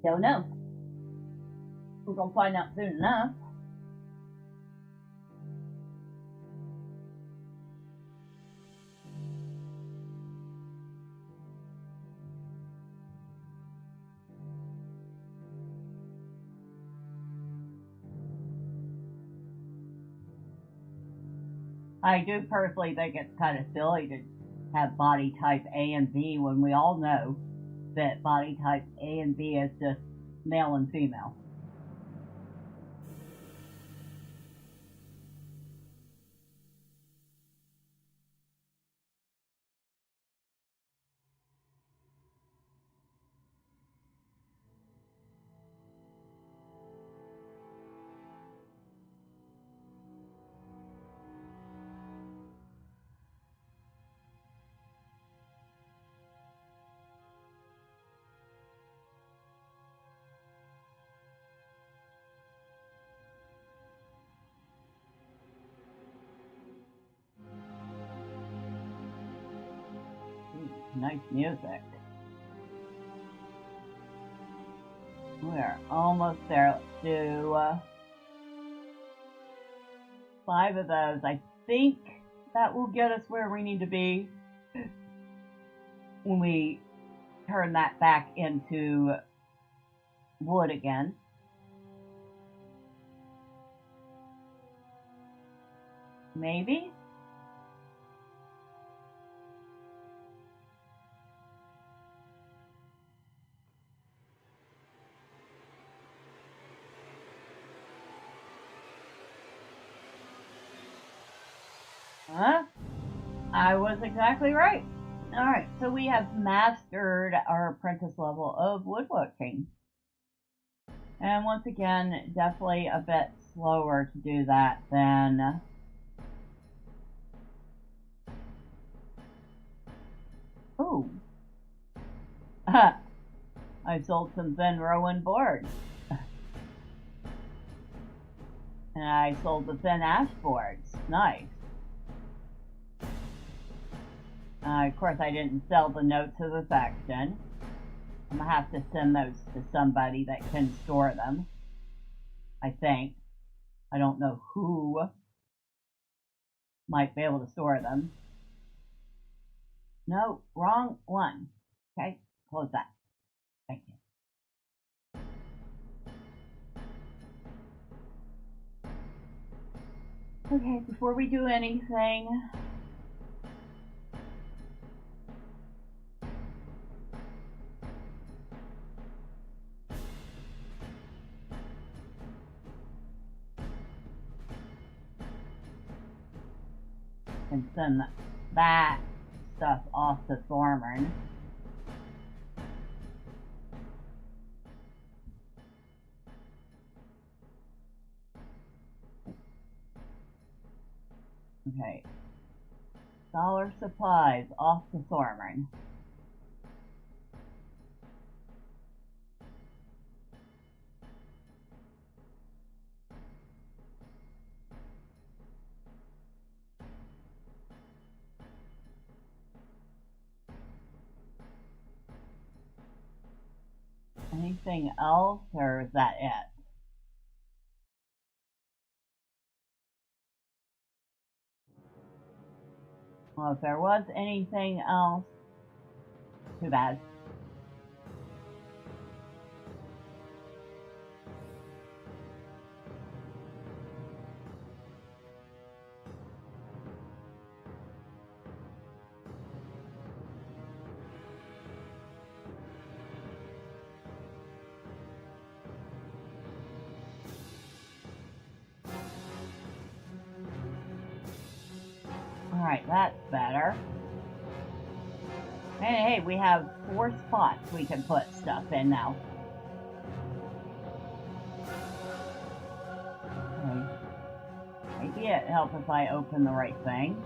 Don't know. We're gonna find out soon enough. I do personally think it's kind of silly to have body type A and B when we all know that body type A and B is just male and female. Nice music. We're almost there. Let's do 5 of those. I think that will get us where we need to be when we turn that back into wood again. Maybe? Huh? I was exactly right. Alright, so we have mastered our apprentice level of woodworking. And once again, definitely a bit slower to do that than ooh. I sold some thin rowan boards. And I sold the thin ash boards. Nice. Of course, I didn't sell the notes of affection. I'm gonna have to send those to somebody that can store them. I think. I don't know who might be able to store them. No, wrong one. Okay, close that. Thank you. Okay, before we do anything, and send that stuff off to Thormern. Okay. Dollar supplies off to Thormern. Anything else, or is that it? Well, if there was anything else, too bad. Alright, that's better. Hey, we have 4 spots we can put stuff in now. Okay. Maybe it'd help if I open the right thing.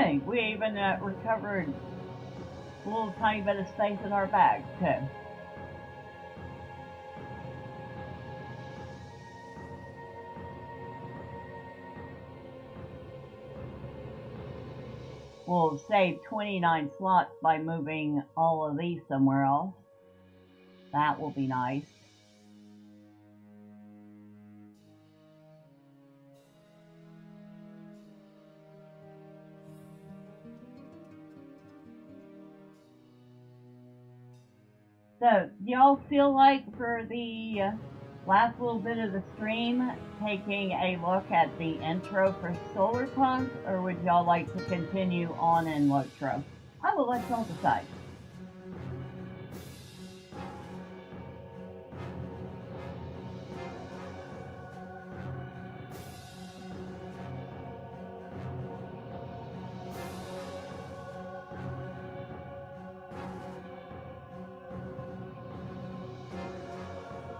Hey, we even recovered a little tiny bit of space in our bag, too. We'll save 29 slots by moving all of these somewhere else. That will be nice. So, do y'all feel like for the last little bit of the stream, taking a look at the intro for Solar Punk, or would y'all like to continue on in LOTRO? I will let y'all decide.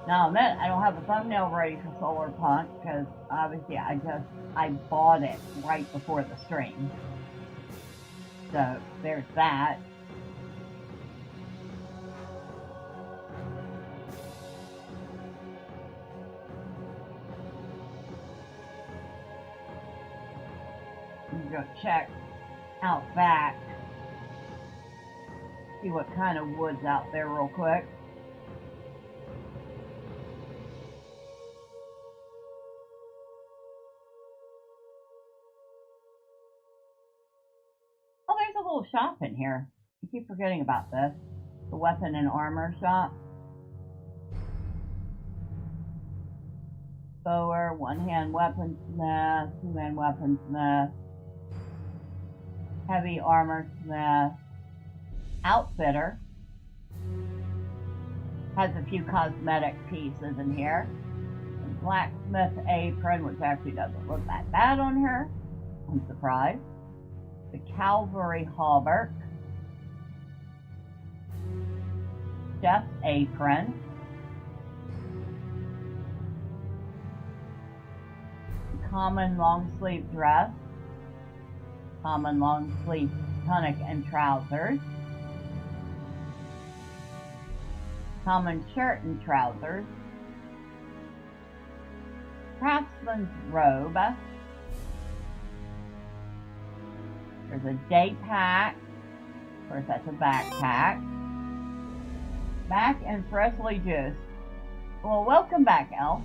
Now, I admit, I don't have a thumbnail ready for Solar Punk because obviously I bought it right before the stream. So there's that. Let me go check out back. See what kind of wood's out there real quick. Oh, there's a little shop in here. I keep forgetting about this. The weapon and armor shop. Bower, one-hand weaponsmith, two-man weaponsmith, heavy armor smith, outfitter. Has a few cosmetic pieces in here. A blacksmith apron, which actually doesn't look that bad on her. I'm surprised. The cavalry hauberk, chef's apron, common long sleeve dress, common long sleeve tunic and trousers, common shirt and trousers, craftsman's robe. There's a day pack. Of course, that's a backpack. Back and freshly juiced. Well, welcome back, Elf.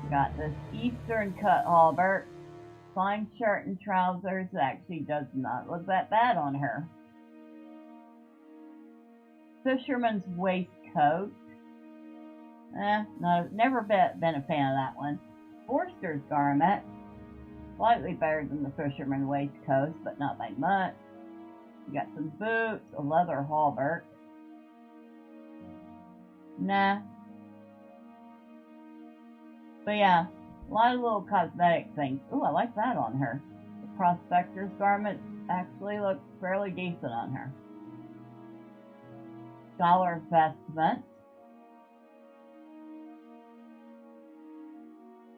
We got this Eastern cut hauberk. Fine shirt and trousers. Actually does not look that bad on her. Fisherman's waistcoat. No, never been a fan of that one. Forster's garment. Slightly better than the fisherman waistcoat, but not by much. You got some boots, a leather hauberk. Nah. But yeah, a lot of little cosmetic things. Ooh, I like that on her. The prospector's garment actually looks fairly decent on her. Scholar vestment.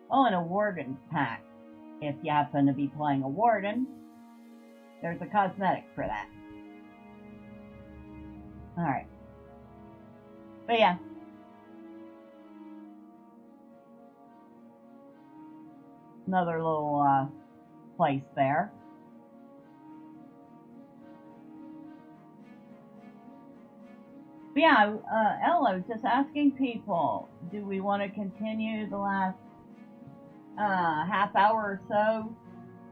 Oh, and a warden's pack. If you happen to be playing a warden, there's a cosmetic for that. Alright. But yeah. Another little place there. But yeah, Ella was just asking people, do we want to continue the last half hour or so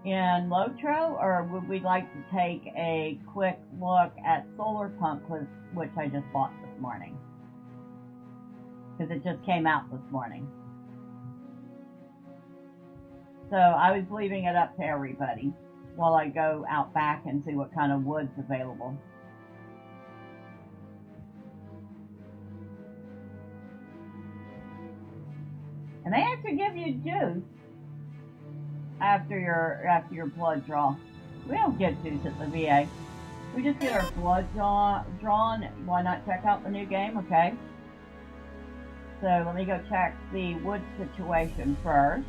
in LOTRO, or would we like to take a quick look at Solar Punk, which I just bought this morning? Because it just came out this morning. So I was leaving it up to everybody while I go out back and see what kind of wood's available. And they actually give you juice after your blood draw. We don't get juice at the VA. We just get our blood drawn. Why not check out the new game? Okay. So let me go check the wood situation first.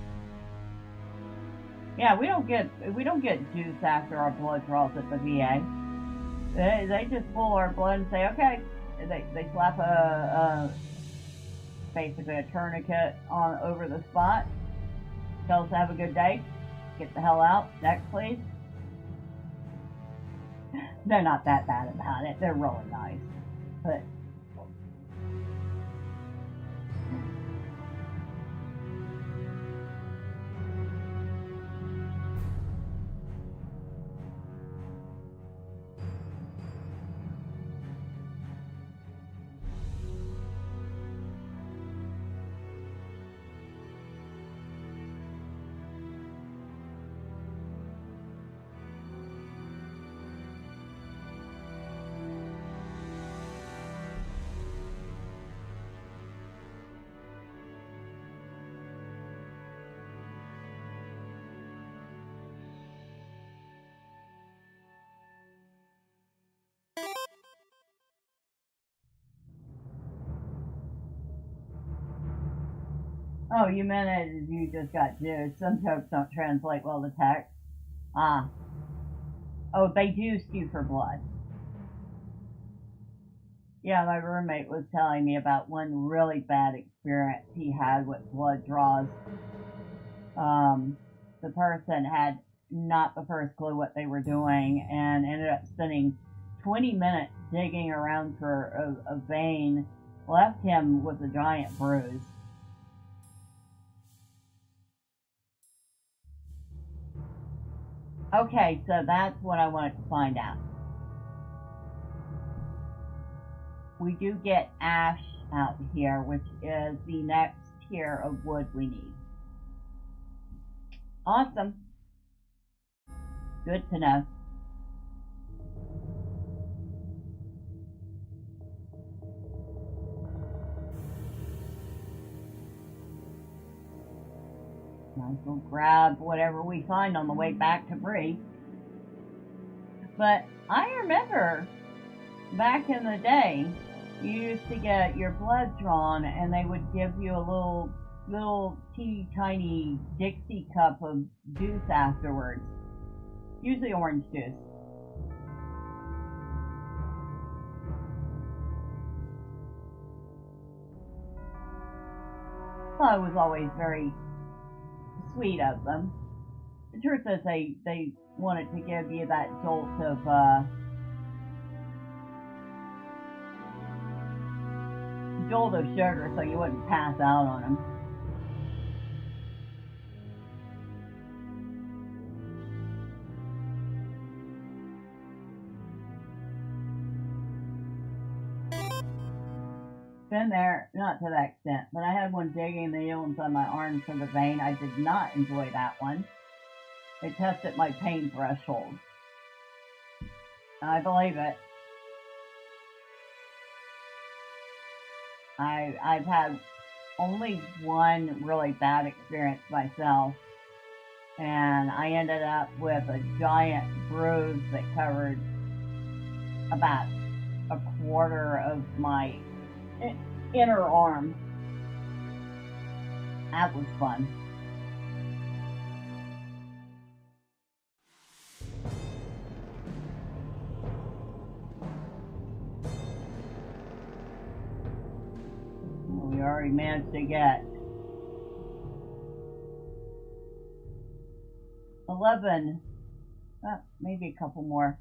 Yeah, we don't get juice after our blood draws at the VA. They just pull our blood and say, okay. They slap basically a tourniquet on over the spot. Tell us to have a good day. Get the hell out. Next, please. They're not that bad about it. They're really nice. But oh, you meant it? You just got juice. Some folks don't translate well the text. Ah. Oh, they juiced you for blood. Yeah, my roommate was telling me about one really bad experience he had with blood draws. The person had not the first clue what they were doing and ended up spending 20 minutes digging around for a vein, left him with a giant bruise. Okay, so that's what I wanted to find out. We do get ash out here, which is the next tier of wood we need. Awesome. Good to know. We'll grab whatever we find on the way back to Bree. But I remember back in the day, you used to get your blood drawn and they would give you a little teeny tiny Dixie cup of juice afterwards. Usually orange juice. Well, it was always very sweet of them. The truth is they wanted to give you that jolt of sugar so you wouldn't pass out on them. Been there, not to that extent, but I had one digging the needles on my arm for the vein. I did not enjoy that one. It tested my pain threshold. I believe it. I've had only one really bad experience myself, and I ended up with a giant bruise that covered about a quarter of my inner arm. That was fun. We already managed to get 11, maybe a couple more.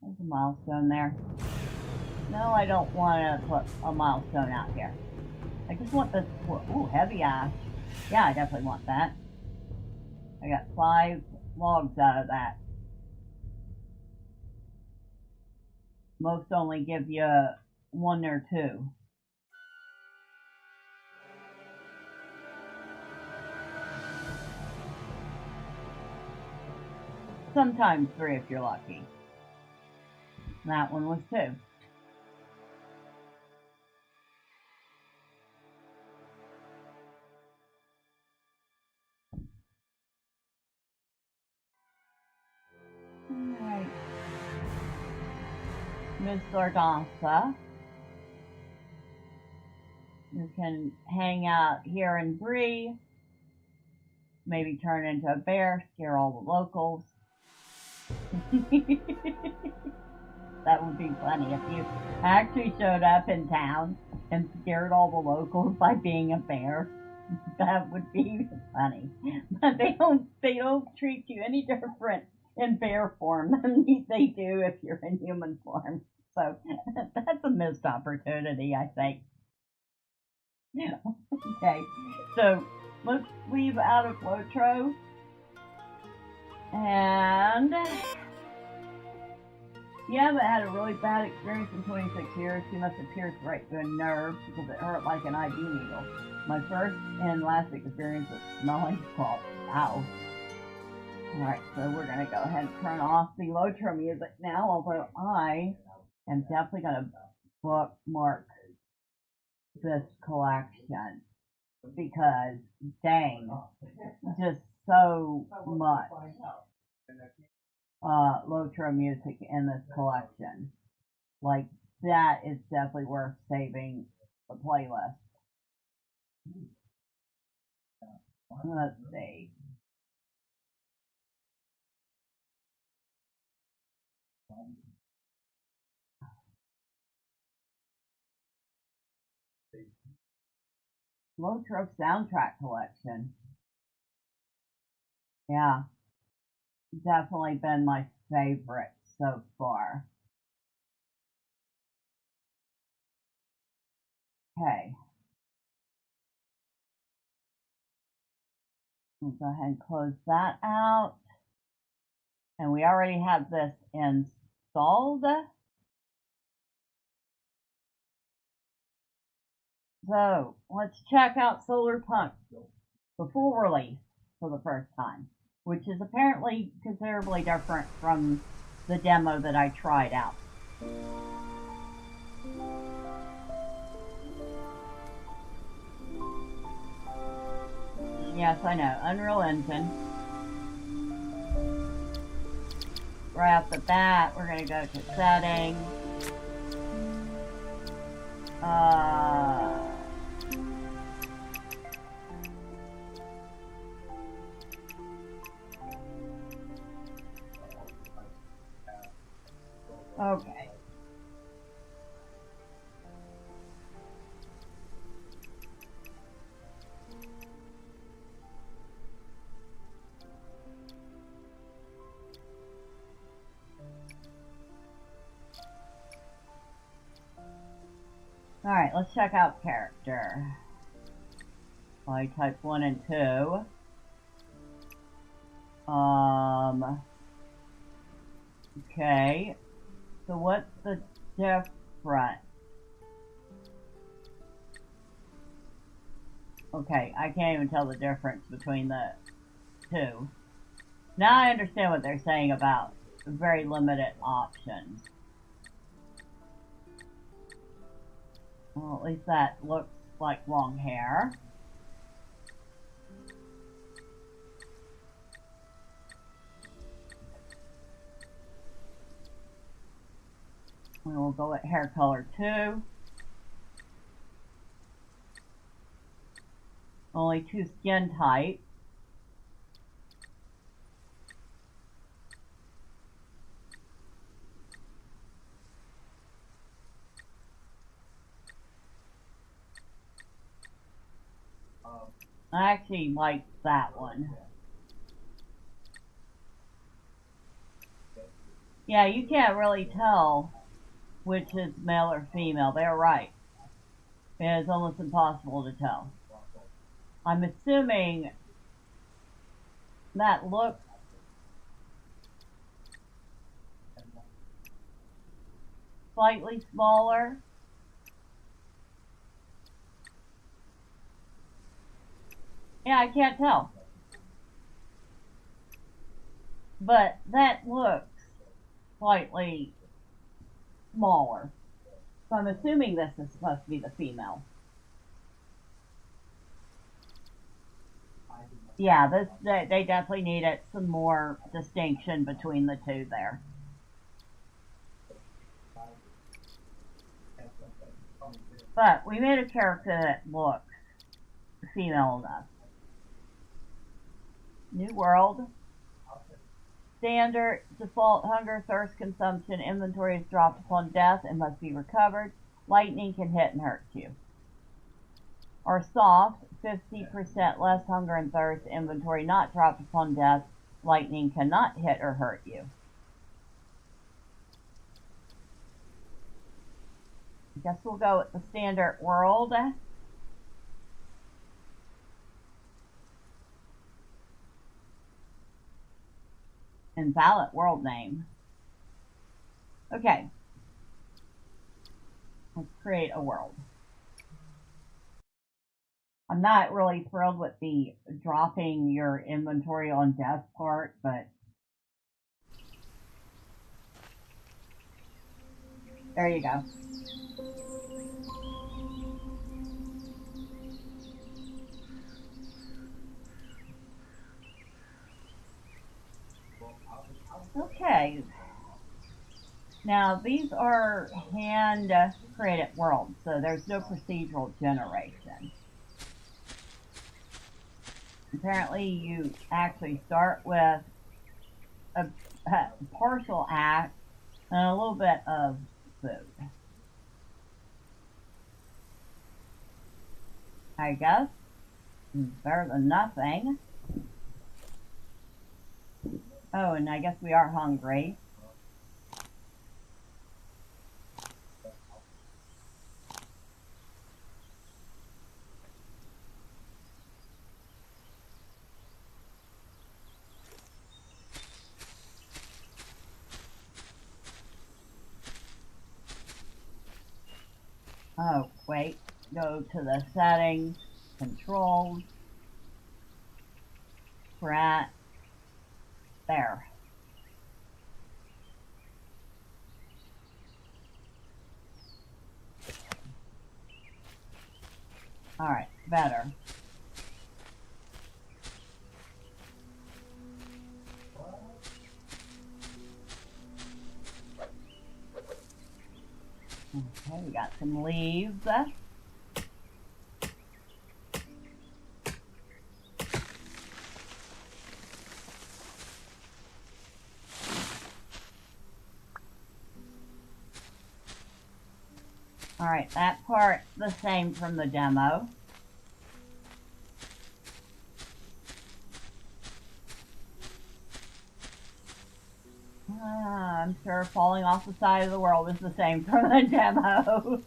There's a milestone there. No, I don't want to put a milestone out here. I just want this. Ooh, heavy ash. Yeah, I definitely want that. I got 5 logs out of that. Most only give you 1 or 2. Sometimes 3 if you're lucky. That one was 2. Alright. Miss Lardonsa. You can hang out here in Bree. maybe turn into a bear, scare all the locals. That would be funny if you actually showed up in town and scared all the locals by being a bear. That would be funny. But they don't treat you any different in bear form than they do if you're in human form. So that's a missed opportunity, I think. Okay, so let's leave out of LOTRO. And you haven't had a really bad experience in 26 years. You must have pierced right through a nerve because it hurt like an IV needle. My first and last experience with smelling salt. Ow. Alright, so we're going to go ahead and turn off the LOTRO music now, although I am definitely going to bookmark this collection because, dang, just so much LOTRO music in this collection. Like, that is definitely worth saving the playlist. Let's see. LOTRO soundtrack collection. Yeah, definitely been my favorite so far. Okay. We'll go ahead and close that out. And we already have this installed. So let's check out Solar Punk, the full release for the first time, which is apparently considerably different from the demo that I tried out. Yes, I know, Unreal Engine. Right off the bat, we're going to go to Settings. Okay. Alright, let's check out character. I type 1 and 2. Okay. So what's the difference? Okay, I can't even tell the difference between the two. Now I understand what they're saying about very limited options. Well, at least that looks like long hair. We will go with hair color 2. Only 2 skin types. I actually like that one. Yeah, you can't really tell which is male or female. They're right. It's almost impossible to tell. I'm assuming that looks slightly smaller. Yeah, I can't tell. But that looks slightly smaller. So I'm assuming this is supposed to be the female. Yeah, they definitely needed some more distinction between the two there. But we made a character that looks female enough. New world. Standard, default, hunger, thirst, consumption, inventory is dropped upon death and must be recovered. Lightning can hit and hurt you. Or soft, 50% less hunger and thirst, inventory not dropped upon death. Lightning cannot hit or hurt you. I guess we'll go with the standard world. Invalid world name. Okay. Let's create a world. I'm not really thrilled with the dropping your inventory on death part, but there you go. Okay. Now these are hand created worlds, so there's no procedural generation. Apparently you actually start with a partial act and a little bit of food. I guess better than nothing. Oh, and I guess we are hungry. Oh, wait. Go to the settings, controls, brat. There. Alright, better. Okay, we got some leaves. Alright, that part's the same from the demo. I'm sure falling off the side of the world is the same from the demo.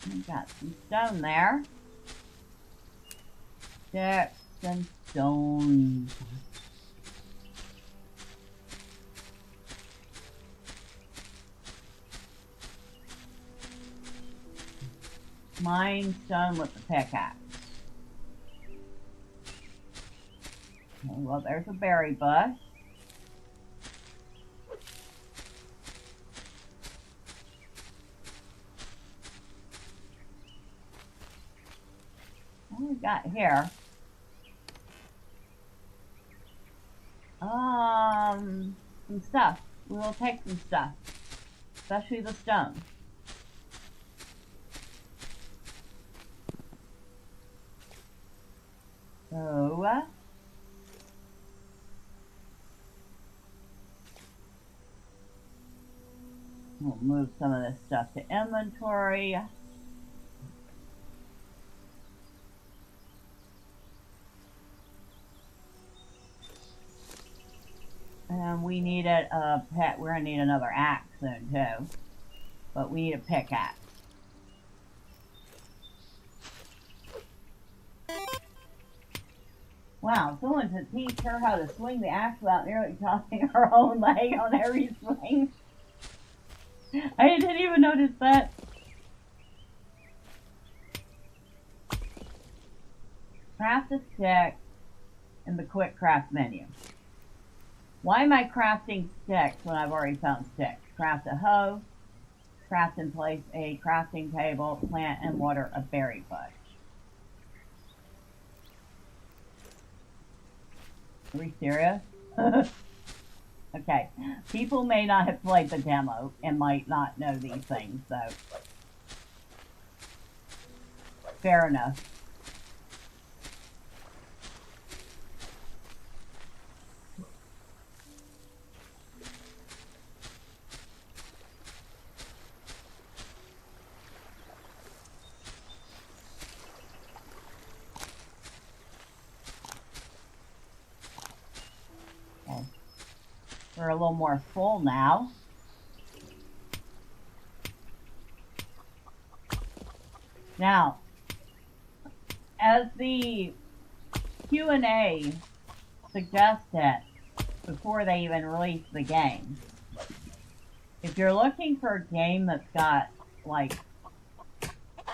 We've got some stone there. Sticks and stones. Mine stone with the pickaxe. Okay, well, there's a berry bush. What we got here? Some stuff. We will take some stuff, especially the stone. So, we'll move some of this stuff to inventory. And we needed a pet. We're gonna need another axe soon too, but we need a pickaxe. Wow, someone to teach her how to swing the axe without nearly tossing her own leg on every swing. I didn't even notice that. Craft a stick in the quick craft menu. Why am I crafting sticks when I've already found sticks? Craft a hoe. Craft and place a crafting table. Plant and water a berry bush. Are we serious? Okay. People may not have played the demo and might not know these things, so. fair enough. Okay. We're a little more full now. Now, as the Q&A suggested before they even released the game, if you're looking for a game that's got like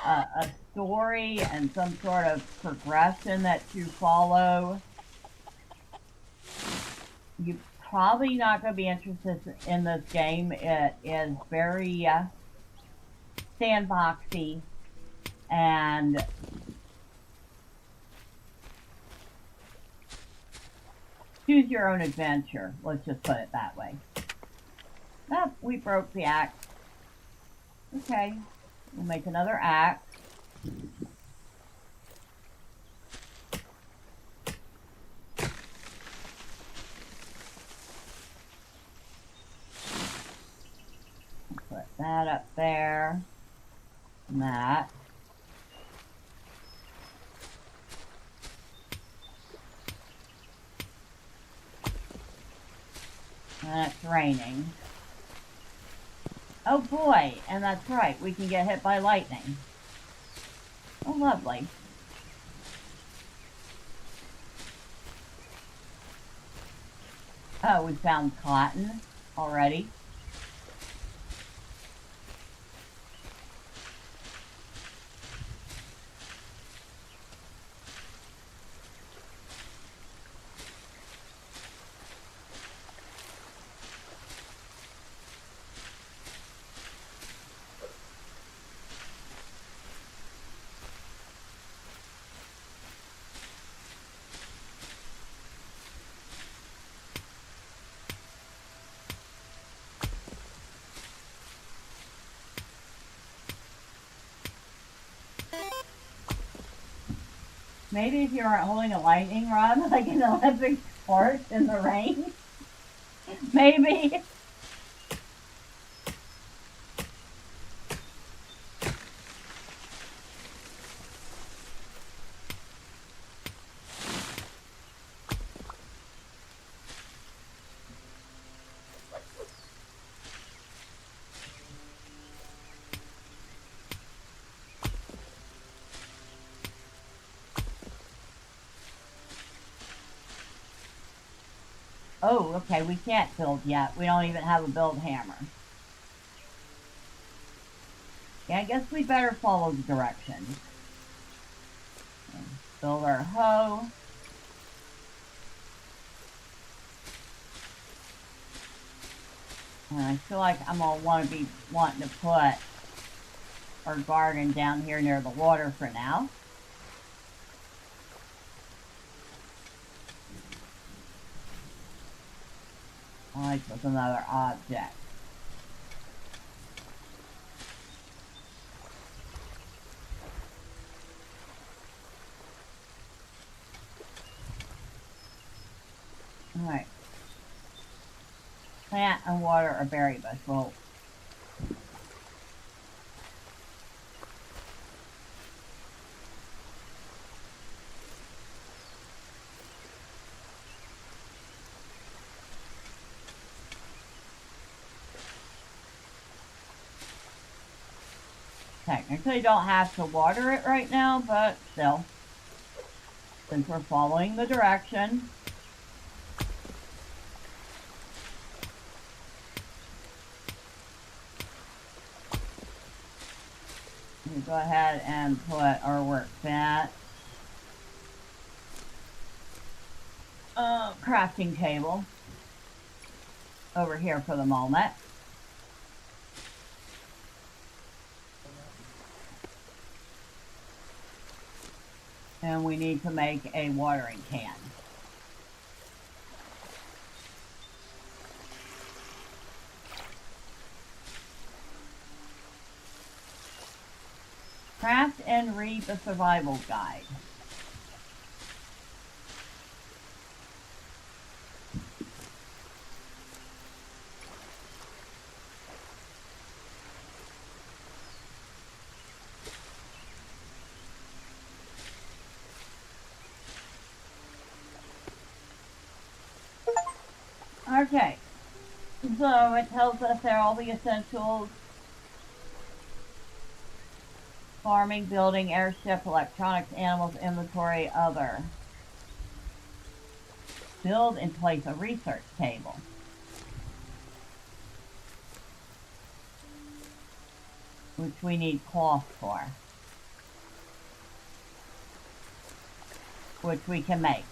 a story and some sort of progression that you follow, you're probably not going to be interested in this game. It is very sandboxy and choose your own adventure. Let's just put it that way. Oh, we broke the axe. Okay, we'll make another axe. Put that up there. And that. And it's raining. Oh boy, and that's right, we can get hit by lightning. Oh, lovely. Oh, we found cotton already. Maybe if you weren't holding a lightning rod like an Olympic sport in the rain. Maybe. Oh, okay, we can't build yet. We don't even have a build hammer. Yeah, I guess we better follow the directions. Okay, build our hoe. And I feel like I'm gonna want to be wanting to put our garden down here near the water for now. Like with another object. Alright. Plant and water a berry bush. Well, technically don't have to water it right now, but still. Since we're following the direction. We go ahead and put our workbench. Crafting table over here for the moment. And we need to make a watering can. Craft and read the survival guide. Okay, so it tells us there are all the essentials: farming, building, airship, electronics, animals, inventory, other. Build and place a research table. Which we need cloth for. Which we can make.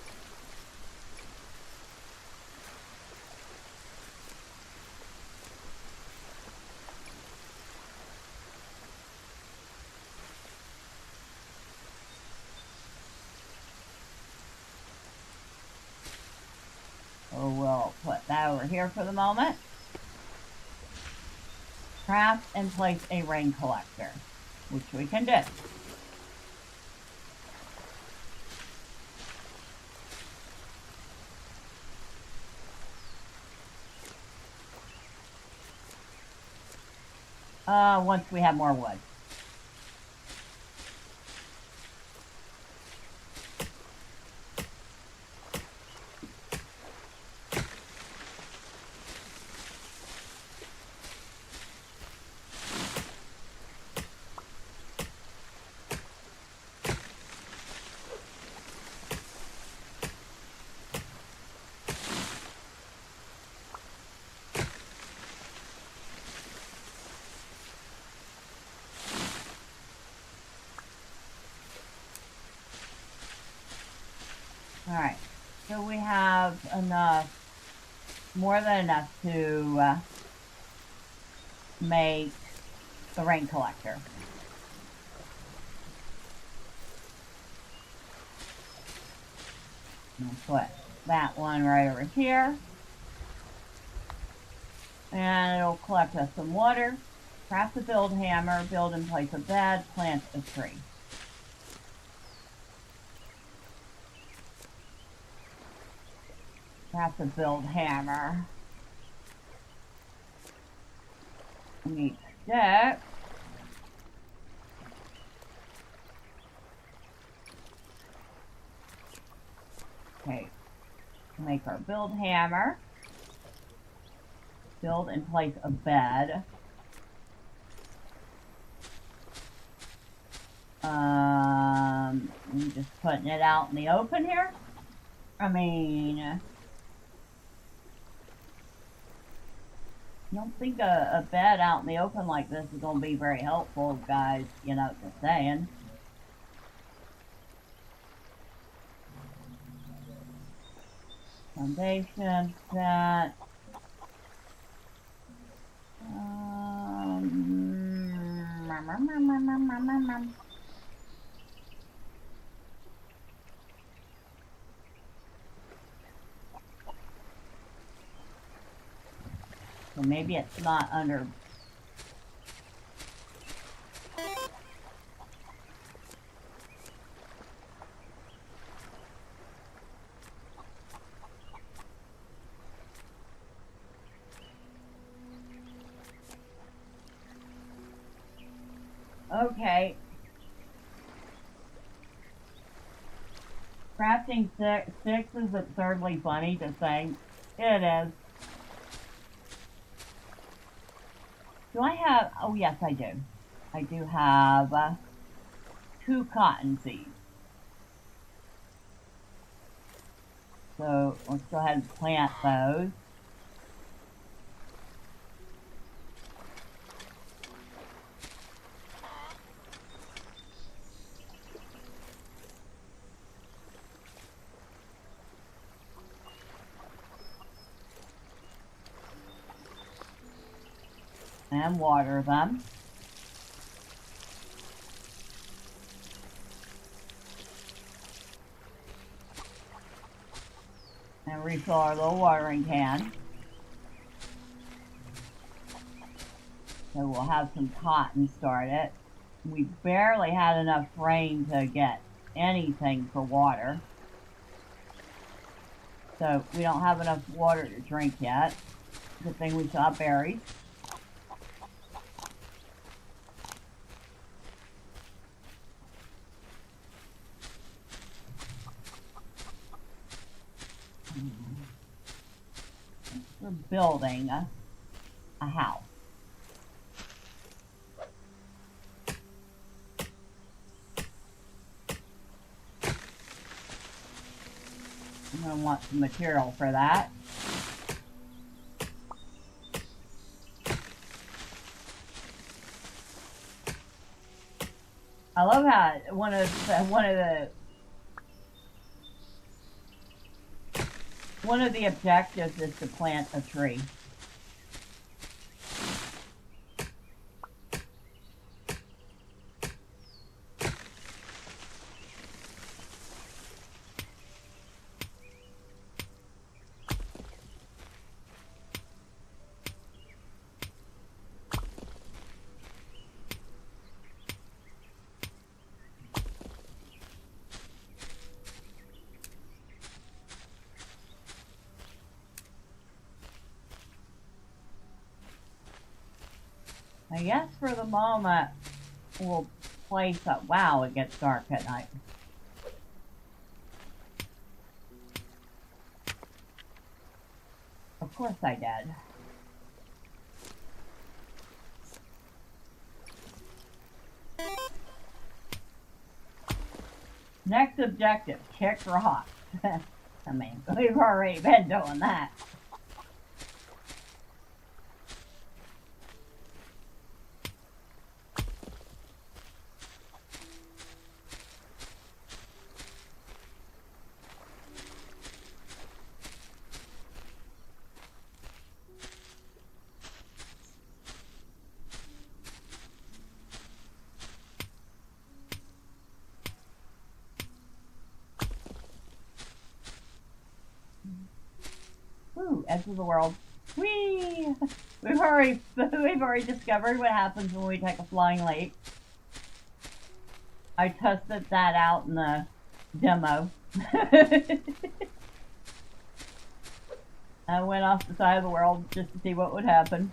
So we'll put that over here for the moment. Craft and place a rain collector, which we can do. Once we have more wood. Alright, so we have enough, more than enough to make the rain collector. I'll put that one right over here. And it'll collect us some water. Craft a build hammer, build and place a bed, plant a tree. Have to build hammer. We need sticks. Okay, make our build hammer. Build and place a bed. I'm just putting it out in the open here. I mean, I don't think a bed out in the open like this is going to be very helpful, guys. You know, just saying. Foundation set. So maybe it's not under. Okay. Crafting sticks is absurdly funny to say. It is. Do I have, oh yes I do. I do have 2 cotton seeds. So let's go ahead and plant those. And water them. And refill our little watering can. So we'll have some cotton started. We barely had enough rain to get anything for water. So we don't have enough water to drink yet. Good thing we saw berries. We're building a house. I'm going to want some material for that. I love how one of the objectives is to plant a tree. I guess for the moment, we'll place a... Wow, it gets dark at night. Of course I did. Next objective, kick rocks. I mean, we've already been doing that. Woo, edge of the world. Whee! We've already discovered what happens when we take a flying leap. I tested that out in the demo. I went off the side of the world just to see what would happen.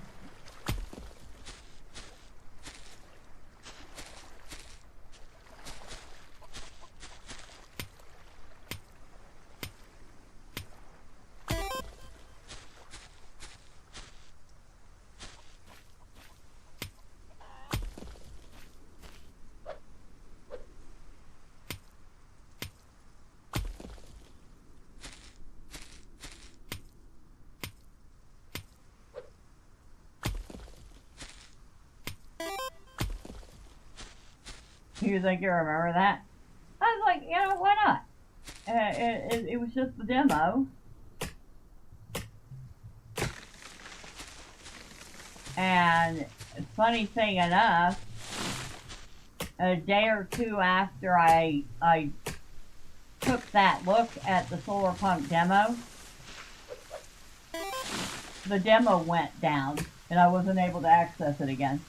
You think you remember that? I was like, you know, why not? It was just the demo. And funny thing enough, a day or two after I took that look at the solar pump demo, the demo went down and I wasn't able to access it again.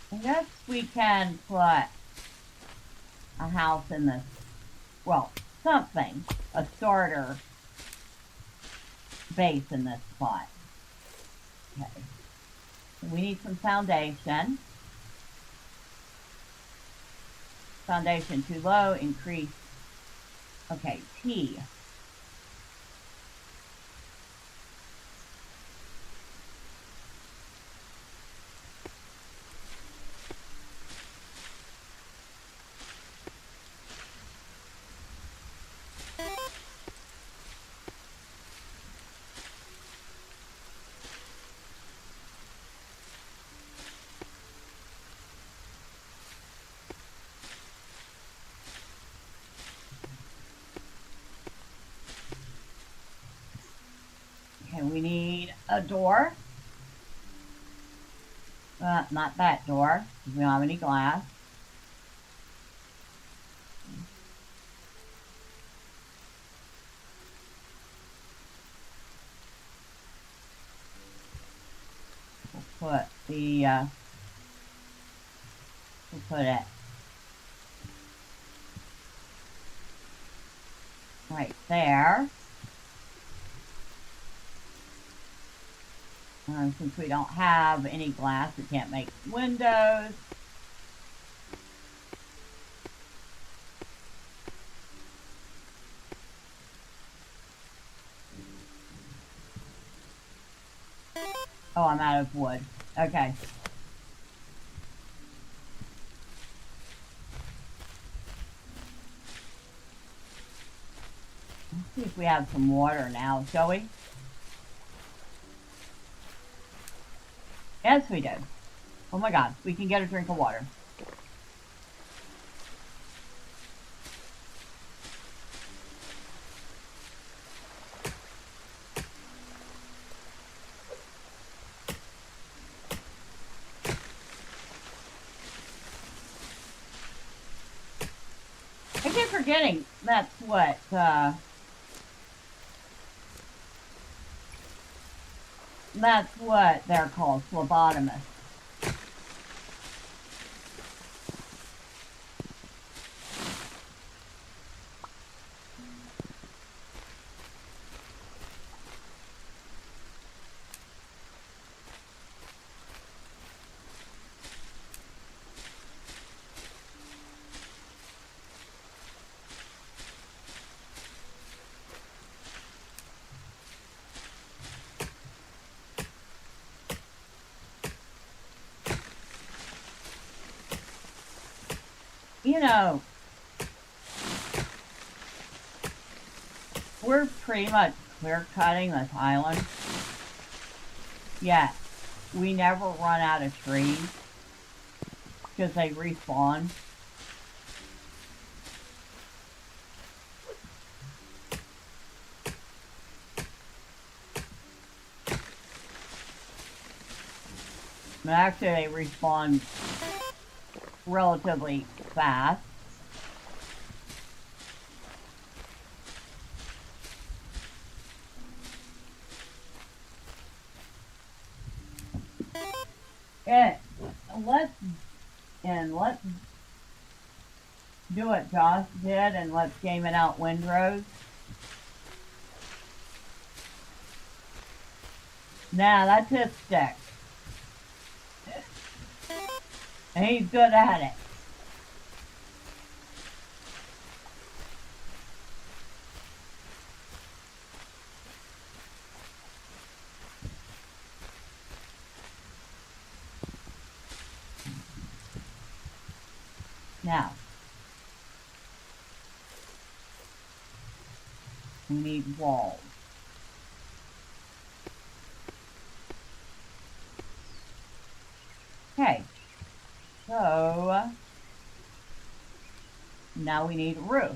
I guess we can put a house in this, well, something, a starter base in this spot. Okay. So we need some foundation. Foundation too low, increase. Okay, T. Okay, we need a door. Not that door, because we don't have any glass. put the, we'll put it right there. Since we don't have any glass, we can't make windows. Oh, I'm out of wood. Okay. Let's see if we have some water now, shall we? Yes, we do. Oh my god, we can get a drink of water. I keep forgetting that's what, they're called, phlebotomists. You know, we're pretty much clear-cutting this island, yet we never run out of trees because they respawn. But actually, they respawn relatively fast. Let's do what Josh did and let's game it out windrows. Nah, that's his stick. And he's good at it. Now, we need walls. Okay, so now we need a roof.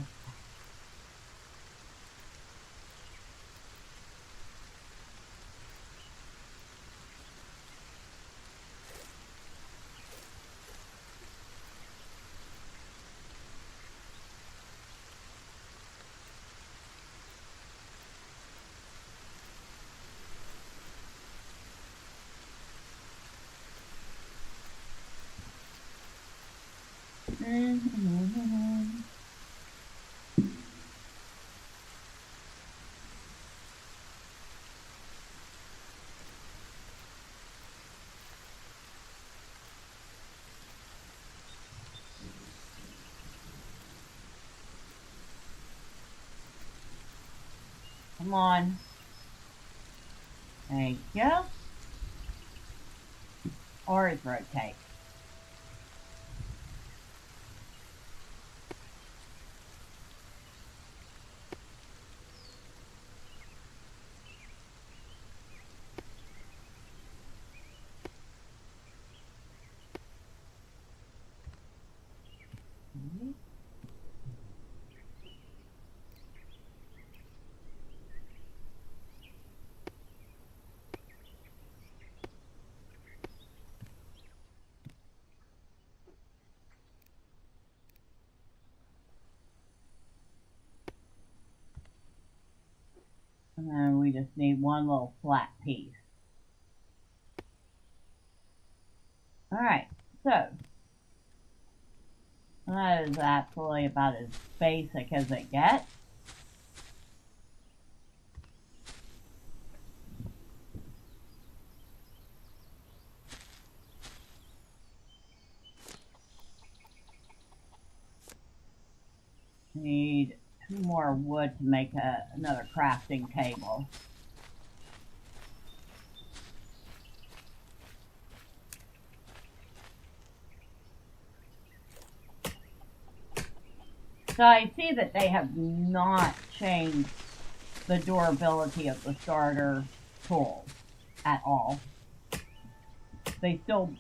Come on. Thank you. Or it's rotate. And then we just need one little flat piece. Alright, so that is absolutely about as basic as it gets. Need 2 more wood to make another crafting table. So I see that they have not changed the durability of the starter tools at all. They still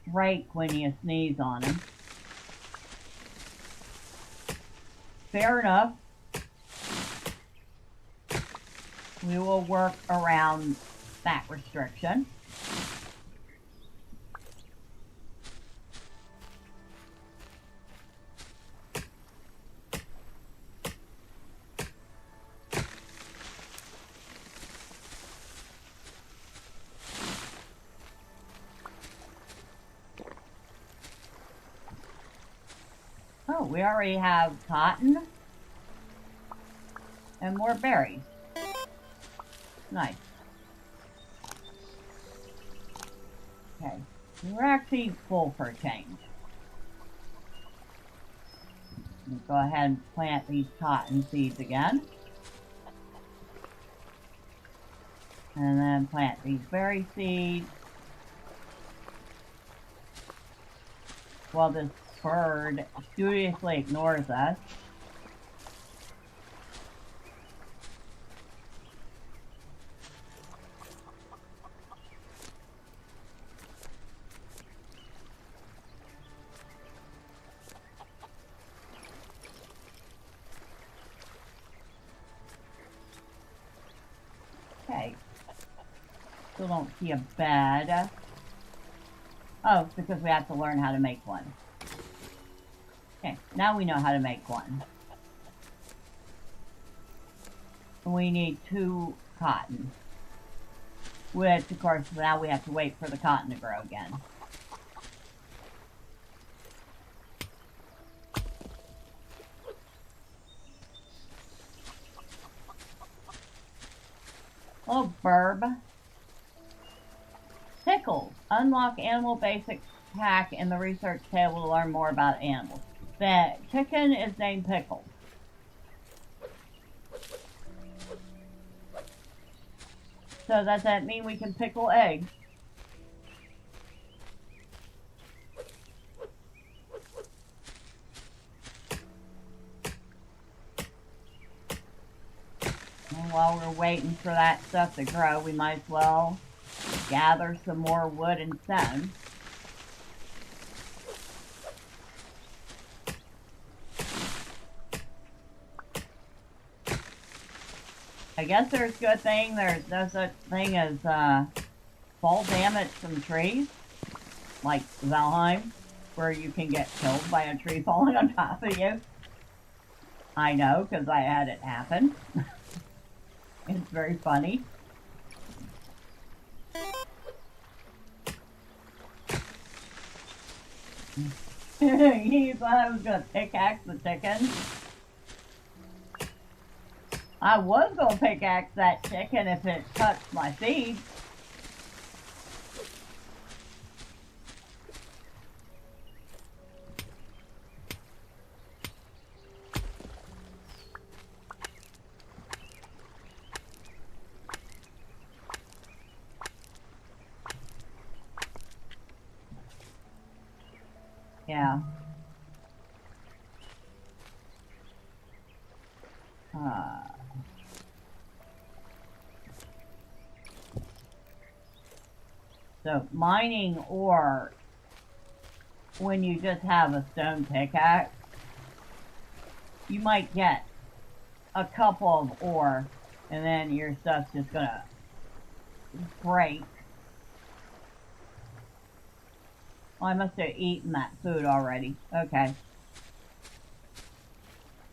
break when you sneeze on them. Fair enough. We will work around that restriction. Oh, we already have cotton and more berries. Nice. Okay, we're actually full for a change. Let's go ahead and plant these cotton seeds again. And then plant these berry seeds. While this bird studiously ignores us. Okay. Still don't see a bed. Oh, it's because we have to learn how to make one. Okay, now we know how to make one. We need 2 cotton. Which, of course, now we have to wait for the cotton to grow again. Oh, burb. Pickles. Unlock animal basics pack in the research table to learn more about animals. The chicken is named Pickles. So does that mean we can pickle eggs? And while we're waiting for that stuff to grow, we might as well gather some more wood and stone. I guess there's a good thing. There's no such thing as fall damage from trees, like Valheim, where you can get killed by a tree falling on top of you. I know, because I had it happen. It's very funny. He thought I was going to pickaxe the chicken. I was going to pickaxe that chicken if it touched my feet. Yeah. So mining ore, when you just have a stone pickaxe, you might get a couple of ore and then your stuff's just gonna break. Oh, I must have eaten that food already. Okay.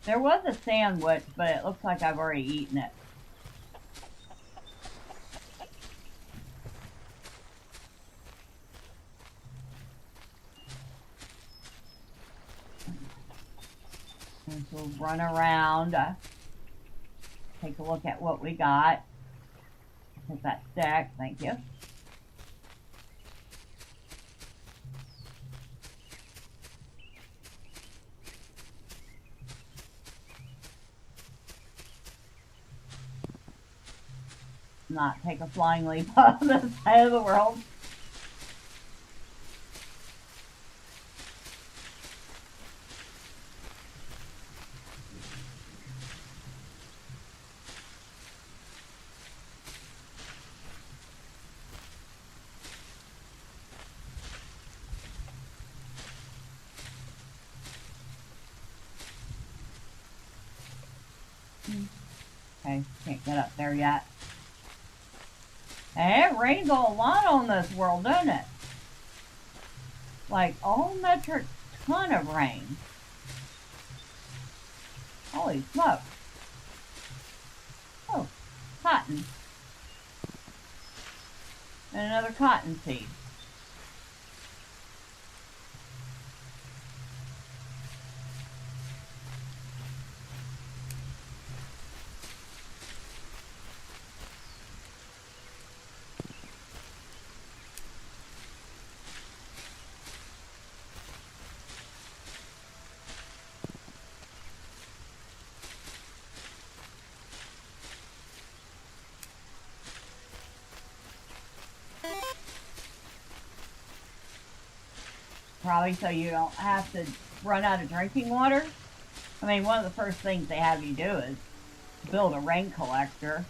There was a sandwich, but it looks like I've already eaten it. run around, take a look at what we got. Take that stack, thank you. Not take a flying leap off this side of the world. Okay, can't get up there yet. And it rains a lot on this world, doesn't it? Like a whole metric ton of rain. Holy smoke. Oh, cotton. And another cotton seed. Probably so you don't have to run out of drinking water. I mean, one of the first things they have you do is build a rain collector.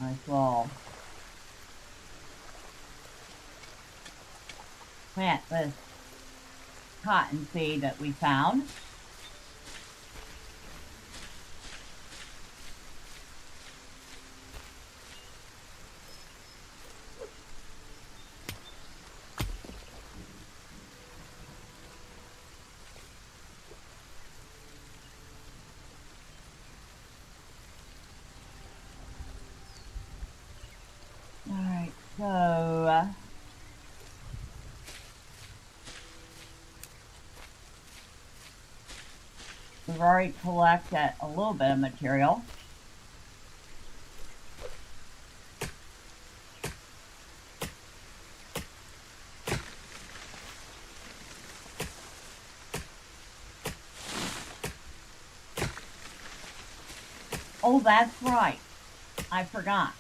Nice little plant this cotton seed that we found. Alright, so we've already collected a little bit of material. Oh, that's right. I forgot.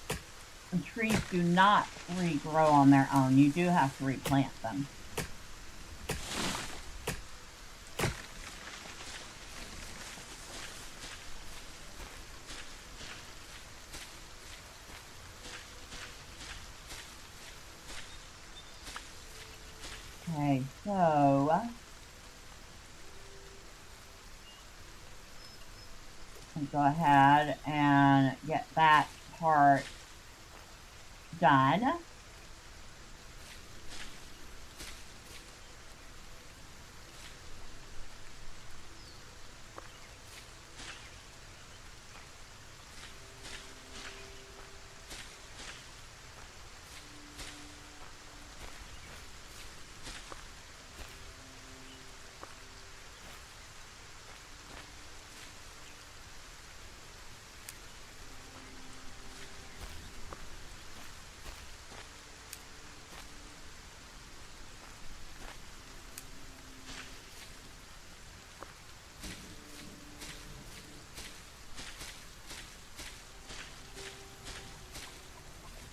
The trees do not regrow on their own. You do have to replant them. Okay, so I'll go ahead and get that part done.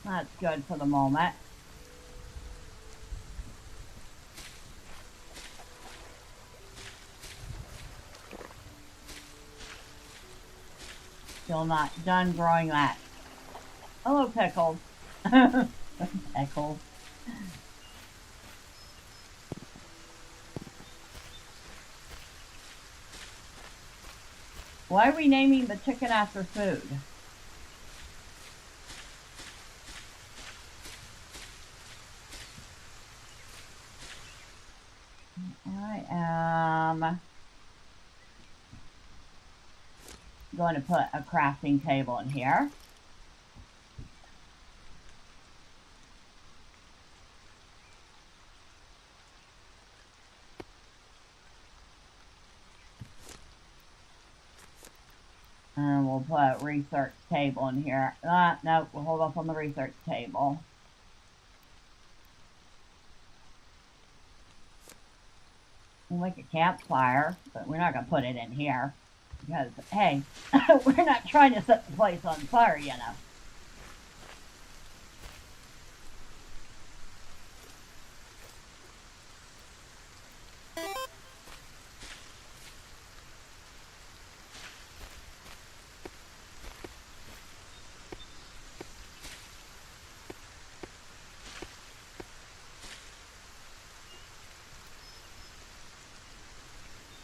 That's good for the moment. Still not done growing that. Hello, Pickles. Pickles. Why are we naming the chicken after food? I am going to put a crafting table in here. we'll put a research table in here. No, we'll hold off on the research table. We'll make a campfire, but we're not going to put it in here. Because, hey, we're not trying to set the place on fire, you know.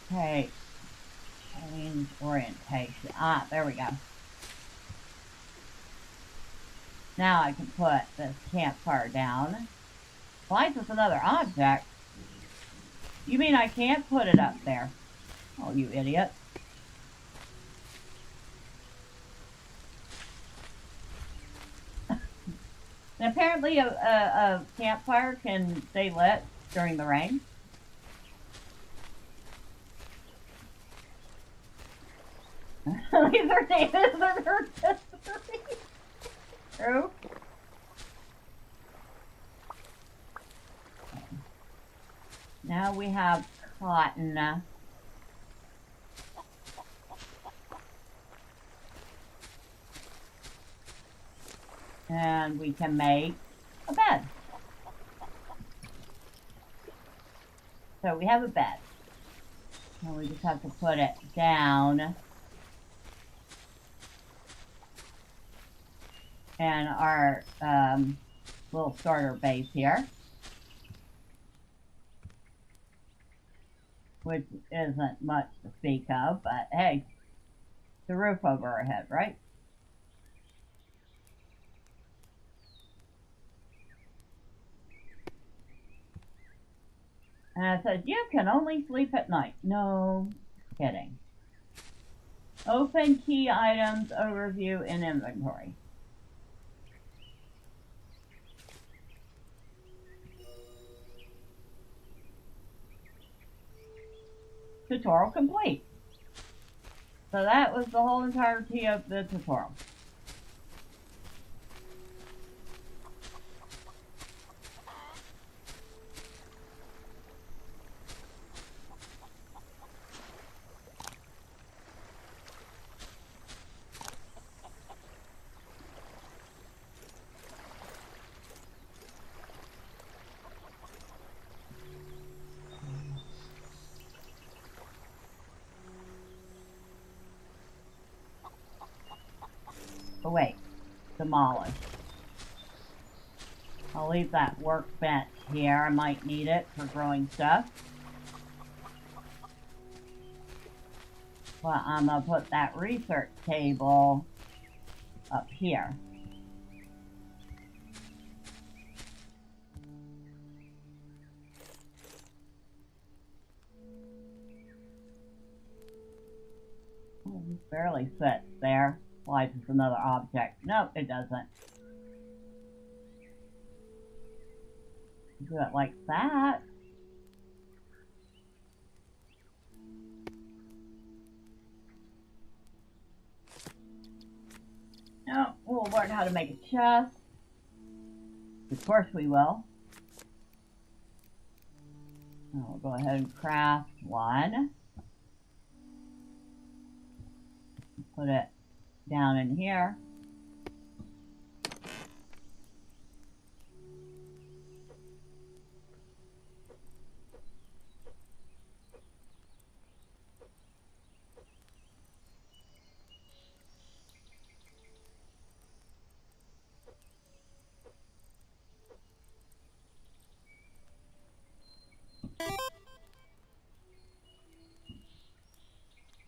Okay, change orientation. Ah, there we go. Now I can put this campfire down. Why is this another object? You mean I can't put it up there? Oh, you idiot. And apparently a campfire can stay lit during the rain. These are David's rotisserie. True. Now we have cotton. And we can make a bed. So we have a bed. And we just have to put it down. And our little starter base here, which isn't much to speak of, but hey, the roof over our head, right? And it says, you can only sleep at night. No kidding. Open key items, overview, and inventory. Tutorial complete. So that was the whole entirety of the tutorial. Oh wait, demolish. I'll leave that workbench here. I might need it for growing stuff. But I'm gonna put that research table up here. Oh, it barely fits there. Why is this another object? No, it doesn't. Do it like that. No, we'll learn how to make a chest. Of course we will. And we'll go ahead and craft one. Put it down in here.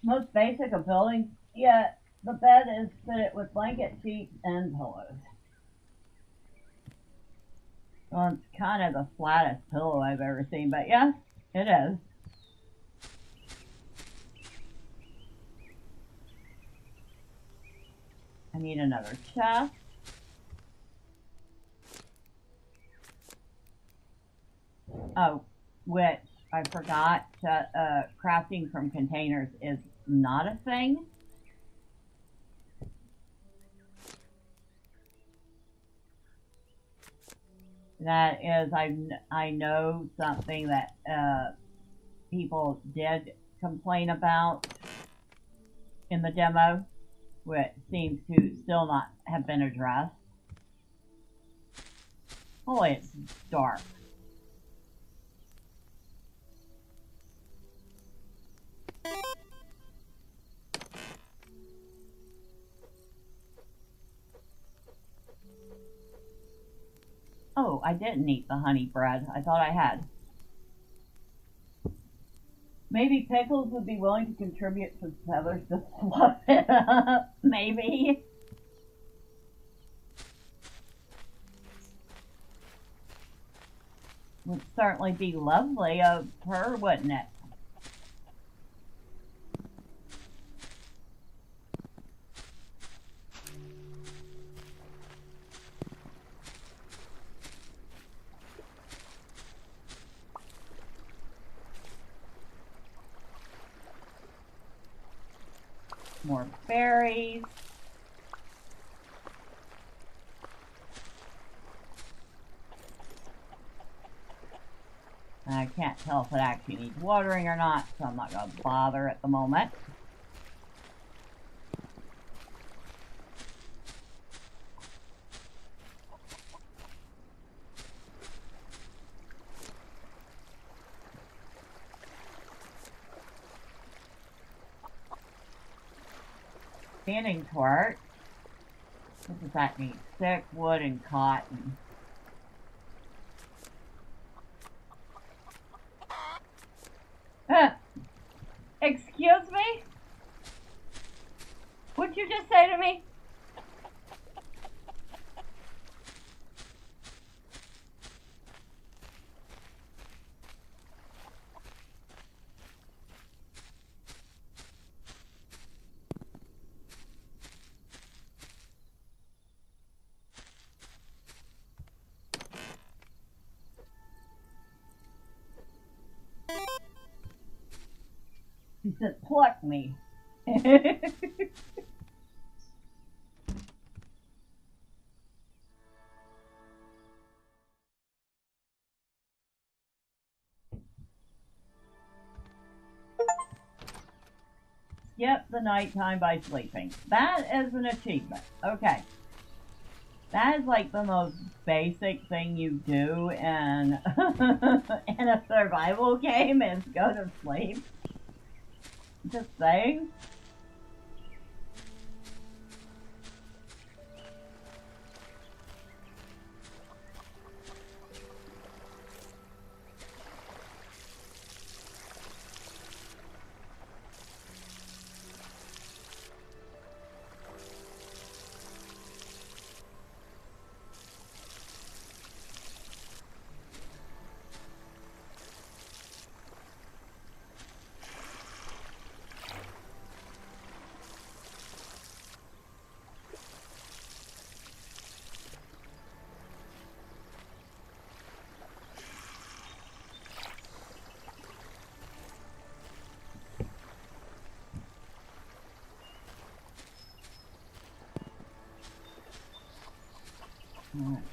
Most basic of buildings, yet the bed is fitted with blanket sheets and pillows. Well, it's kind of the flattest pillow I've ever seen, but yeah, it is. I need another chest. Oh, which I forgot, crafting from containers is not a thing. That is, I know something that people did complain about in the demo, which seems to still not have been addressed. Boy, it's dark. Oh, I didn't eat the honey bread. I thought I had. Maybe Pickles would be willing to contribute some feathers to fluff it up. Maybe. Would certainly be lovely of her, wouldn't it? More berries. I can't tell if it actually needs watering or not, so I'm not going to bother at the moment. Standing torch. What does that mean? Stick, wood, and cotton. Excuse me? What'd you just say to me? He said, pluck me. Skip the nighttime by sleeping. That is an achievement. Okay. That is like the most basic thing you do in, in a survival game is go to sleep. Just saying.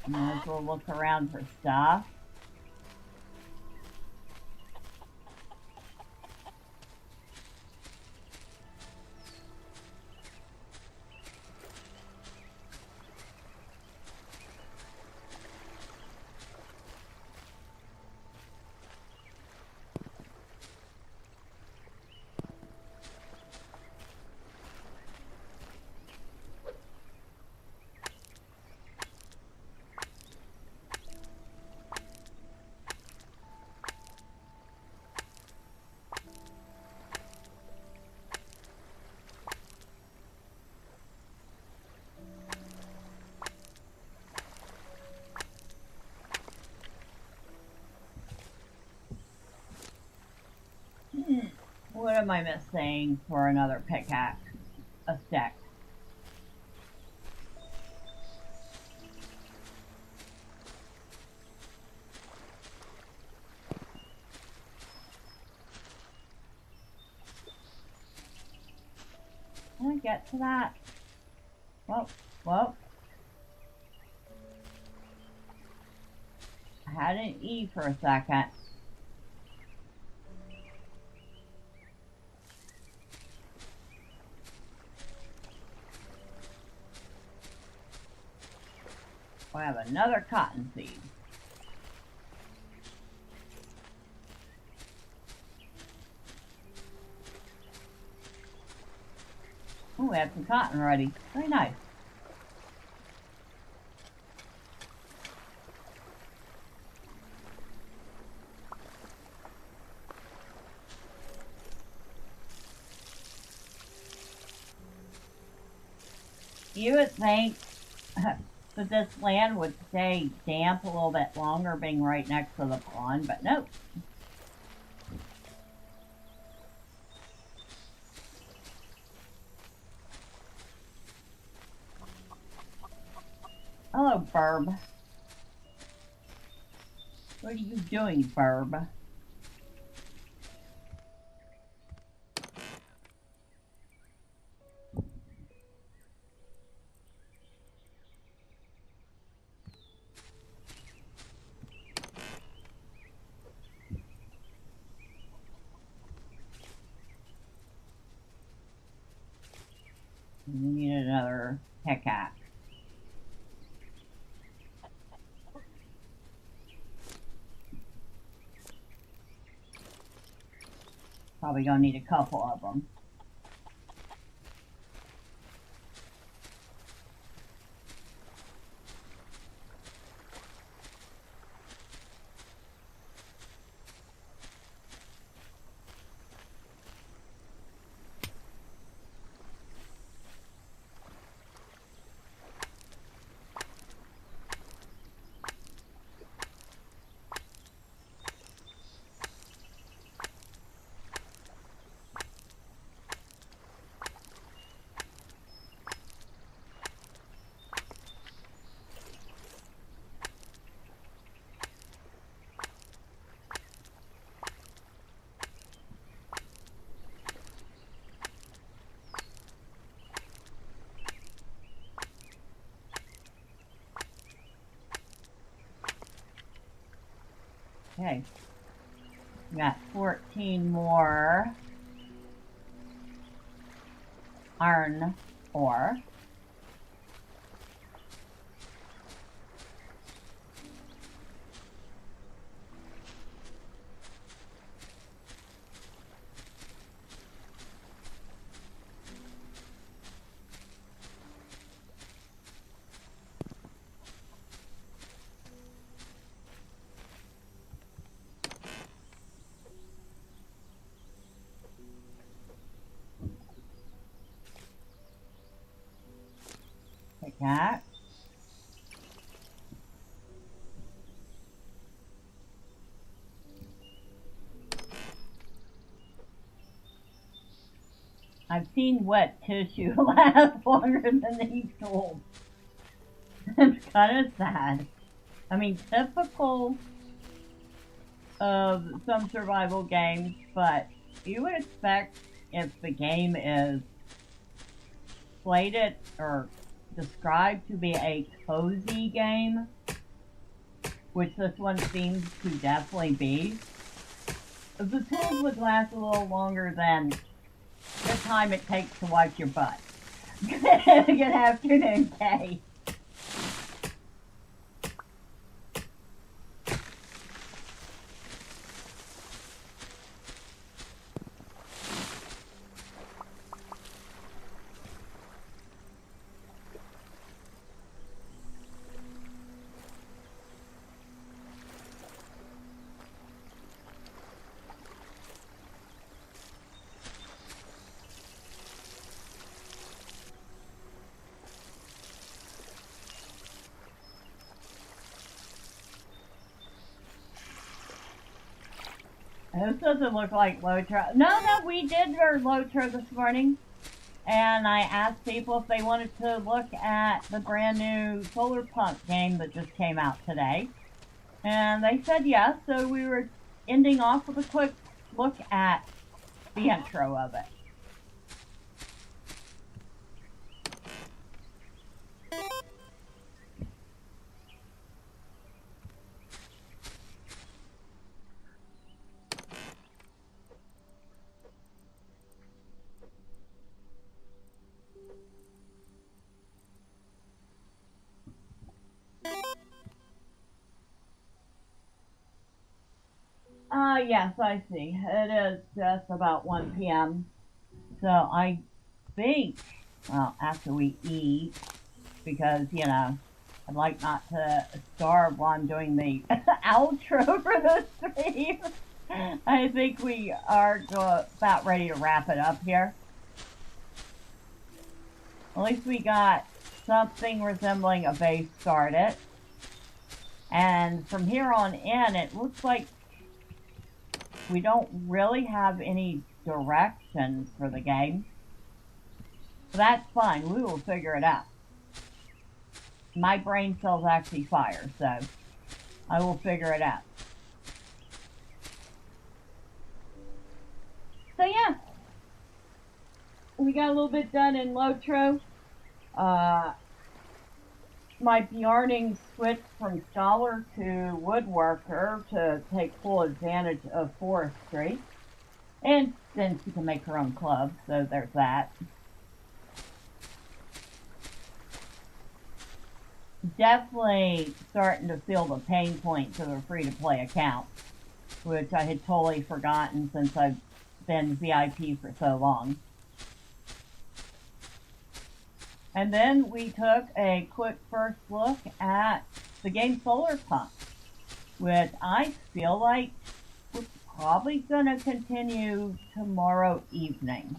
Might as well look around for stuff. What am I missing for another pickaxe? A stick. Can I get to that? Well. had an E for a second. We have another cotton seed. Oh, we have some cotton ready. Very nice. You would think that this land would stay damp a little bit longer being right next to the pond, but nope. Hello, Burb. What are you doing, Burb? We need another pickaxe. Probably gonna need a couple of them. Okay, we got 14 more iron ore. Pickaxe. I've seen wet tissue last longer than these tools. It's kind of sad. I mean, typical of some survival games, but you would expect if the game is slated or described to be a cozy game, which this one seems to definitely be, the tools would last a little longer than the time it takes to wipe your butt. Good afternoon, Kay. This doesn't look like LOTRO. No, we did our LOTRO this morning. And I asked people if they wanted to look at the brand new Solar Punk game that just came out today. And they said yes, so we were ending off with a quick look at the intro of it. Yes, I see. It is just about 1 p.m. So I think, well, after we eat, because, you know, I'd like not to starve while I'm doing the outro for the stream. I think we are about ready to wrap it up here. At least we got something resembling a base started. And from here on in, it looks like we don't really have any directions for the game. So that's fine. We will figure it out. My brain cells actually fire, so I will figure it out. So yeah, we got a little bit done in LOTRO. My yarning switched from scholar to woodworker to take full advantage of forestry. And then she can make her own club, so there's that. Definitely starting to feel the pain points of a free-to-play account, which I had totally forgotten since I've been VIP for so long. And then we took a quick first look at the game Solar Punk, which I feel like we're probably going to continue tomorrow evening.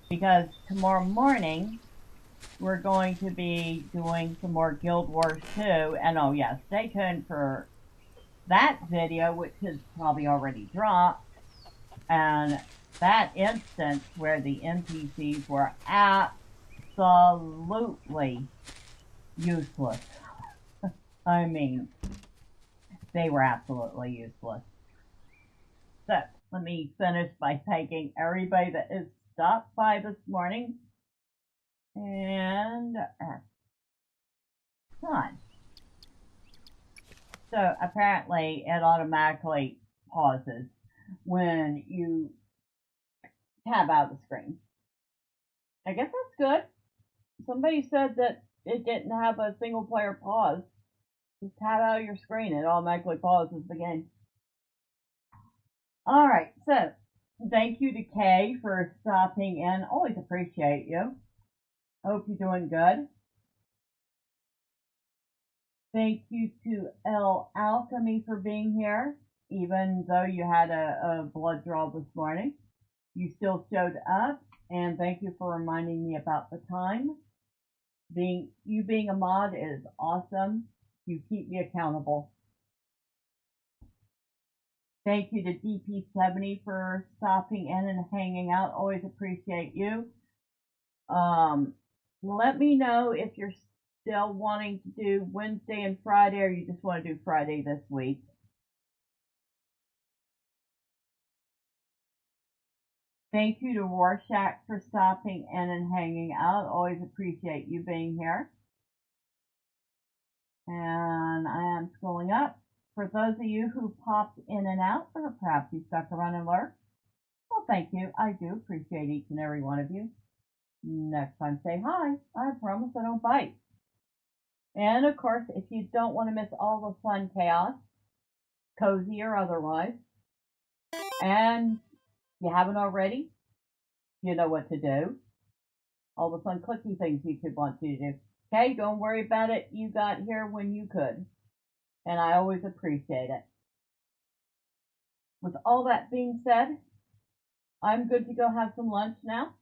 Because tomorrow morning, we're going to be doing some more Guild Wars 2. And oh yeah, stay tuned for that video, which is probably already dropped. And that instance where the NPCs were absolutely useless. I mean, they were absolutely useless. So, let me finish by thanking everybody that has stopped by this morning. And done. So, apparently, it automatically pauses when you tab out the screen. I guess that's good. Somebody said that it didn't have a single player pause. Just tab out of your screen, it automatically pauses the game. Alright, so thank you to Kay for stopping in. Always appreciate you. Hope you're doing good. Thank you to L Alchemy for being here. Even though you had a blood draw this morning, you still showed up. And thank you for reminding me about the time. You being a mod is awesome. You keep me accountable. Thank you to DP70 for stopping in and hanging out. Always appreciate you. Let me know if you're still wanting to do Wednesday and Friday, or you just want to do Friday this week. Thank you to Rorschach for stopping in and hanging out. Always appreciate you being here. And I am scrolling up. For those of you who popped in and out, or perhaps you stuck around and lurked, well, thank you. I do appreciate each and every one of you. Next time, say hi. I promise I don't bite. And of course, if you don't want to miss all the fun chaos, cozy or otherwise, and you haven't already, you know what to do. All the fun clicky things you could want you to do. Okay, don't worry about it. You got here when you could. And I always appreciate it. With all that being said, I'm good to go have some lunch now.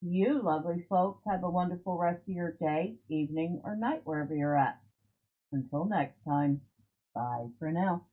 You lovely folks have a wonderful rest of your day, evening, or night, wherever you're at. Until next time, bye for now.